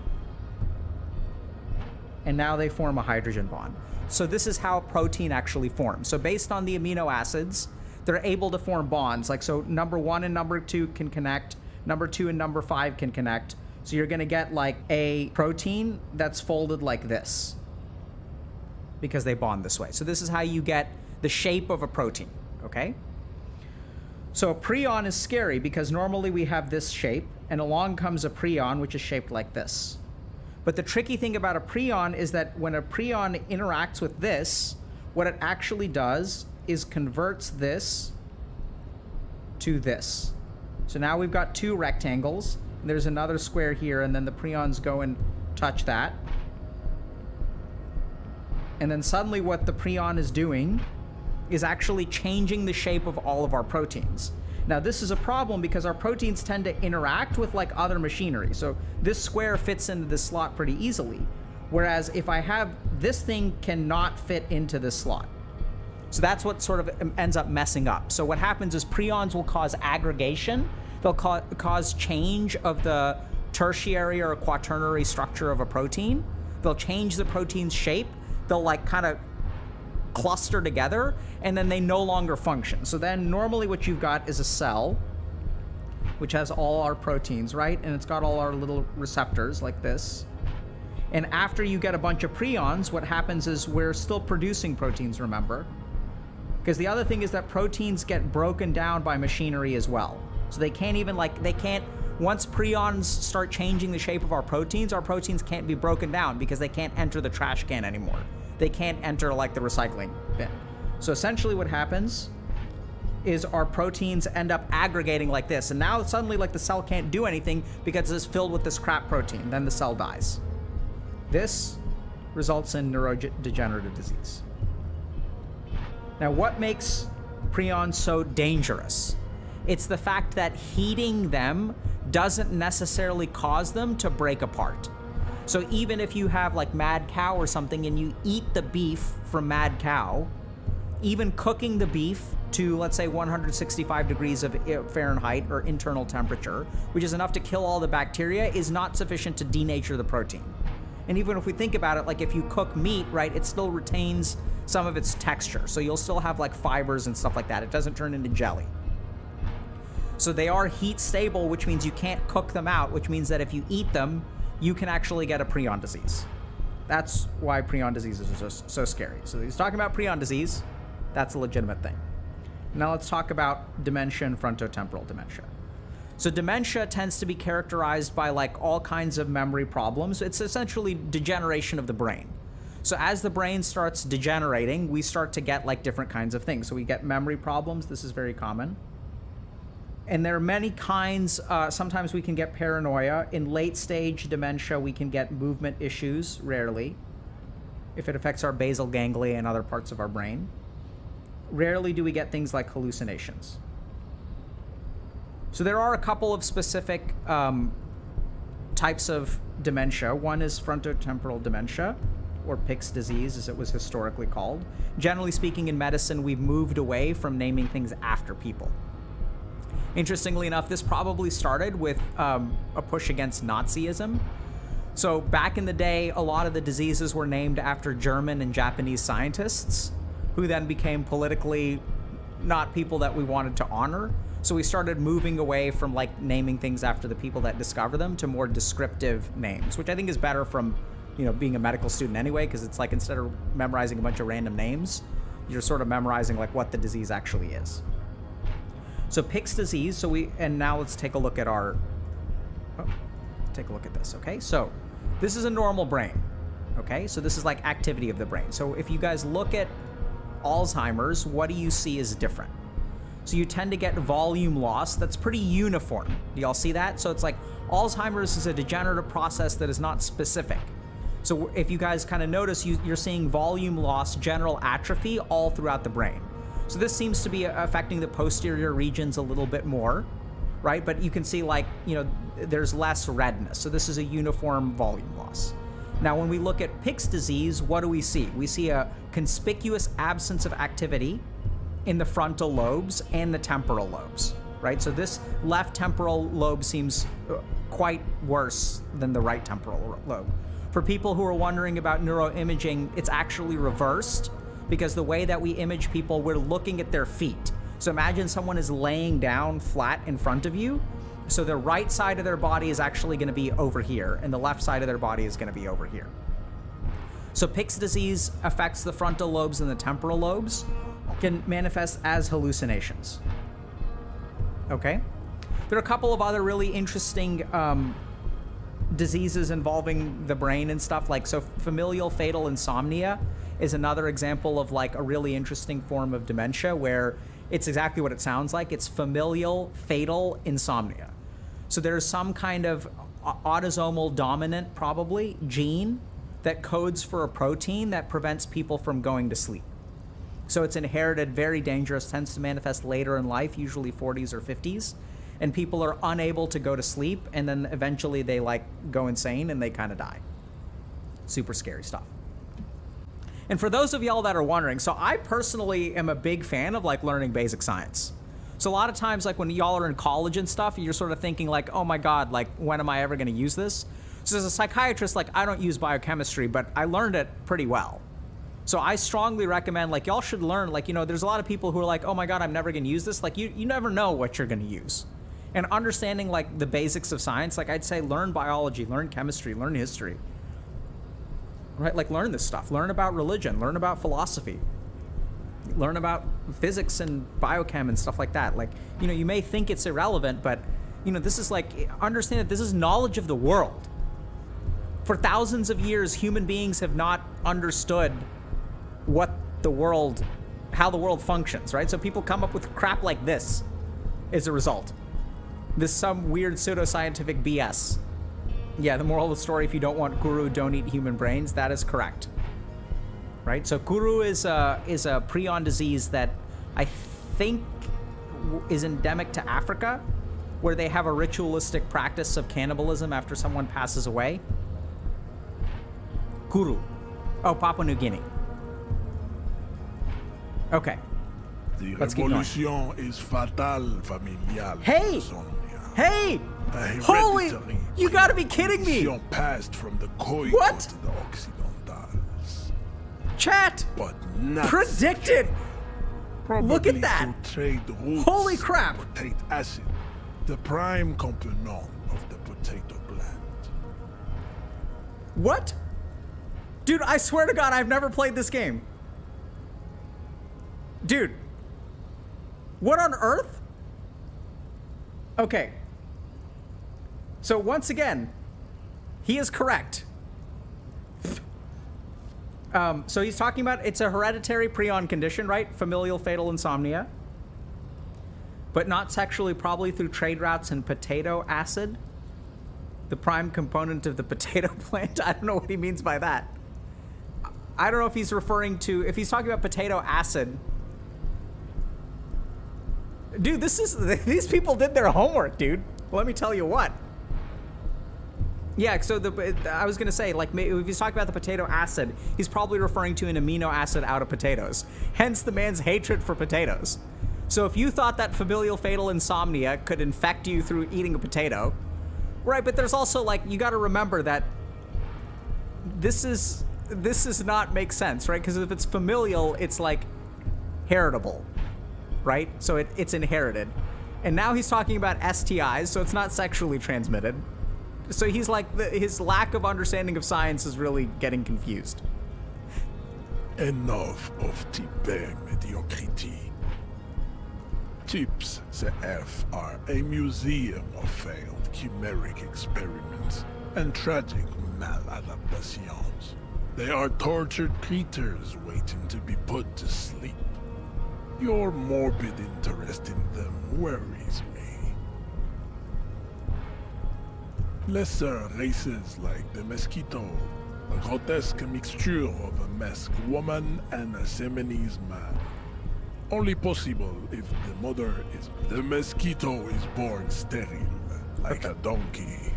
Speaker 1: and now they form a hydrogen bond. So this is how a protein actually forms. So based on the amino acids, they're able to form bonds. So number 1 and number 2 can connect, number 2 and number 5 can connect. So you're gonna get a protein that's folded like this because they bond this way. So this is how you get the shape of a protein, okay? So a prion is scary because normally we have this shape, and along comes a prion, which is shaped like this. But the tricky thing about a prion is that when a prion interacts with this, what it actually does is converts this to this. So now we've got 2 rectangles, and there's another square here, and then the prions go and touch that. And then suddenly what the prion is doing is actually changing the shape of all of our proteins. Now this is a problem because our proteins tend to interact with other machinery. So this square fits into this slot pretty easily, whereas if I have this thing cannot fit into this slot. So that's what sort of ends up messing up. So what happens is prions will cause aggregation. They'll cause change of the tertiary or quaternary structure of a protein. They'll change the protein's shape. They'll kind of cluster together, and then they no longer function. So then normally what you've got is a cell which has all our proteins, right? And it's got all our little receptors like this. And after you get a bunch of prions, what happens is we're still producing proteins, remember? Because the other thing is that proteins get broken down by machinery as well. So they can't even once prions start changing the shape of our proteins can't be broken down because they can't enter the trash can anymore. They can't enter the recycling bin. So essentially what happens is our proteins end up aggregating like this. And now suddenly the cell can't do anything because it's filled with this crap protein. Then the cell dies. This results in neurodegenerative disease. Now what makes prions so dangerous? It's the fact that heating them doesn't necessarily cause them to break apart. So even if you have mad cow or something and you eat the beef from mad cow, even cooking the beef to, let's say, 165 degrees of Fahrenheit or internal temperature, which is enough to kill all the bacteria, is not sufficient to denature the protein. And even if we think about it, if you cook meat, right, it still retains some of its texture. So you'll still have fibers and stuff like that. It doesn't turn into jelly. So they are heat stable, which means you can't cook them out, which means that if you eat them, you can actually get a prion disease. That's why prion diseases are so scary. So he's talking about prion disease. That's a legitimate thing. Now let's talk about dementia and frontotemporal dementia. So dementia tends to be characterized by all kinds of memory problems. It's essentially degeneration of the brain. So as the brain starts degenerating, we start to get different kinds of things. So we get memory problems. This is very common. And there are many kinds. Sometimes we can get paranoia. In late stage dementia, we can get movement issues, rarely, if it affects our basal ganglia and other parts of our brain. Rarely do we get things like hallucinations. So there are a couple of specific types of dementia. One is frontotemporal dementia, or Pick's disease, as it was historically called. Generally speaking, in medicine, we've moved away from naming things after people. Interestingly enough, this probably started with a push against Nazism. So back in the day, a lot of the diseases were named after German and Japanese scientists, who then became politically not people that we wanted to honor. So we started moving away from like naming things after the people that discover them to more descriptive names, which I think is better from, you know, being a medical student anyway, because it's like instead of memorizing a bunch of random names, you're sort of memorizing like what the disease actually is. So Pick's disease, and now let's take a look at take a look at this, okay? So this is a normal brain, okay? So this is like activity of the brain. So if you guys look at Alzheimer's, what do you see is different? So you tend to get volume loss that's pretty uniform. Do y'all see that? So it's like Alzheimer's is a degenerative process that is not specific. So if you guys kind of notice, you're seeing volume loss, general atrophy all throughout the brain. So this seems to be affecting the posterior regions a little bit more, right? But you can see like, you know, there's less redness. So this is a uniform volume loss. Now, when we look at Pick's disease, what do we see? We see a conspicuous absence of activity in the frontal lobes and the temporal lobes, right? So this left temporal lobe seems quite worse than the right temporal lobe. For people who are wondering about neuroimaging, it's actually reversed, because the way that we image people, we're looking at their feet. So imagine someone is laying down flat in front of you. So the right side of their body is actually going to be over here, and the left side of their body is going to be over here. So Pick's disease affects the frontal lobes and the temporal lobes, can manifest as hallucinations. Okay? There are a couple of other really interesting diseases involving the brain and stuff, like, so familial fatal insomnia is another example of like a really interesting form of dementia where it's exactly what it sounds like. It's familial fatal insomnia. So there's some kind of autosomal dominant, probably, gene that codes for a protein that prevents people from going to sleep. So it's inherited, very dangerous, tends to manifest later in life, usually 40s or 50s. And people are unable to go to sleep, and then eventually they like go insane and they kind of die. Super scary stuff. And for those of y'all that are wondering, so I personally am a big fan of like learning basic science. So a lot of times, like when y'all are in college and stuff, you're sort of thinking like, oh my God, like when am I ever going to use this? So as a psychiatrist, like I don't use biochemistry, but I learned it pretty well. So I strongly recommend, like, y'all should learn, like, you know, there's a lot of people who are like, oh my God, I'm never going to use this. Like, you never know what you're going to use. And understanding, like, the basics of science, like, I'd say learn biology, learn chemistry, learn history. Right? Like, learn this stuff. Learn about religion. Learn about philosophy. Learn about physics and biochem and stuff like that. Like, you know, you may think it's irrelevant, but, you know, this is, like, understand that this is knowledge of the world. For thousands of years, human beings have not understood what the world, how the world functions, right? So people come up with crap like this as a result. This some weird pseudoscientific BS. Yeah, the moral of the story, if you don't want guru, don't eat human brains. That is correct. Right? So guru is a prion disease that I think is endemic to Africa, where they have a ritualistic practice of cannibalism after someone passes away. Guru. Oh, Papua New Guinea. Okay.
Speaker 17: The
Speaker 1: Let's keep going.
Speaker 17: revolution is fatal, familial.
Speaker 1: Hey! Hey! Holy! You gotta be kidding me!
Speaker 17: Passed from the
Speaker 1: what?
Speaker 17: To the occidentals.
Speaker 1: Chat!
Speaker 17: But not
Speaker 1: predicted! Look at that!
Speaker 17: Trade roots,
Speaker 1: holy crap!
Speaker 17: Potato acid, the prime component of the potato plant.
Speaker 1: What? Dude, I swear to God, I've never played this game. Dude. What on earth? Okay. So once again, he is correct. So he's talking about, it's a hereditary prion condition, right? Familial fatal insomnia. But not sexually, probably through trade routes and potato acid. The prime component of the potato plant. I don't know what he means by that. I don't know if he's referring to, if he's talking about potato acid. Dude, these people did their homework, dude. Let me tell you what. Yeah, so I was going to say, like, if he's talking about the potato acid, he's probably referring to an amino acid out of potatoes. Hence the man's hatred for potatoes. So if you thought that familial fatal insomnia could infect you through eating a potato, right? But there's also like, you got to remember that this is not make sense, right? Because if it's familial, it's like heritable, right? So it's inherited. And now he's talking about STIs, so it's not sexually transmitted. So he's like, his lack of understanding of science is really getting confused.
Speaker 17: Enough of type mediocrity. Types CF are a museum of failed chimeric experiments and tragic maladaptations. They are tortured creatures waiting to be put to sleep. Your morbid interest in them worries me. Lesser races like the mosquito, a grotesque mixture of a masked woman and a Semenese man. Only possible if the mother is... The mosquito is born sterile, like a donkey.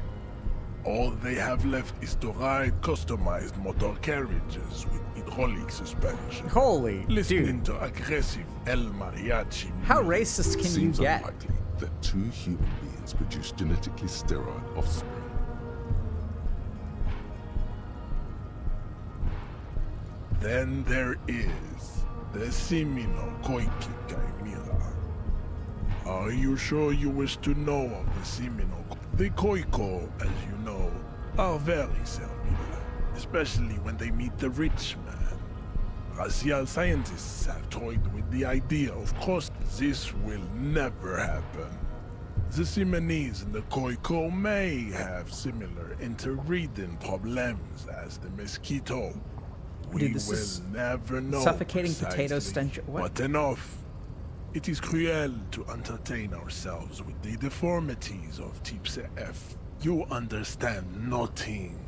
Speaker 17: All they have left is to ride customized motor carriages with hydraulic suspension.
Speaker 1: Holy
Speaker 17: Listening to aggressive El Mariachi music.
Speaker 1: How racist can you
Speaker 4: Seems
Speaker 1: get?
Speaker 4: unlikely that two human beings produce genetically sterile offspring.
Speaker 17: Then there is the Simino Koiki Chimera. Are you sure you wish to know of the Simino? The Koiko, as you know, are very servile, especially when they meet the rich man. Racial scientists have toyed with the idea, of course. This will never happen. The Simonese and the Koiko may have similar interbreeding problems as the mosquito. We
Speaker 1: Dude, this
Speaker 17: will
Speaker 1: is
Speaker 17: never know
Speaker 1: suffocating
Speaker 17: precisely,
Speaker 1: potato stench. What?
Speaker 17: But enough. It is cruel to entertain ourselves with the deformities of type CF. You understand nothing.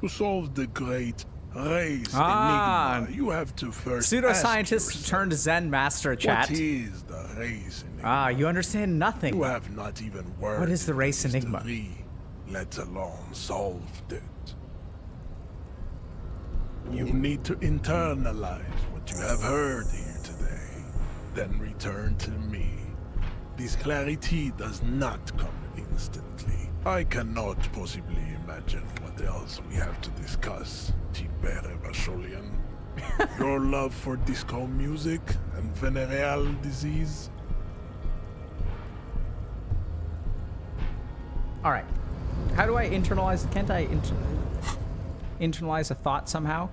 Speaker 17: To solve the great race enigma, you have to first
Speaker 1: pseudoscientist turned Zen master, chat.
Speaker 17: What is the race enigma?
Speaker 1: Ah, you understand nothing.
Speaker 17: You have not even word.
Speaker 1: What is the race enigma?
Speaker 17: Let alone solved it. You need to internalize what you have heard here today, then return to me. This clarity does not come instantly. I cannot possibly imagine what else we have to discuss, Tibere Vasholian. Your love for disco music and venereal disease?
Speaker 1: All right. How do I internalize? Can't I internalize a thought somehow?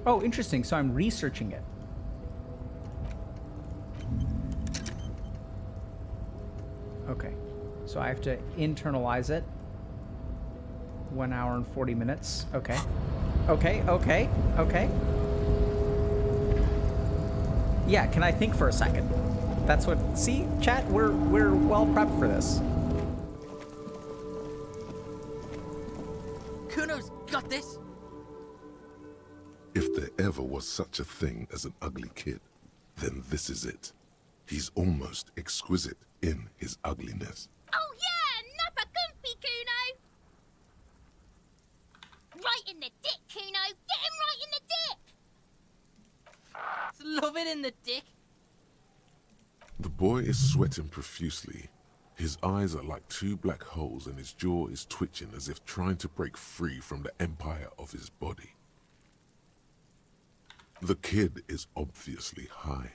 Speaker 1: Oh, interesting. So I'm researching it. Okay. So I have to internalize it. 1 hour and 40 minutes. Okay. Okay. Yeah, can I think for a second? That's what... See, chat, we're well prepped for this.
Speaker 19: Cuno's got this.
Speaker 4: If there ever was such a thing as an ugly kid, then this is it. He's almost exquisite in his ugliness.
Speaker 9: Oh yeah, nappa gumpy, Cuno! Right in the dick, Cuno! Get him right in the dick!
Speaker 19: Love it in the dick.
Speaker 4: The boy is sweating profusely. His eyes are like two black holes and his jaw is twitching as if trying to break free from the empire of his body. The kid is obviously high.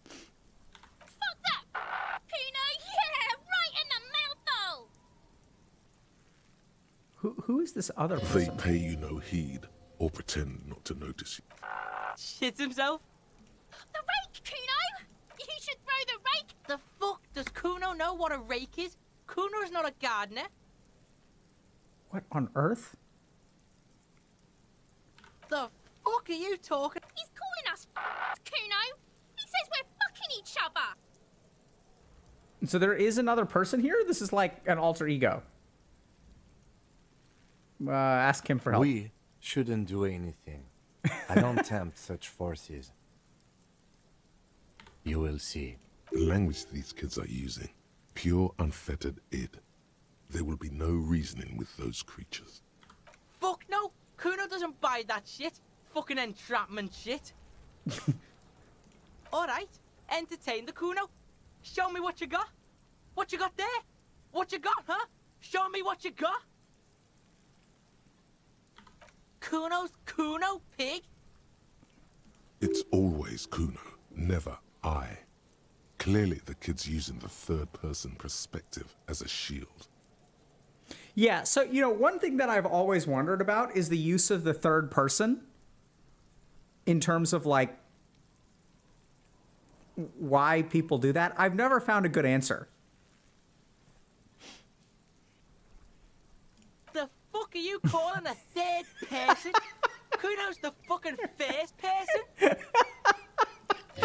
Speaker 9: Fuck that! Cuno, yeah! Right in the mouthful!
Speaker 1: Who is this other
Speaker 4: They
Speaker 1: person?
Speaker 4: pay you no heed or pretend not to notice you.
Speaker 19: Shits himself.
Speaker 9: The rake, Cuno! You should throw the rake!
Speaker 19: The fuck? Does Cuno know what a rake is? Cuno's not a gardener.
Speaker 1: What on earth?
Speaker 19: The fuck are you talking?
Speaker 9: He's calling us Cuno! He says we're fucking each other!
Speaker 1: So there is another person here? This is like an alter ego. Ask him for help.
Speaker 8: We shouldn't do anything. I don't tempt such forces. You will see.
Speaker 4: The language these kids are using, pure unfettered id. There will be no reasoning with those creatures.
Speaker 19: Fuck no!
Speaker 20: Cuno doesn't buy that shit. Fucking entrapment shit. Alright, entertain the Cuno. Show me what you got. What you got there? What you got, huh? Show me what you got. Cuno's Cuno, pig?
Speaker 4: It's always Cuno, never I. Clearly the kid's using the third-person perspective as a shield.
Speaker 1: Yeah, so, you know, one thing that I've always wondered about is the use of the third person in terms of, like, why people do that. I've never found a good answer.
Speaker 20: The fuck are you calling a third person? Cuno's the fucking first person?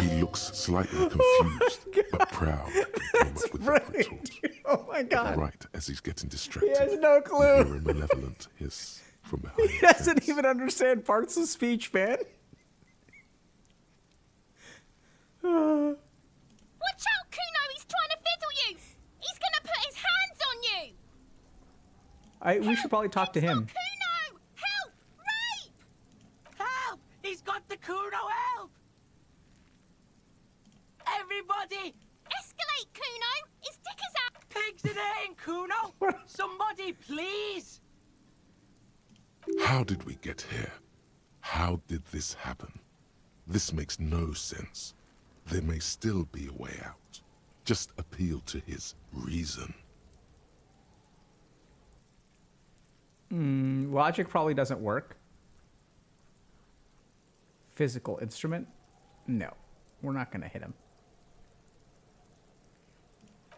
Speaker 4: He looks slightly confused, but proud to come up with a retort.
Speaker 1: Oh my god.
Speaker 4: Right as he's getting distracted,
Speaker 1: He has no clue.
Speaker 4: you hear a malevolent hiss from behind.
Speaker 1: He doesn't even understand parts of speech, man.
Speaker 9: Watch out, Cuno! He's trying to fiddle you! He's gonna put his hands on you!
Speaker 1: We should probably talk to him.
Speaker 9: Cuno! Help! Rape!
Speaker 20: Help! He's got the Cuno, help! Everybody!
Speaker 9: Escalate, Cuno! His dick is out!
Speaker 20: Pigs in air, Cuno! Somebody, please!
Speaker 4: How did we get here? How did this happen? This makes no sense. There may still be a way out. Just appeal to his reason.
Speaker 1: Logic probably doesn't work. Physical instrument? No. We're not going to hit him.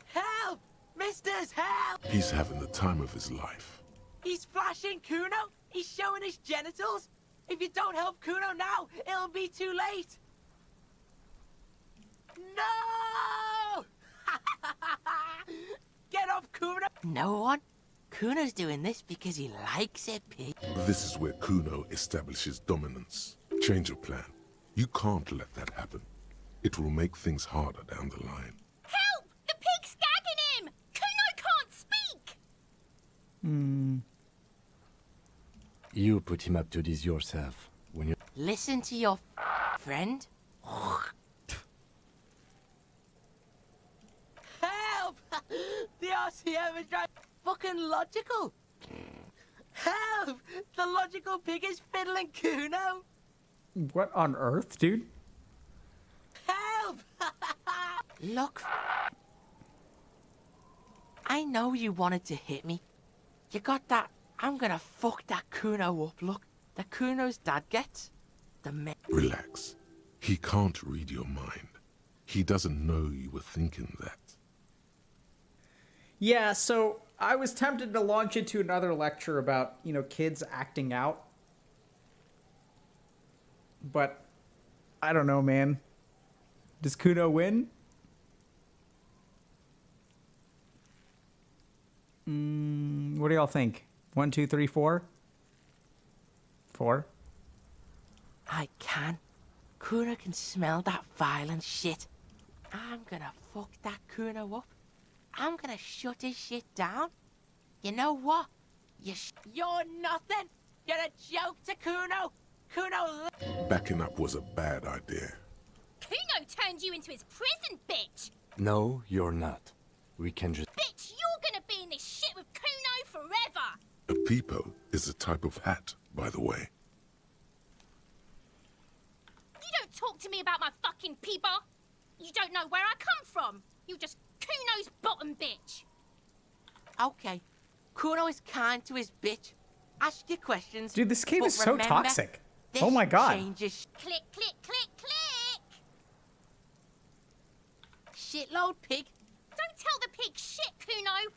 Speaker 20: Help! Misters, help!
Speaker 4: He's having the time of his life.
Speaker 20: He's flashing Cuno! He's showing his genitals! If you don't help Cuno now, it'll be too late! No! Get off, Cuno! No one? Cuno's doing this because he likes it, pig.
Speaker 4: This is where Cuno establishes dominance. Change your plan. You can't let that happen. It will make things harder down the line.
Speaker 9: Help! The pig's gagging him! Cuno can't speak!
Speaker 8: You put him up to this yourself. When you
Speaker 20: Listen to your friend. Help! The RCM is right. Fucking logical. Help! The logical pig is fiddling Cuno.
Speaker 1: What on earth, dude?
Speaker 20: Help! Look. I know you wanted to hit me. You got that. I'm gonna fuck that Cuno up, look. The Cuno's dad gets.
Speaker 4: Relax. He can't read your mind. He doesn't know you were thinking that.
Speaker 1: Yeah, so I was tempted to launch into another lecture about, you know, kids acting out. But I don't know, man. Does Cuno win? What do y'all think? 1, 2, 3, 4? 4?
Speaker 20: I can. Cuno can smell that violent shit. I'm gonna fuck that Cuno up. I'm gonna shut his shit down. You know what? You're nothing. You're a joke to Cuno. Cuno.
Speaker 4: Backing up was a bad idea.
Speaker 9: Cuno turned you into his prison, bitch!
Speaker 8: No, you're not. We can just...
Speaker 9: Bitch, you're gonna be in this shit with Cuno forever!
Speaker 4: A peepo is a type of hat, by the way.
Speaker 9: You don't talk to me about my fucking peeper! You don't know where I come from! You're just Cuno's bottom bitch!
Speaker 20: Okay. Cuno is kind to his bitch. Ask your questions.
Speaker 1: Dude, this game
Speaker 20: but
Speaker 1: is so
Speaker 20: remember,
Speaker 1: toxic.
Speaker 20: this
Speaker 1: Oh my god.
Speaker 20: changes
Speaker 9: Click, click, click, click!
Speaker 20: shitload, pig.
Speaker 9: Don't tell the pig shit, Cuno!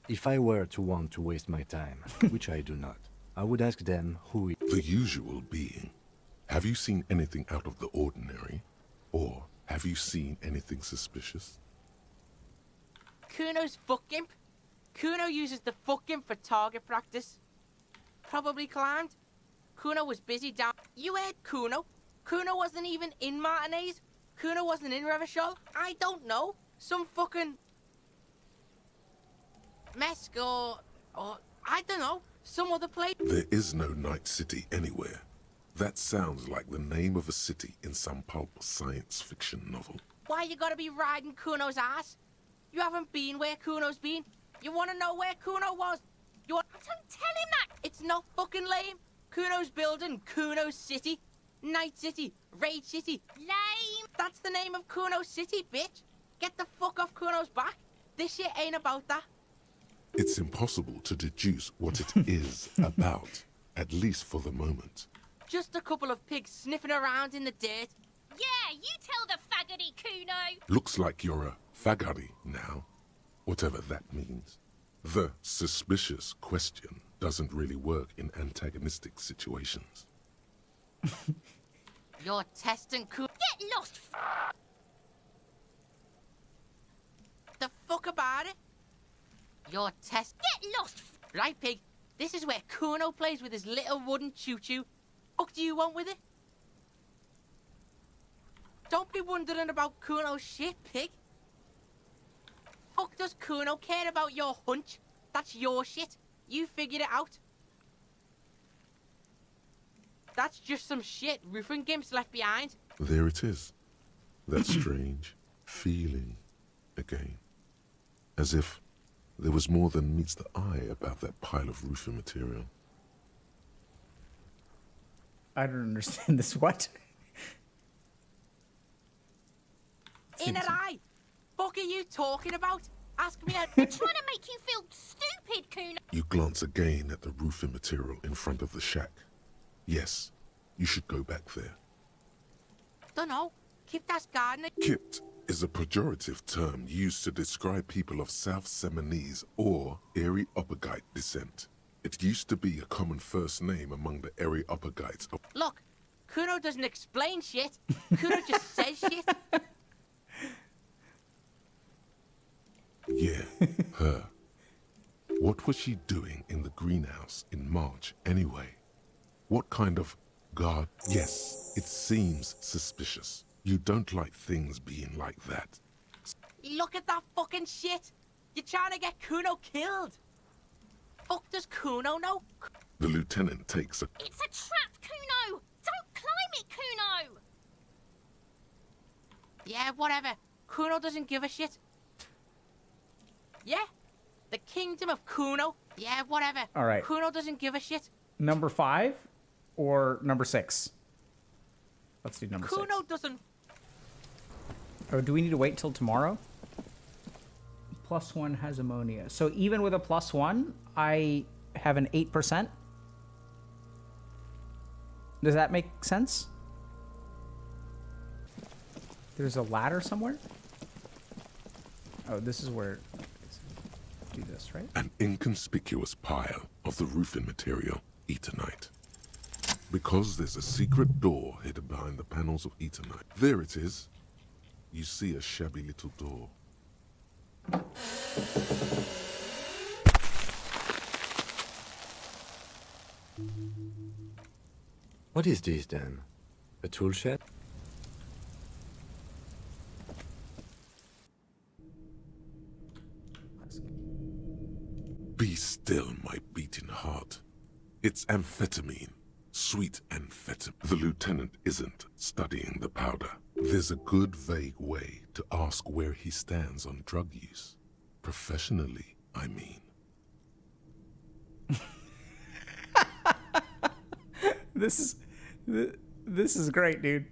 Speaker 8: If I were to want to waste my time, which I do not, I would ask them who is...
Speaker 4: The usual being. Have you seen anything out of the ordinary? Or have you seen anything suspicious?
Speaker 20: Cuno's fuck imp. Cuno uses the fuck imp for target practice. Probably climbed. Cuno was busy down... You heard Cuno. Cuno wasn't even in Martinez. Cuno wasn't in Revachol. I don't know. Some fucking... Mesk or I don't know. Some other place.
Speaker 4: There is no Night City anywhere. That sounds like the name of a city in some pulp science fiction novel.
Speaker 20: Why you gotta be riding Cuno's ass? You haven't been where Cuno's been. You wanna know where Cuno was? Don't tell him that! It's not fucking lame. Cuno's building Cuno's City. Night City. Raid City.
Speaker 9: Lame!
Speaker 20: That's the name of Cuno City, bitch. Get the fuck off Cuno's back. This shit ain't about that.
Speaker 4: It's impossible to deduce what it is about, at least for the moment.
Speaker 20: Just a couple of pigs sniffing around in the dirt.
Speaker 9: Yeah, you tell the faggoty, Cuno.
Speaker 4: Looks like you're a faggoty now, whatever that means. The suspicious question doesn't really work in antagonistic situations.
Speaker 20: You're testing Cuno.
Speaker 9: Get lost,
Speaker 20: The fuck about it? You're test.
Speaker 9: Get lost.
Speaker 20: Right, pig. This is where Cuno plays with his little wooden choo-choo. Fuck do you want with it? Don't be wondering about Cuno's shit, pig. Fuck does Cuno care about your hunch? That's your shit. You figured it out. That's just some shit roofing gimps left behind.
Speaker 4: There it is. That strange feeling again. As if there was more than meets the eye about that pile of roofing material.
Speaker 1: I don't understand this. What?
Speaker 20: In an eye. Fuck are you talking about? Ask me a...
Speaker 9: They're trying to make you feel stupid, Cuno.
Speaker 4: You glance again at the roofing material in front of the shack. Yes, you should go back there.
Speaker 20: Dunno. Keep that garden.
Speaker 4: Kipt is a pejorative term used to describe people of South Seminese or Areopagite descent. It used to be a common first name among the Areopagites.
Speaker 20: Look, Cuno doesn't explain shit. Cuno just says shit.
Speaker 4: Yeah, her. What was she doing in the greenhouse in March anyway? What kind of guard? Yes, it seems suspicious. You don't like things being like that.
Speaker 20: Look at that fucking shit. You're trying to get Cuno killed. Fuck does Cuno know?
Speaker 4: The lieutenant takes a...
Speaker 9: It's a trap, Cuno. Don't climb it, Cuno.
Speaker 20: Yeah, whatever. Cuno doesn't give a shit. Yeah, the kingdom of Cuno. Yeah, whatever.
Speaker 1: All right.
Speaker 20: Cuno doesn't give a shit.
Speaker 1: Number 5 or number 6? Let's do number 6.
Speaker 20: Cuno doesn't...
Speaker 1: Or do we need to wait till tomorrow? +1 has ammonia. So even with a +1, I have an 8%? Does that make sense? There's a ladder somewhere? Oh, this is where... Do this, right?
Speaker 4: An inconspicuous pile of the roofing material, Eternite. Because there's a secret door hidden behind the panels of Eternite. There it is. You see a shabby little door.
Speaker 8: What is this then? A tool shed?
Speaker 4: Be still, my beating heart. It's amphetamine. Sweet amphetamine. The lieutenant isn't studying the powder. There's a good vague way to ask where he stands on drug use. Professionally, I mean.
Speaker 1: This is great, dude.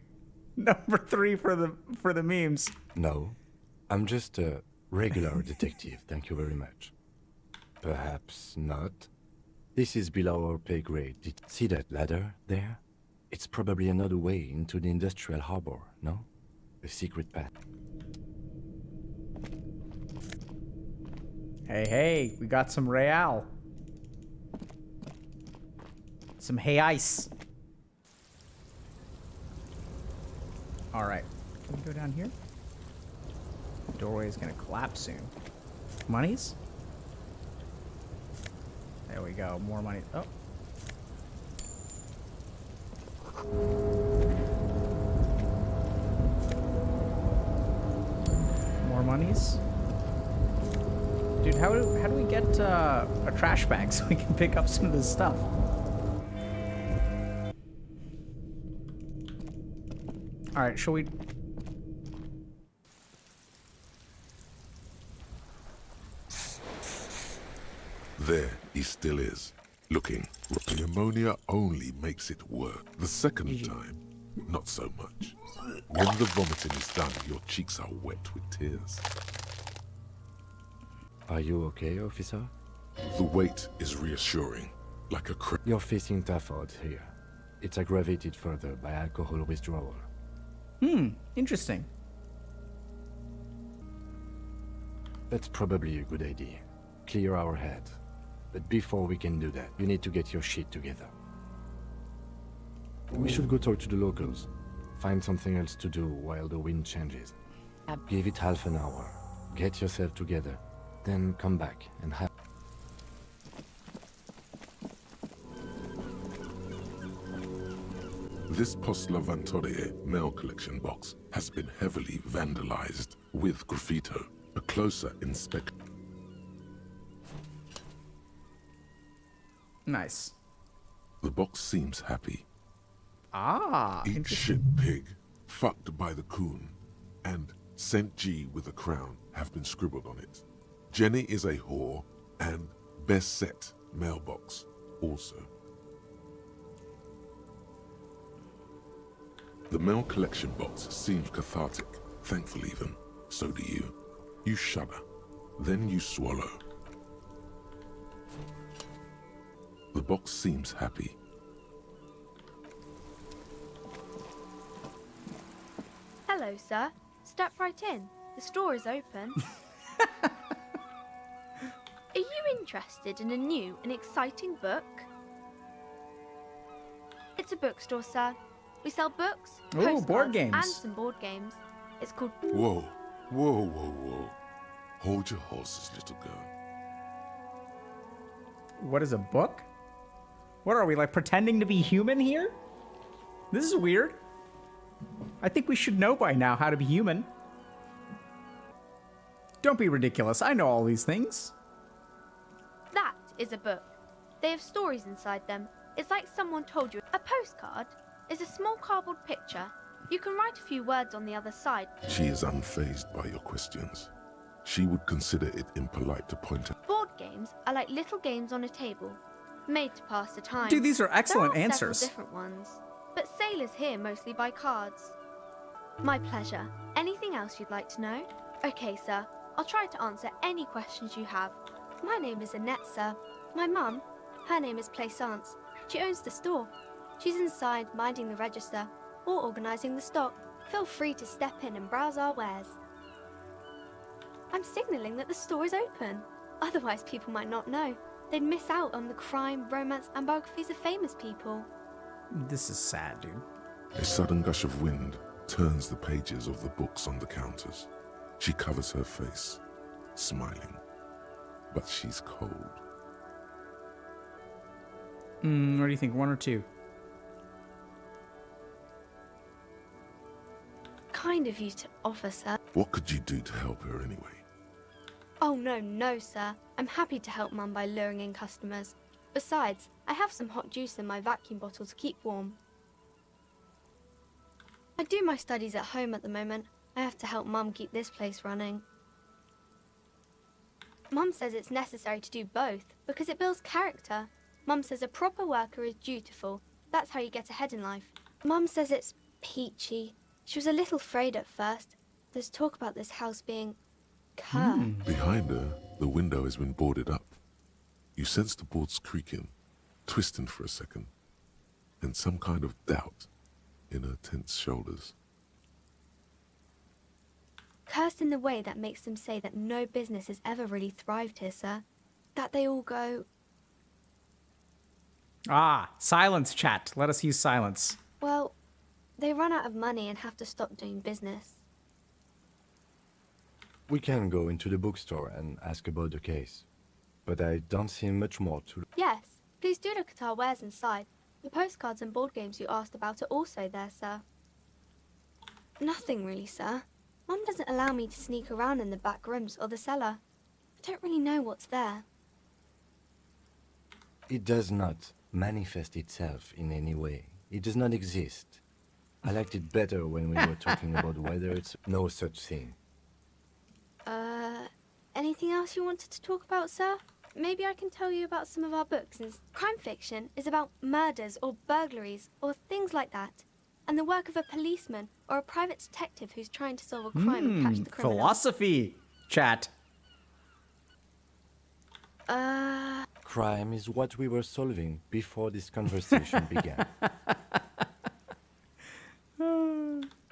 Speaker 1: Number 3 for the memes.
Speaker 8: No, I'm just a regular detective, thank you very much. Perhaps not. This is below our pay grade. See that ladder there? It's probably another way into the industrial harbor, no? A secret path.
Speaker 1: Hey, we got some real. Some hay ice. All right, can we go down here? The doorway is gonna collapse soon. Monies? There we go, more money. Oh. More monies. Dude, how do we get a trash bag so we can pick up some of this stuff? All right, shall we?
Speaker 4: There he still is, looking. The ammonia only makes it work. The second time, not so much. When the vomiting is done, your cheeks are wet with tears.
Speaker 8: Are you okay, officer?
Speaker 4: The weight is reassuring, like a
Speaker 8: You're facing tough odds here. It's aggravated further by alcohol withdrawal.
Speaker 1: Interesting.
Speaker 8: That's probably a good idea. Clear our head. But before we can do that, you need to get your shit together. We should go talk to the locals. Find something else to do while the wind changes. Give it half an hour. Get yourself together. Then come back and have...
Speaker 4: This Post Lavatorie mail collection box has been heavily vandalized with graffito. A closer inspection.
Speaker 1: Nice.
Speaker 4: The box seems happy.
Speaker 1: Ah,
Speaker 4: Eat shit pig, fucked by the coon, and St. G with a crown have been scribbled on it. Jenny is a whore, and best set mailbox also. The mail collection box seems cathartic, thankful even. So do you. You shudder, then you swallow. The box seems happy.
Speaker 18: Hello, sir. Step right in. The store is open. Are you interested in a new and exciting book? It's a bookstore, sir. We sell books,
Speaker 1: Ooh, board
Speaker 18: postcards,
Speaker 1: games.
Speaker 18: and some board games. It's called...
Speaker 4: Whoa, whoa, whoa, whoa. Hold your horses, little girl.
Speaker 1: What is a book? What are we, like, pretending to be human here? This is weird. I think we should know by now how to be human. Don't be ridiculous. I know all these things.
Speaker 18: That is a book. They have stories inside them. It's like someone told you. A postcard is a small cardboard picture. You can write a few words on the other side.
Speaker 4: She is unfazed by your questions. She would consider it impolite to point out.
Speaker 18: Board games are like little games on a table, made to pass the time.
Speaker 1: Dude, these are excellent
Speaker 18: there are
Speaker 1: answers.
Speaker 18: Several different ones, but sailors here mostly buy cards. My pleasure. Anything else you'd like to know? Okay, sir. I'll try to answer any questions you have. My name is Annette, sir. My mum, her name is Plaisance. She owns the store. She's inside minding the register or organising the stock. Feel free to step in and browse our wares. I'm signalling that the store is open. Otherwise, people might not know. They'd miss out on the crime, romance, and biographies of famous people.
Speaker 1: This is sad, dude.
Speaker 4: A sudden gush of wind turns the pages of the books on the counters. She covers her face, smiling. But she's cold.
Speaker 1: What do you think, 1 or 2?
Speaker 18: Kind of you to offer, sir.
Speaker 4: What could you do to help her anyway?
Speaker 18: Oh, no, sir. I'm happy to help Mum by luring in customers. Besides, I have some hot juice in my vacuum bottle to keep warm. I do my studies at home at the moment. I have to help Mum keep this place running. Mum says it's necessary to do both because it builds character. Mum says a proper worker is dutiful. That's how you get ahead in life. Mum says it's peachy. She was a little afraid at first. There's talk about this house being cursed.
Speaker 4: Behind her, the window has been boarded up. You sense the boards creaking, twisting for a second, and some kind of doubt in her tense shoulders.
Speaker 18: Cursed in the way that makes them say that no business has ever really thrived here, sir. That they all go,
Speaker 1: Ah, silence, chat. Let us use silence.
Speaker 18: well, they run out of money and have to stop doing business.
Speaker 8: We can go into the bookstore and ask about the case. But I don't see much more to...
Speaker 18: Yes, please do look at our wares inside. The postcards and board games you asked about are also there, sir. Nothing really, sir. Mum doesn't allow me to sneak around in the back rooms or the cellar. I don't really know what's there.
Speaker 8: It does not manifest itself in any way. It does not exist. I liked it better when we were talking about whether it's no such thing.
Speaker 18: Anything else you wanted to talk about, sir? Maybe I can tell you about some of our books. Crime fiction is about murders or burglaries or things like that. And the work of a policeman or a private detective who's trying to solve a crime and catch the criminal.
Speaker 1: Philosophy, chat.
Speaker 8: Crime is what we were solving before this conversation began.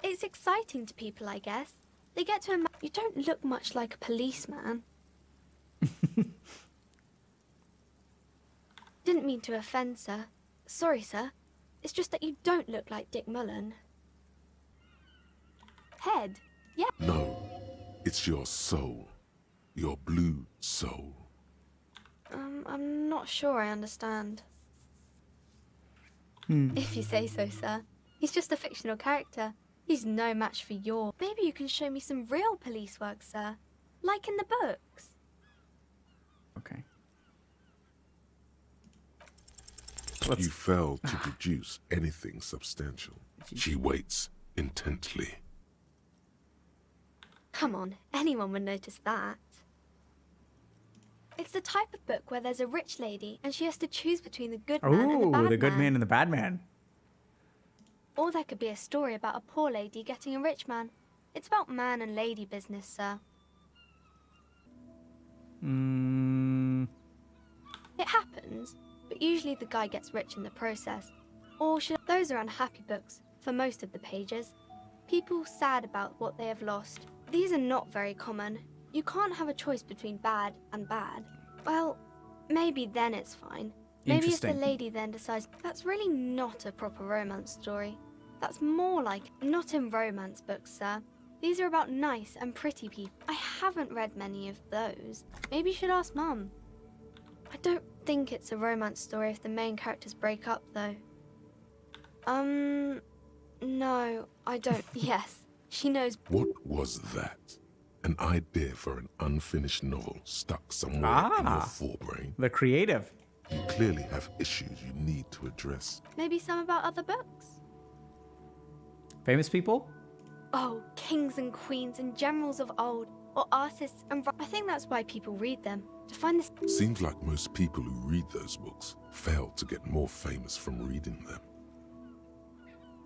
Speaker 18: It's exciting to people, I guess. They get to imagine you don't look much like a policeman. Didn't mean to offend, sir. Sorry, sir. It's just that you don't look like Dick Mullen. Head? Yeah.
Speaker 4: No, it's your soul. Your blue soul.
Speaker 18: I'm not sure I understand. If you say so, sir. He's just a fictional character. He's no match for your... Maybe you can show me some real police work, sir. Like in the books.
Speaker 1: Okay.
Speaker 4: You failed to produce anything substantial. She waits intently.
Speaker 18: Come on, anyone would notice that. It's the type of book where there's a rich lady and she has to choose between the good man and the bad man.
Speaker 1: Ooh, the good man and the bad man.
Speaker 18: Or there could be a story about a poor lady getting a rich man. It's about man and lady business, sir. It happens, but usually the guy gets rich in the process. Or those are unhappy books for most of the pages. People sad about what they have lost. These are not very common. You can't have a choice between bad and bad. Well, maybe then it's fine. Maybe if the lady then decides, that's really not a proper romance story. That's more like, not in romance books, sir. These are about nice and pretty people. I haven't read many of those. Maybe you should ask Mum. I don't think it's a romance story if the main characters break up, though. No, I don't. Yes, she knows.
Speaker 4: What was that? An idea for an unfinished novel stuck somewhere in your forebrain?
Speaker 1: The creative.
Speaker 4: You clearly have issues you need to address.
Speaker 18: Maybe some about other books?
Speaker 1: Famous people?
Speaker 18: Oh, kings and queens and generals of old, or artists and... I think that's why people read them, to find this...
Speaker 4: Seems like most people who read those books fail to get more famous from reading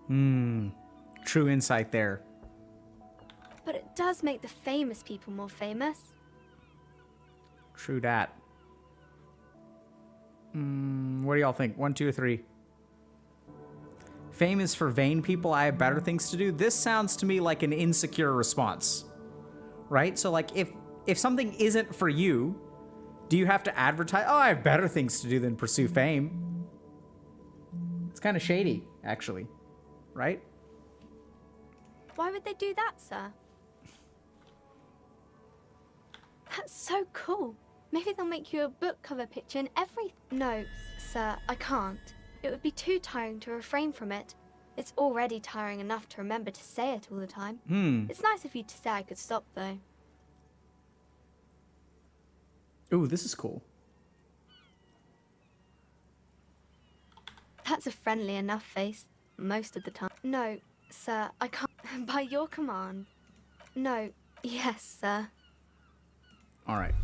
Speaker 4: them.
Speaker 1: True insight there.
Speaker 18: But it does make the famous people more famous.
Speaker 1: True that. What do y'all think? 1, 2, or 3? Fame is for vain people. I have better things to do. This sounds to me like an insecure response, right? So like if something isn't for you, do you have to advertise? Oh, I have better things to do than pursue fame. It's kind of shady, actually, right?
Speaker 18: Why would they do that, sir? That's so cool. Maybe they'll make you a book cover picture and everything. No, sir, I can't. It would be too tiring to refrain from it. It's already tiring enough to remember to say it all the time. It's nice of you to say I could stop, though.
Speaker 1: Ooh, this is cool.
Speaker 18: That's a friendly enough face, most of the time. No, sir, I can't. By your command. No, yes, sir.
Speaker 1: All right.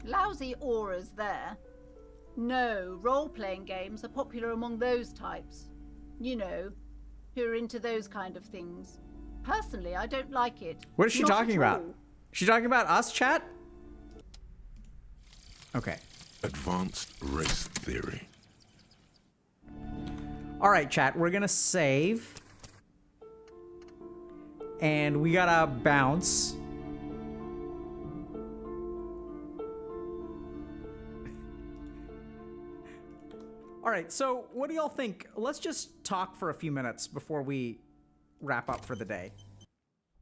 Speaker 21: Lousy auras there. No, role-playing games are popular among those types. You know, who are into those kind of things. Personally, I don't like it.
Speaker 1: What is she talking about? Is she talking about us, chat? Okay.
Speaker 4: Advanced race theory.
Speaker 1: All right, chat, we're gonna save. And we gotta bounce. All right, so what do y'all think? Let's just talk for a few minutes before we wrap up for the day.